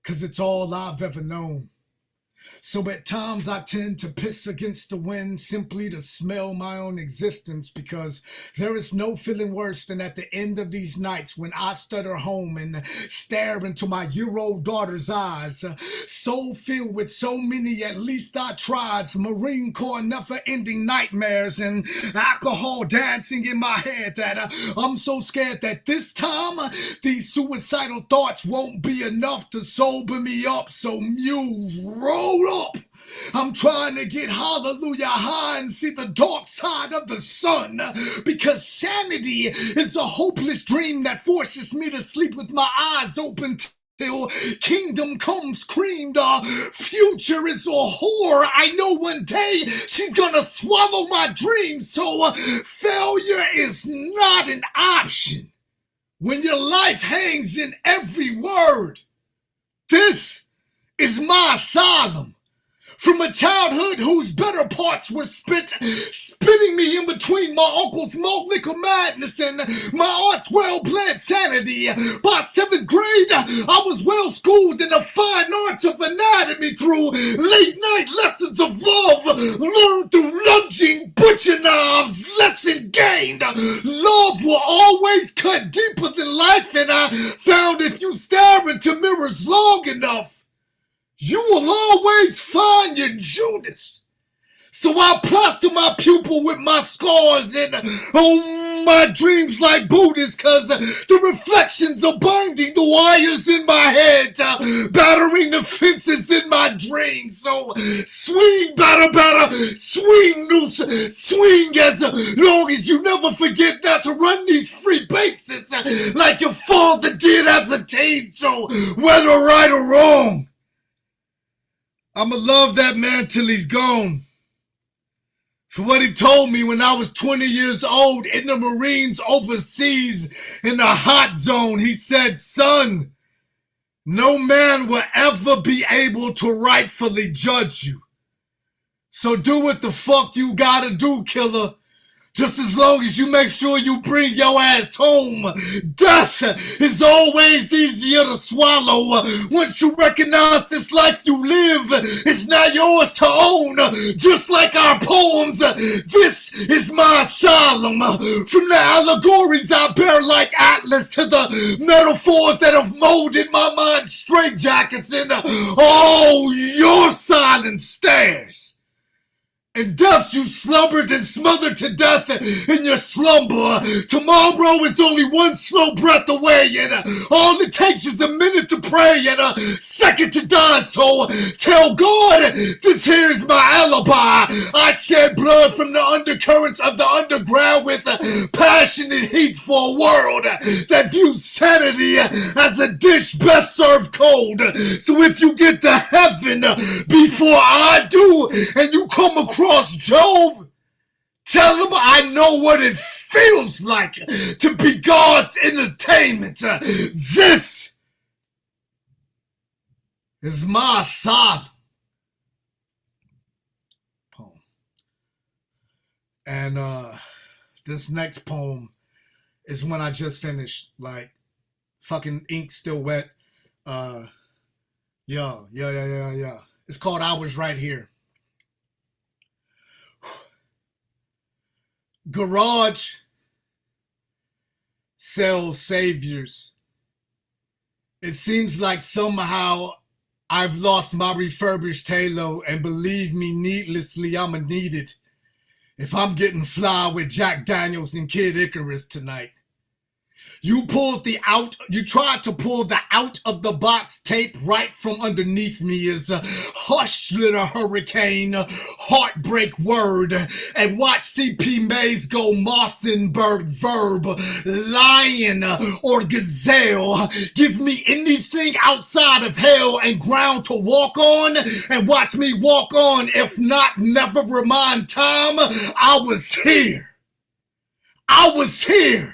'cause it's all I've ever known. So at times I tend to piss against the wind simply to smell my own existence, because there is no feeling worse than at the end of these nights when I stutter home and stare into my year-old daughter's eyes, so filled with so many at least I tried, Marine Corps never-ending nightmares and alcohol dancing in my head, that I'm so scared that this time these suicidal thoughts won't be enough to sober me up. So muse, roll up. I'm trying to get hallelujah high and see the dark side of the sun, because sanity is a hopeless dream that forces me to sleep with my eyes open till kingdom comes creamed. Our future is a whore. I know one day she's gonna swallow my dreams. So failure is not an option when your life hangs in every word. This is my asylum. From a childhood whose better parts were spitting me in between my uncle's malt liquor madness and my aunt's well-planned sanity. By 7th grade, I was well-schooled in the fine arts of anatomy through late-night lessons of love, learned through lunging butcher knives, lesson gained. Love will always cut deeper than life, and I found if you stare into mirrors long enough, you will always find your Judas. So I plaster my pupil with my scars and own my dreams like Buddhists, 'cause the reflections are binding the wires in my head, battering the fences in my dreams. So swing, batter, swing, loose, swing, as long as you never forget not to run these free bases like your father did as a teen. So whether right or wrong, I'ma love that man till he's gone. For what he told me when I was 20 years old in the Marines overseas in the hot zone, he said, son, no man will ever be able to rightfully judge you. So do what the fuck you gotta do, killer. Just as long as you make sure you bring your ass home. Death is always easier to swallow once you recognize this life you live is not yours to own. Just like our poems, this is my asylum. From the allegories I bear like Atlas to the metaphors that have molded my mind straitjackets in all your silent stares. And thus you slumbered and smothered to death in your slumber. Tomorrow is only one slow breath away, and all it takes is a minute to pray and a second to die. So tell God this here's my alibi. I shed blood from the undercurrents of the underground with passionate heat for a world that views sanity as a dish best served cold. So if you get to heaven before I do and you come across Job, tell him I know what it feels like to be God's entertainment. This is my asylum. Poem. And this next poem is one I just finished. Like, fucking ink still wet. Yeah. It's called I Was Right Here. Garage sells saviors. It seems like somehow I've lost my refurbished halo, and believe me, needlessly, I'ma need it if I'm getting fly with Jack Daniels and Kid Icarus tonight. You tried to pull the out of the box tape right from underneath me as a hush little hurricane, heartbreak word, and watch CP Mays go Mossenberg verb, lion or gazelle. Give me anything outside of hell and ground to walk on, and watch me walk on. If not, never remind time I was here. I was here.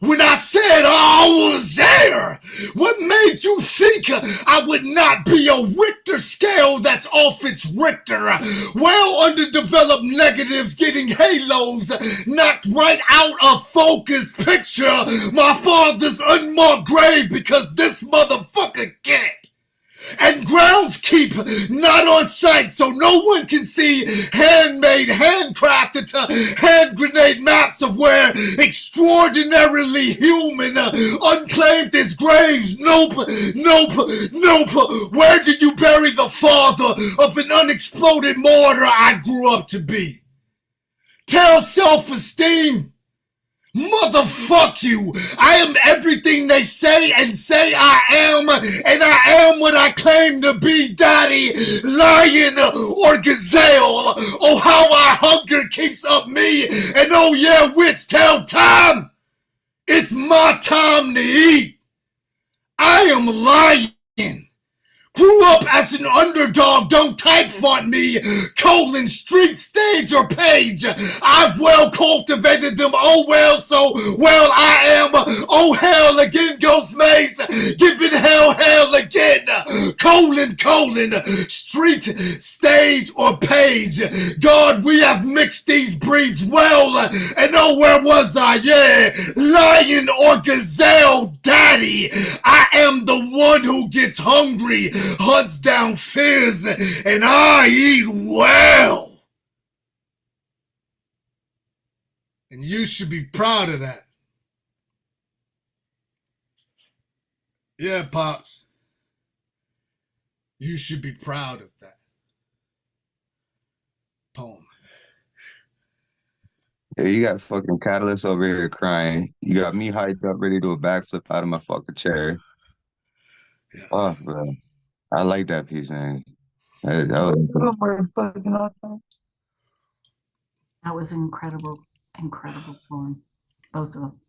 When I said I was there, what made you think I would not be a Richter scale that's off its Richter? Well, underdeveloped negatives getting halos knocked right out of focus picture my father's unmarked grave because this motherfucker can't. And grounds keep not on site so no one can see handmade, handcrafted hand grenade maps of where extraordinarily human unclaimed is graves. Nope. Where did you bury the father of an unexploded mortar I grew up to be? Tell self-esteem. Motherfuck you! I am everything they say and say I am, and I am what I claim to be, daddy, lion, or gazelle. Oh, how our hunger keeps up me, and oh yeah, wits tell time! It's my time to eat. I am lion. Grew up as an underdog, don't type font me, colon, street, stage, or page. I've well cultivated them, oh well, so well I am. Oh hell, again goes Maze, giving hell again. Colon, street, stage, or page. God, we have mixed these breeds well, and oh, where was I? Yeah, lion or gazelle, daddy. I am the one who gets hungry, hunts down fears, and I eat well. And you should be proud of that. Yeah, Pops. You should be proud of that poem. Yeah, you got fucking Catalyst over here crying. You got me hyped up, ready to do a backflip out of my fucking chair. Yeah. Oh, bro. I like that piece, man. That That was incredible poem. Both of them.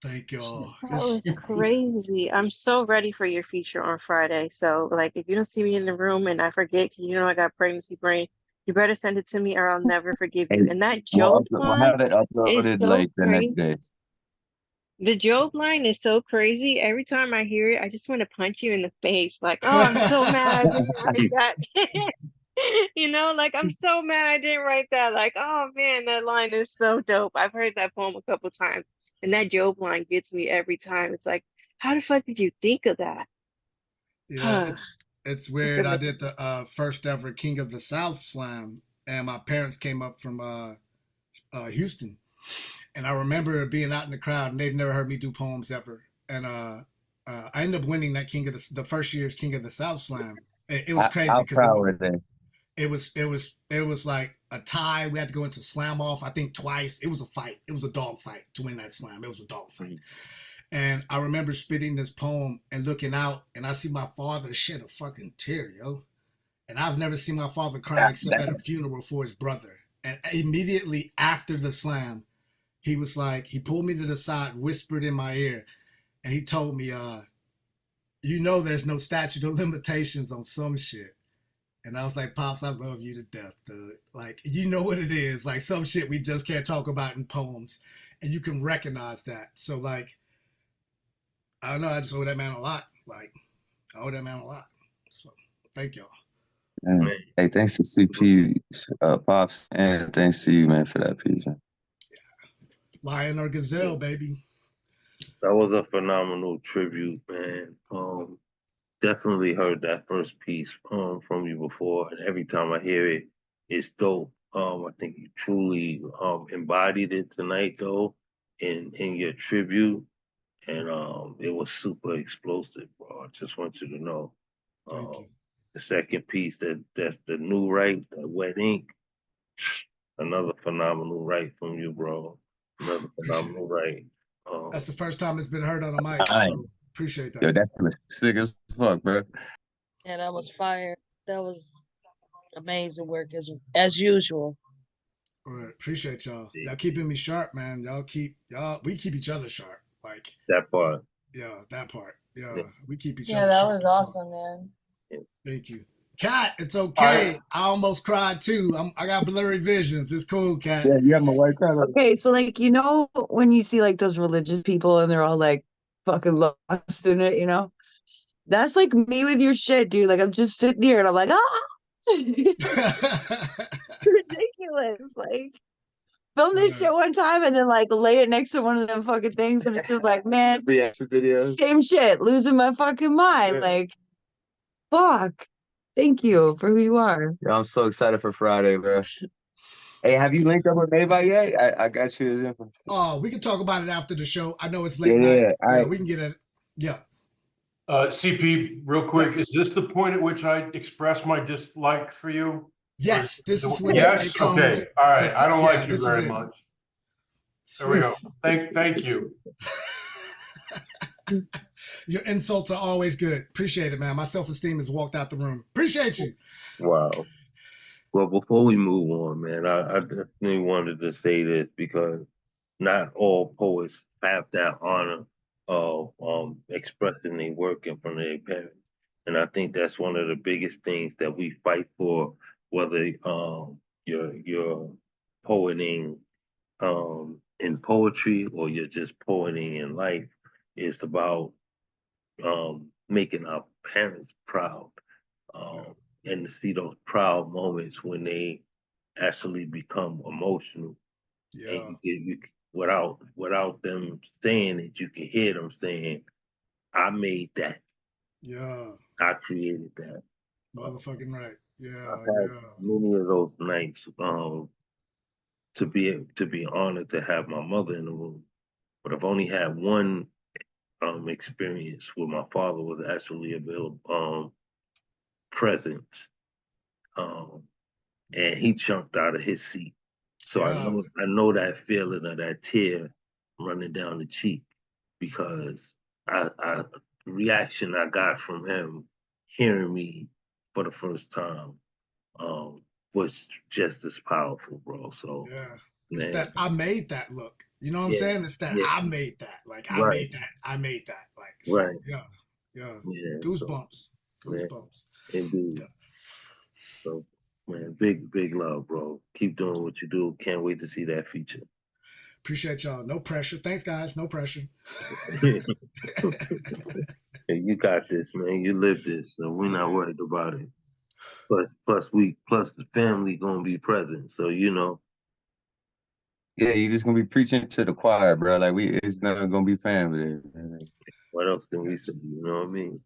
Thank y'all. That was Let's see. crazy. I'm so ready for your feature on Friday. So, like, if you don't see me in the room and I forget, 'cause you know I got pregnancy brain, you better send it to me or I'll never forgive you. And that Job we'll line have it is uploaded so like the next crazy. day. The Job line is so crazy. Every time I hear it, I just want to punch you in the face. Like, oh, I'm so mad I didn't write that. You know, like, I'm so mad I didn't write that. Like, oh man, that line is so dope. I've heard that poem a couple times, and that Job line gets me every time. It's like, how the fuck did you think of that? Yeah, it's weird. I amazing. did the first ever King of the South slam, and my parents came up from Houston, and I remember being out in the crowd, and they'd never heard me do poems ever. And I ended up winning that the first year's King of the South slam. It was crazy How because proud were they? it was like a tie. We had to go into slam off, I think twice. It was a fight. It was a dog fight to win that slam. It was a dog fight. And I remember spitting this poem and looking out, and I see my father shed a fucking tear, yo. And I've never seen my father cry except at a funeral for his brother. And immediately after the slam, he was like, he pulled me to the side, whispered in my ear, and he told me, you know there's no statute of limitations on some shit. And I was like, Pops, I love you to death, dude. Like, you know what it is. Like, some shit we just can't talk about in poems. And you can recognize that. So, like, I don't know, I just owe that man a lot. Like, I owe that man a lot. So, thank y'all. Man. Hey, thanks to CP, Pops, and thanks to you, man, for that piece. Man. Lion or gazelle, baby. That was a phenomenal tribute, man. Definitely heard that first piece from you before, and every time I hear it, it's dope. I think you truly embodied it tonight, though, in your tribute, and it was super explosive, bro. I just want you to know. Thank you. The second piece, that's the new right, that wet ink. Another phenomenal right from you, bro. Another phenomenal right. That's the first time it's been heard on a mic, so appreciate that. Yo, that's sick as fuck, bro. Yeah, that was fire. That was amazing work as usual. All right, appreciate y'all. Y'all keeping me sharp, man. We keep each other sharp. Like that part. Yeah, that part. Yeah, we keep each Yeah, other that sharp. was awesome, man. Thank you. Cat, it's okay. I almost cried too. I got blurry visions. It's cool, Cat. Yeah, you have my white card. Okay, so like when you see like those religious people and they're all like fucking lost in it, that's like me with your shit, dude. Like I'm just sitting here and I'm like, ridiculous. Like film this shit one time and then like lay it next to one of them fucking things and it's just like, man, Reaction videos. same shit, losing my fucking mind. Yeah. Like, fuck. Thank you for who you are. Yeah, I'm so excited for Friday, bro. Hey, have you linked up with Maybach yet? I got you his info. Oh, we can talk about it after the show. I know it's late Yeah, night. all right. We can get it. Yeah. CP, real quick, is this the point at which I express my dislike for you? Yes, this is when yes. it comes. Okay, all right. I don't like you this is very it. much. There we go. Thank you. Your insults are always good. Appreciate it, man. My self-esteem has walked out the room. Appreciate you. Wow. Well, before we move on, man, I definitely wanted to say this because not all poets have that honor of expressing their work in front of their parents. And I think that's one of the biggest things that we fight for, whether you're poeting in poetry or you're just poeting in life. It's about making our parents proud. And to see those proud moments when they actually become emotional. Yeah. And you without them saying it, you can hear them saying, I made that. Yeah. I created that. Motherfucking right. Yeah. I've had many of those nights to be honored to have my mother in the room. But I've only had one experience where my father was actually available present. And he jumped out of his seat. So I know that feeling of that tear running down the cheek because the reaction I got from him hearing me for the first time was just as powerful, bro. So It's man, that I made that look. You know what I'm saying? It's that I made that. Like I made that. I made that. Like so, yeah. Goosebumps. Goosebumps. Indeed. So man, big love, bro. Keep doing what you do. Can't wait to see that feature. Appreciate y'all. No pressure. Thanks, guys. No pressure. Hey, you got this, man. You live this, so we're not worried about it. Plus the family gonna be present, so you know. Yeah, you just gonna be preaching to the choir, bro. Like it's not gonna be family. What else can we say? You know what I mean?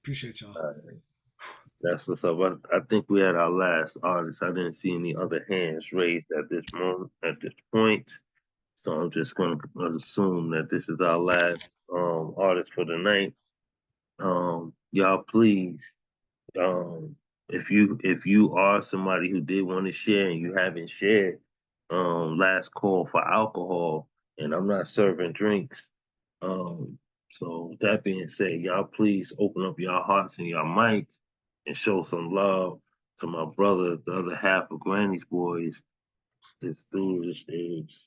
Appreciate y'all. All right. That's what's up. I think we had our last artist. I didn't see any other hands raised at this point. So I'm just gonna assume that this is our last artist for the night. Y'all please, if you are somebody who did want to share and you haven't shared, last call for alcohol, and I'm not serving drinks. So with that being said, y'all please open up your hearts and your mics and show some love to my brother, the other half of Granny's Boys. This dude is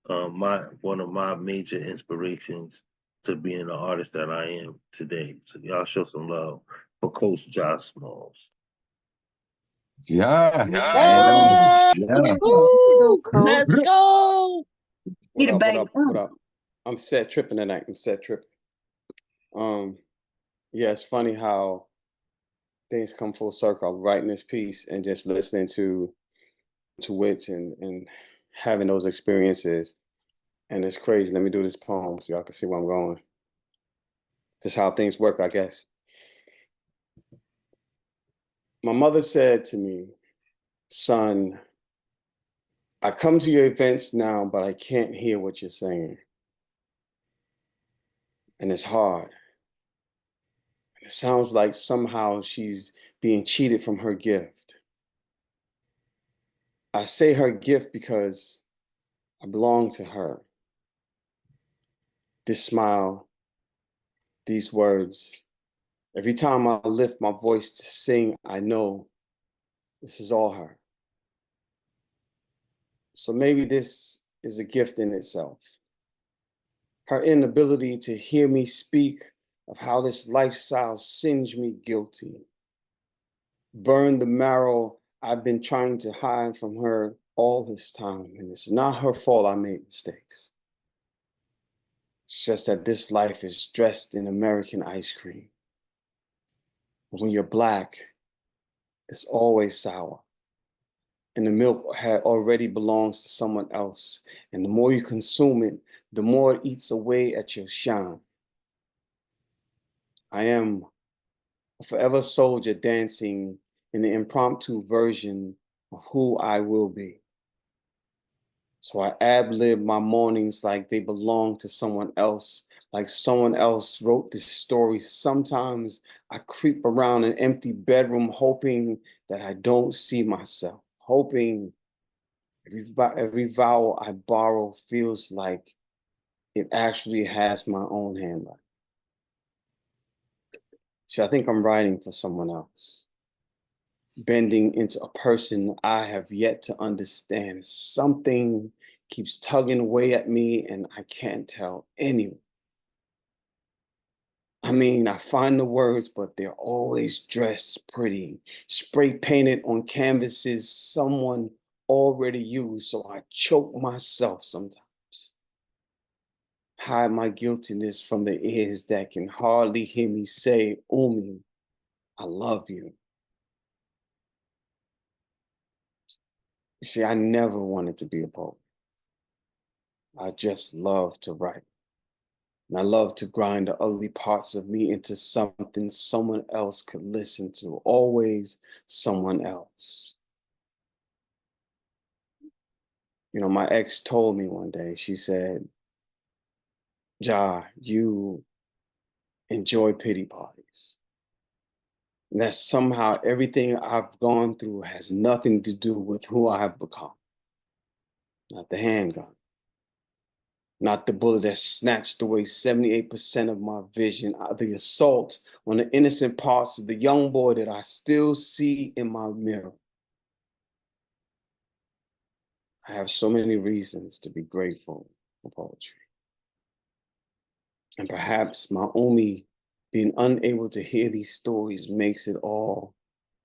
one of my major inspirations to being the artist that I am today. So y'all show some love for Coach Josh Smalls. Yeah. Woo! Let's go. What up? I'm set tripping tonight. Yeah, it's funny how things come full circle. I'm writing this piece and just listening to Witch and having those experiences. And it's crazy. Let me do this poem so y'all can see where I'm going. Just how things work, I guess. My mother said to me, son, I come to your events now, but I can't hear what you're saying. And it's hard. It sounds like somehow she's being cheated from her gift. I say her gift because I belong to her. This smile, these words, every time I lift my voice to sing, I know this is all her. So maybe this is a gift in itself. Her inability to hear me speak of how this lifestyle singed me guilty. Burn the marrow I've been trying to hide from her all this time. And it's not her fault I made mistakes. It's just that this life is dressed in American ice cream. When you're black, it's always sour. And the milk already belongs to someone else. And the more you consume it, the more it eats away at your shine. I am a forever soldier dancing in the impromptu version of who I will be. So I ad-lib my mornings like they belong to someone else, like someone else wrote this story. Sometimes I creep around an empty bedroom hoping that I don't see myself, hoping every vowel I borrow feels like it actually has my own handwriting. See, I think I'm writing for someone else, bending into a person I have yet to understand. Something keeps tugging away at me and I can't tell anyone. I mean, I find the words, but they're always dressed pretty, spray painted on canvases someone already used, so I choke myself sometimes. Hide my guiltiness from the ears that can hardly hear me say, Umi, I love you. You see, I never wanted to be a poet. I just love to write. And I love to grind the ugly parts of me into something someone else could listen to, always someone else. You know, my ex told me one day, she said, Ja, you enjoy pity parties. And that somehow everything I've gone through has nothing to do with who I have become. Not the handgun, not the bullet that snatched away 78% of my vision, the assault on the innocent parts of the young boy that I still see in my mirror. I have so many reasons to be grateful for poetry. And perhaps my Umi being unable to hear these stories makes it all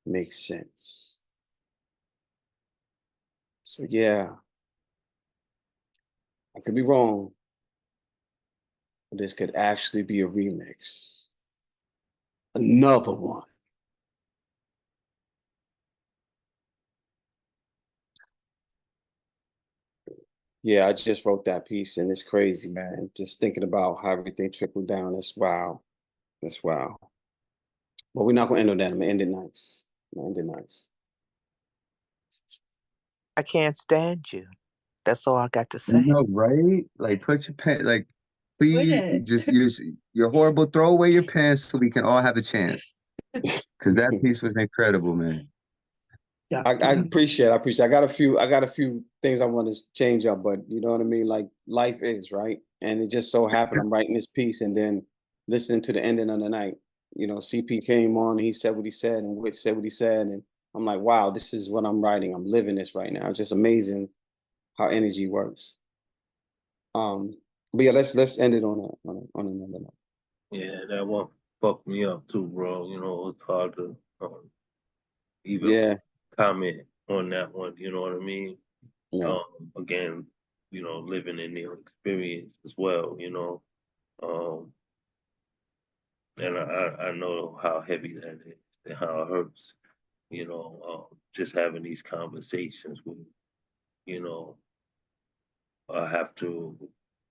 make sense. So yeah, I could be wrong, but this could actually be a remix. Another one. Yeah, I just wrote that piece and it's crazy, man. Just thinking about how everything trickled down. That's wow. That's wow. But we're not gonna end on that. I'm gonna end it nice. I'm gonna end it nice. I can't stand you. That's all I got to You say. know, right? Like, put your pen, like, please, just use your horrible. Throw away your pants so we can all have a chance. Because that piece was incredible, man. I appreciate it. I appreciate it. I got a few things I want to change up, but you know what I mean? Like life is, right? And it just so happened I'm writing this piece and then listening to the ending of the night. You know, CP came on, he said what he said, and Witch said what he said, and I'm like, wow, this is what I'm writing. I'm living this right now. It's just amazing how energy works. But yeah, let's end it on another note. Yeah, that one fucked me up too, bro. You know, it's hard to even Yeah. comment on that one. You know what I mean? Yeah. Again, you know, living in their experience as well. You know, and I know how heavy that is and how it hurts. You know, just having these conversations with, you know, I have to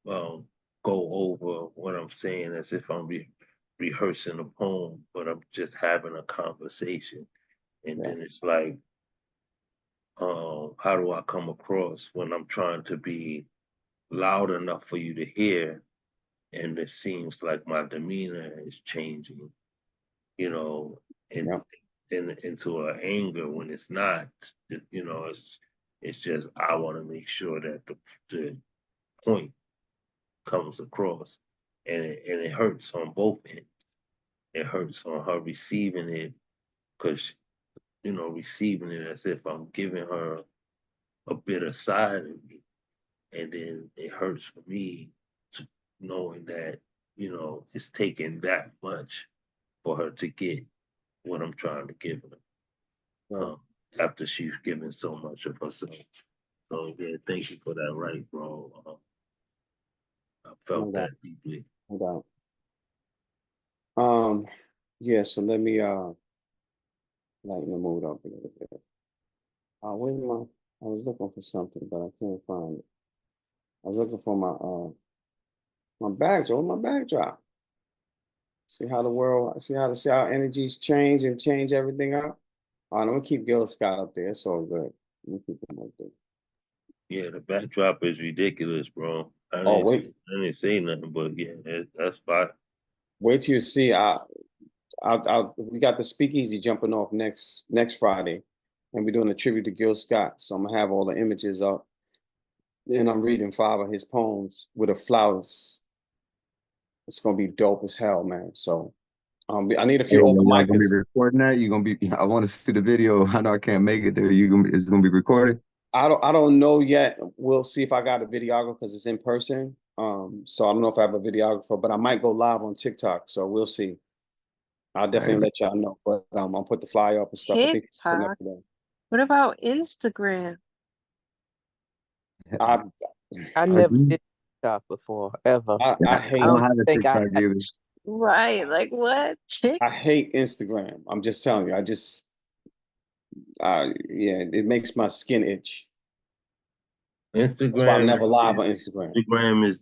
go over what I'm saying as if I'm rehearsing a poem, but I'm just having a conversation. And then it's like, how do I come across when I'm trying to be loud enough for you to hear? And it seems like my demeanor is changing, you know, and into an anger when it's not. You know, it's just I want to make sure that the point comes across, and it hurts on both ends. It hurts on her receiving it because you know receiving it as if I'm giving her a bitter side of me, and then it hurts for me to knowing that you know it's taking that much for her to get what I'm trying to give her. um, after she's given so much of herself. So yeah, thank you for that, right, bro. I felt No that doubt. deeply. No doubt. Yeah, so let me lighten the mood up a little bit. Where's my I was looking for something, but I can't find it. I was looking for my backdrop. My backdrop. See how the world, see how energies change and change everything up. All right, I'm gonna keep Gil Scott up there. It's all good. I'm gonna keep him up there. Yeah, the backdrop is ridiculous, bro. Oh wait, I didn't say nothing, but yeah, that's fine. wait till you see. We got the speakeasy jumping off next Friday, and we're doing a tribute to Gil Scott. So I'm gonna have all the images up, and I'm reading 5 of his poems with the flowers. It's gonna be dope as hell, man. So I need a Hey, few open y'all gonna be micers. recording that? You gonna be? I want to see the video. I know I can't make it there. It's gonna be recorded. I don't know yet. We'll see if I got a videographer because it's in person. So I don't know if I have a videographer, but I might go live on TikTok. So we'll see. I'll definitely let y'all know. But I'll put the flyer up and stuff. I think it's putting up TikTok. today. What about Instagram? I never did TikTok before, ever. I hate. I don't have a think I TikTok either. Right, like what? I hate Instagram. I'm just telling you. Yeah, it makes my skin itch. That's why I'm Instagram, never live on Instagram. Instagram is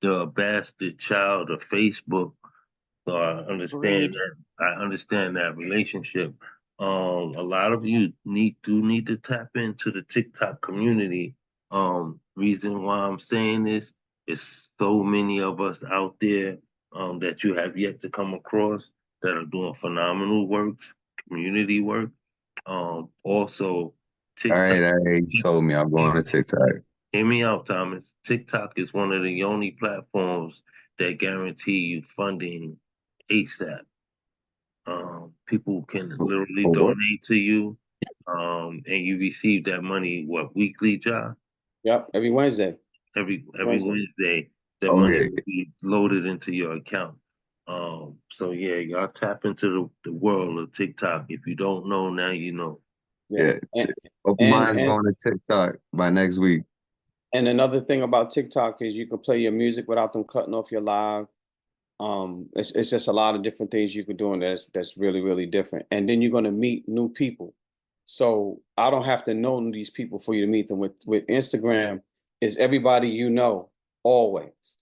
the bastard child of Facebook. So I understand Agreed. that. I understand that relationship. A lot of you need to tap into the TikTok community. Reason why I'm saying this is so many of us out there that you have yet to come across that are doing phenomenal work, community work. Also, All TikTok. right, you told me I'm going to TikTok. Hear me out, Thomas. TikTok is one of the only platforms that guarantee you funding ASAP. People can literally For what? donate to you, and you receive that money, weekly, job? Yep, every Wednesday. Every Wednesday. Wednesday, that Oh money yeah. will be loaded into your account. So yeah, y'all tap into the world of TikTok. If you don't know, now you know. Yeah. Open mind going to TikTok by next week. And another thing about TikTok is you can play your music without them cutting off your live. It's just a lot of different things you could do, and that's really, really different. And then you're gonna meet new people. So I don't have to know these people for you to meet them. With Instagram, is everybody you know always.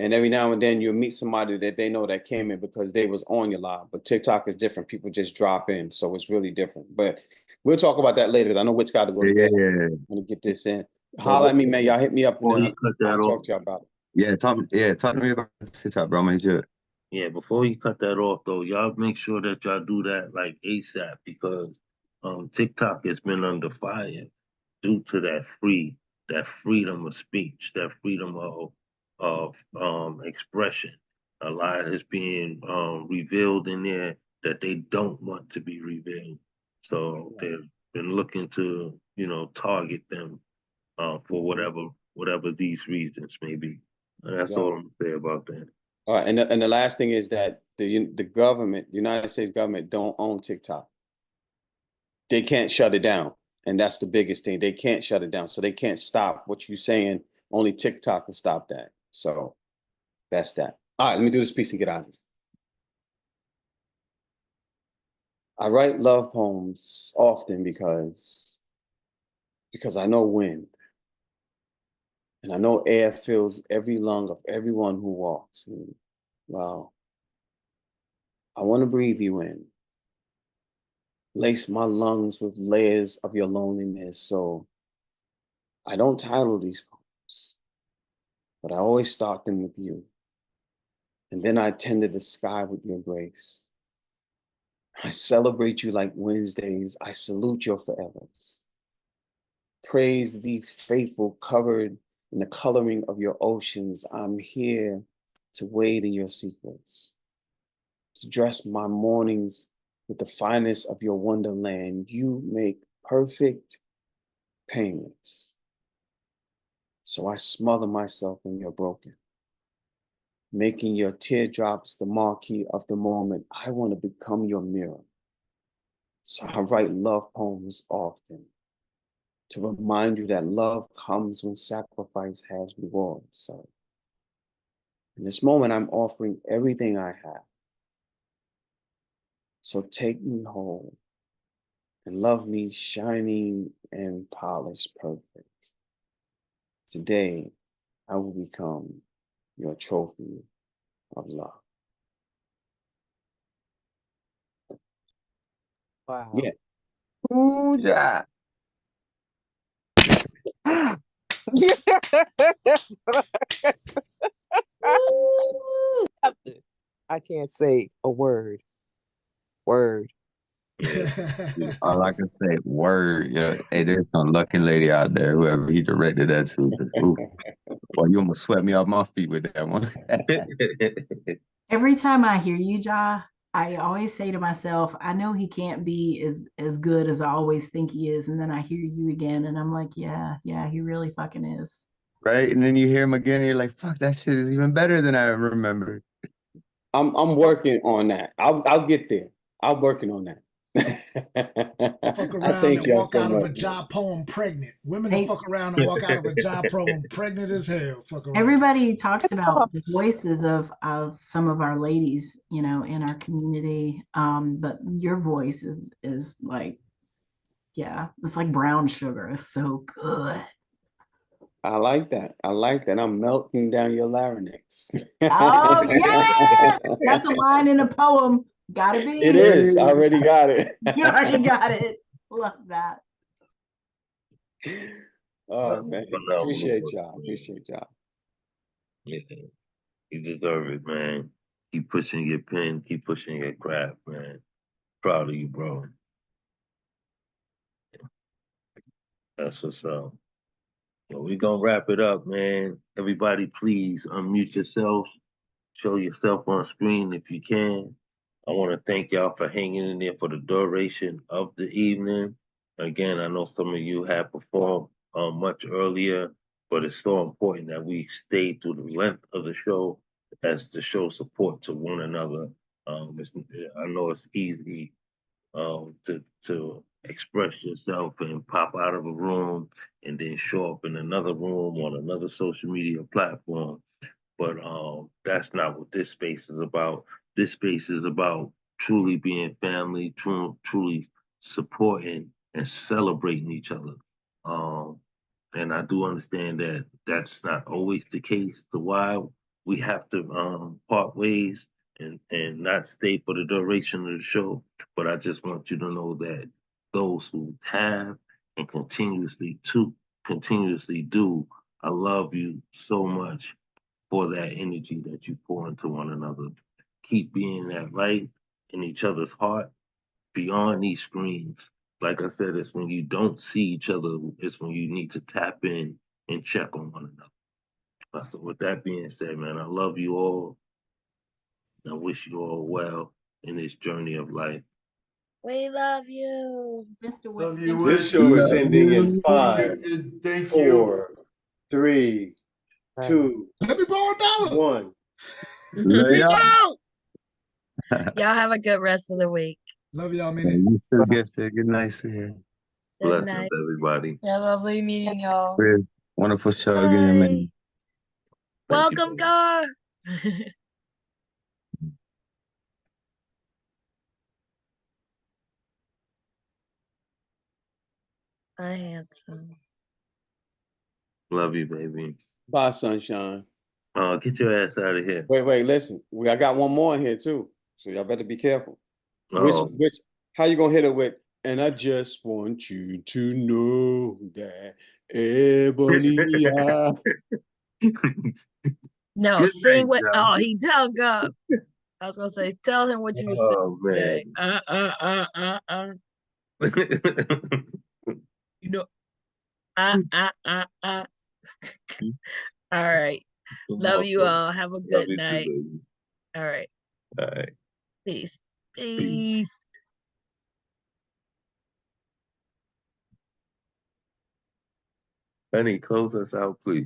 And every now and then you'll meet somebody that they know that came in because they was on your live. But TikTok is different. People just drop in. So it's really different. But we'll talk about that later because I know Witt's got to go to bed. Yeah. I'm gonna get this in. Holla at me, man. Y'all hit me up and Before you cut that I'll off, talk to y'all about it. Yeah, talk to me about TikTok, bro. Man, shit. yeah, before you cut that off though, y'all make sure that y'all do that like ASAP because TikTok has been under fire due to that freedom of speech, that freedom of expression. A lot is being revealed in there that they don't want to be revealed. So they've been looking to, target them for whatever these reasons may be. And that's Yeah. all I'm gonna say about that. All right, and the last thing is that the government, the United States government, don't own TikTok. They can't shut it down, and that's the biggest thing. They can't shut it down, so they can't stop what you're saying. Only TikTok can stop that. So that's that. All right, let me do this piece and get out of here. I write love poems often because I know wind, and I know air fills every lung of everyone who walks. And, well, I want to breathe you in. Lace my lungs with layers of your loneliness. So I don't title these poems, but I always start them with you. And then I tender the sky with your grace. I celebrate you like Wednesdays. I salute your forevers. Praise thee, faithful, covered in the coloring of your oceans. I'm here to wade in your secrets, to dress my mornings with the finest of your wonderland. You make perfect painless. So I smother myself in your broken, making your teardrops the marquee of the moment. I want to become your mirror, So I write love poems often to remind you that love comes when sacrifice has rewards. So in this moment, I'm offering everything I have. So take me home and love me shining and polished perfect. Today, I will become your trophy of love. Wow. Yeah. Ooh, yeah. I can't say a word. Word. All I can say, word, yeah. Hey, there's some lucky lady out there, whoever he directed that to. 'Cause, ooh, boy, you almost swept me off my feet with that one. Every time I hear you, Ja, I always say to myself, I know he can't be as good as I always think he is. And then I hear you again and I'm like, yeah, he really fucking is. Right? And then you hear him again and you're like, fuck, that shit is even better than I remembered. I'm working on that. I'll get there. I'm working on that. Fuck I around thank and y'all walk so out of a much. Ja poem pregnant. Women will Hey. fuck around and walk out of a Ja poem pregnant as hell. Fuck around. Everybody talks about the voices of some of our ladies, you know, in our community. But your voice is like, yeah, it's like brown sugar. It's so good. I like that. I like that. I'm melting down your larynx. Oh yes, that's a line in a poem. Gotta be. It is. I already got it. You already got it. Love that. Oh man, Phenomenal appreciate work, y'all. man. Appreciate y'all. Yeah, you deserve it, man. Keep pushing your pen, keep pushing your craft, man. Proud of you, bro. That's what's up. Well, we're gonna wrap it up, man. Everybody, please unmute yourselves. Show yourself on screen if you can. I want to thank y'all for hanging in there for the duration of the evening. Again, I know some of you have performed much earlier, but it's so important that we stay through the length of the show as to show support to one another. I know it's easy to express yourself and pop out of a room and then show up in another room on another social media platform. But that's not what this space is about. This space is about truly being family, truly supporting and celebrating each other. Um, and I do understand that that's not always the case. To why we have to part ways and not stay for the duration of the show. But I just want you to know that those who have and continuously do, I love you so much for that energy that you pour into one another. Keep being that light in each other's heart beyond these screens. Like I said, it's when you don't see each other, it's when you need to tap in and check on one another. So with that being said, man, I love you all. I wish you all well in this journey of life. We love you. Mr. Love Witz, you, This Wiz. show is ending in Thank 5, you. 4, 3, Right. 2, Let me borrow a dollar. 1. Peace out. Y'all have a good rest of the week. Love y'all, Yeah, man. you too, Gifted. Good night, sweetheart. Good Blessings, night. everybody. Yeah, lovely meeting y'all. Chris, wonderful show again, man. Bye. Welcome, Gar. Hi, handsome. Love you, baby. Bye, sunshine. Get your ass out of here. Wait, listen. I got one more in here too. So y'all better be careful. Oh. Which how you gonna hit it with? And I just want you to know that Ebony. No, Good sing night, what. y'all. Oh, he hung up. I was gonna say, tell him what you were Oh, saying. man. You know, All right. Love you all. Have a good you night. too, baby. All right. All right. Peace. Peace. Honey, close us out, please.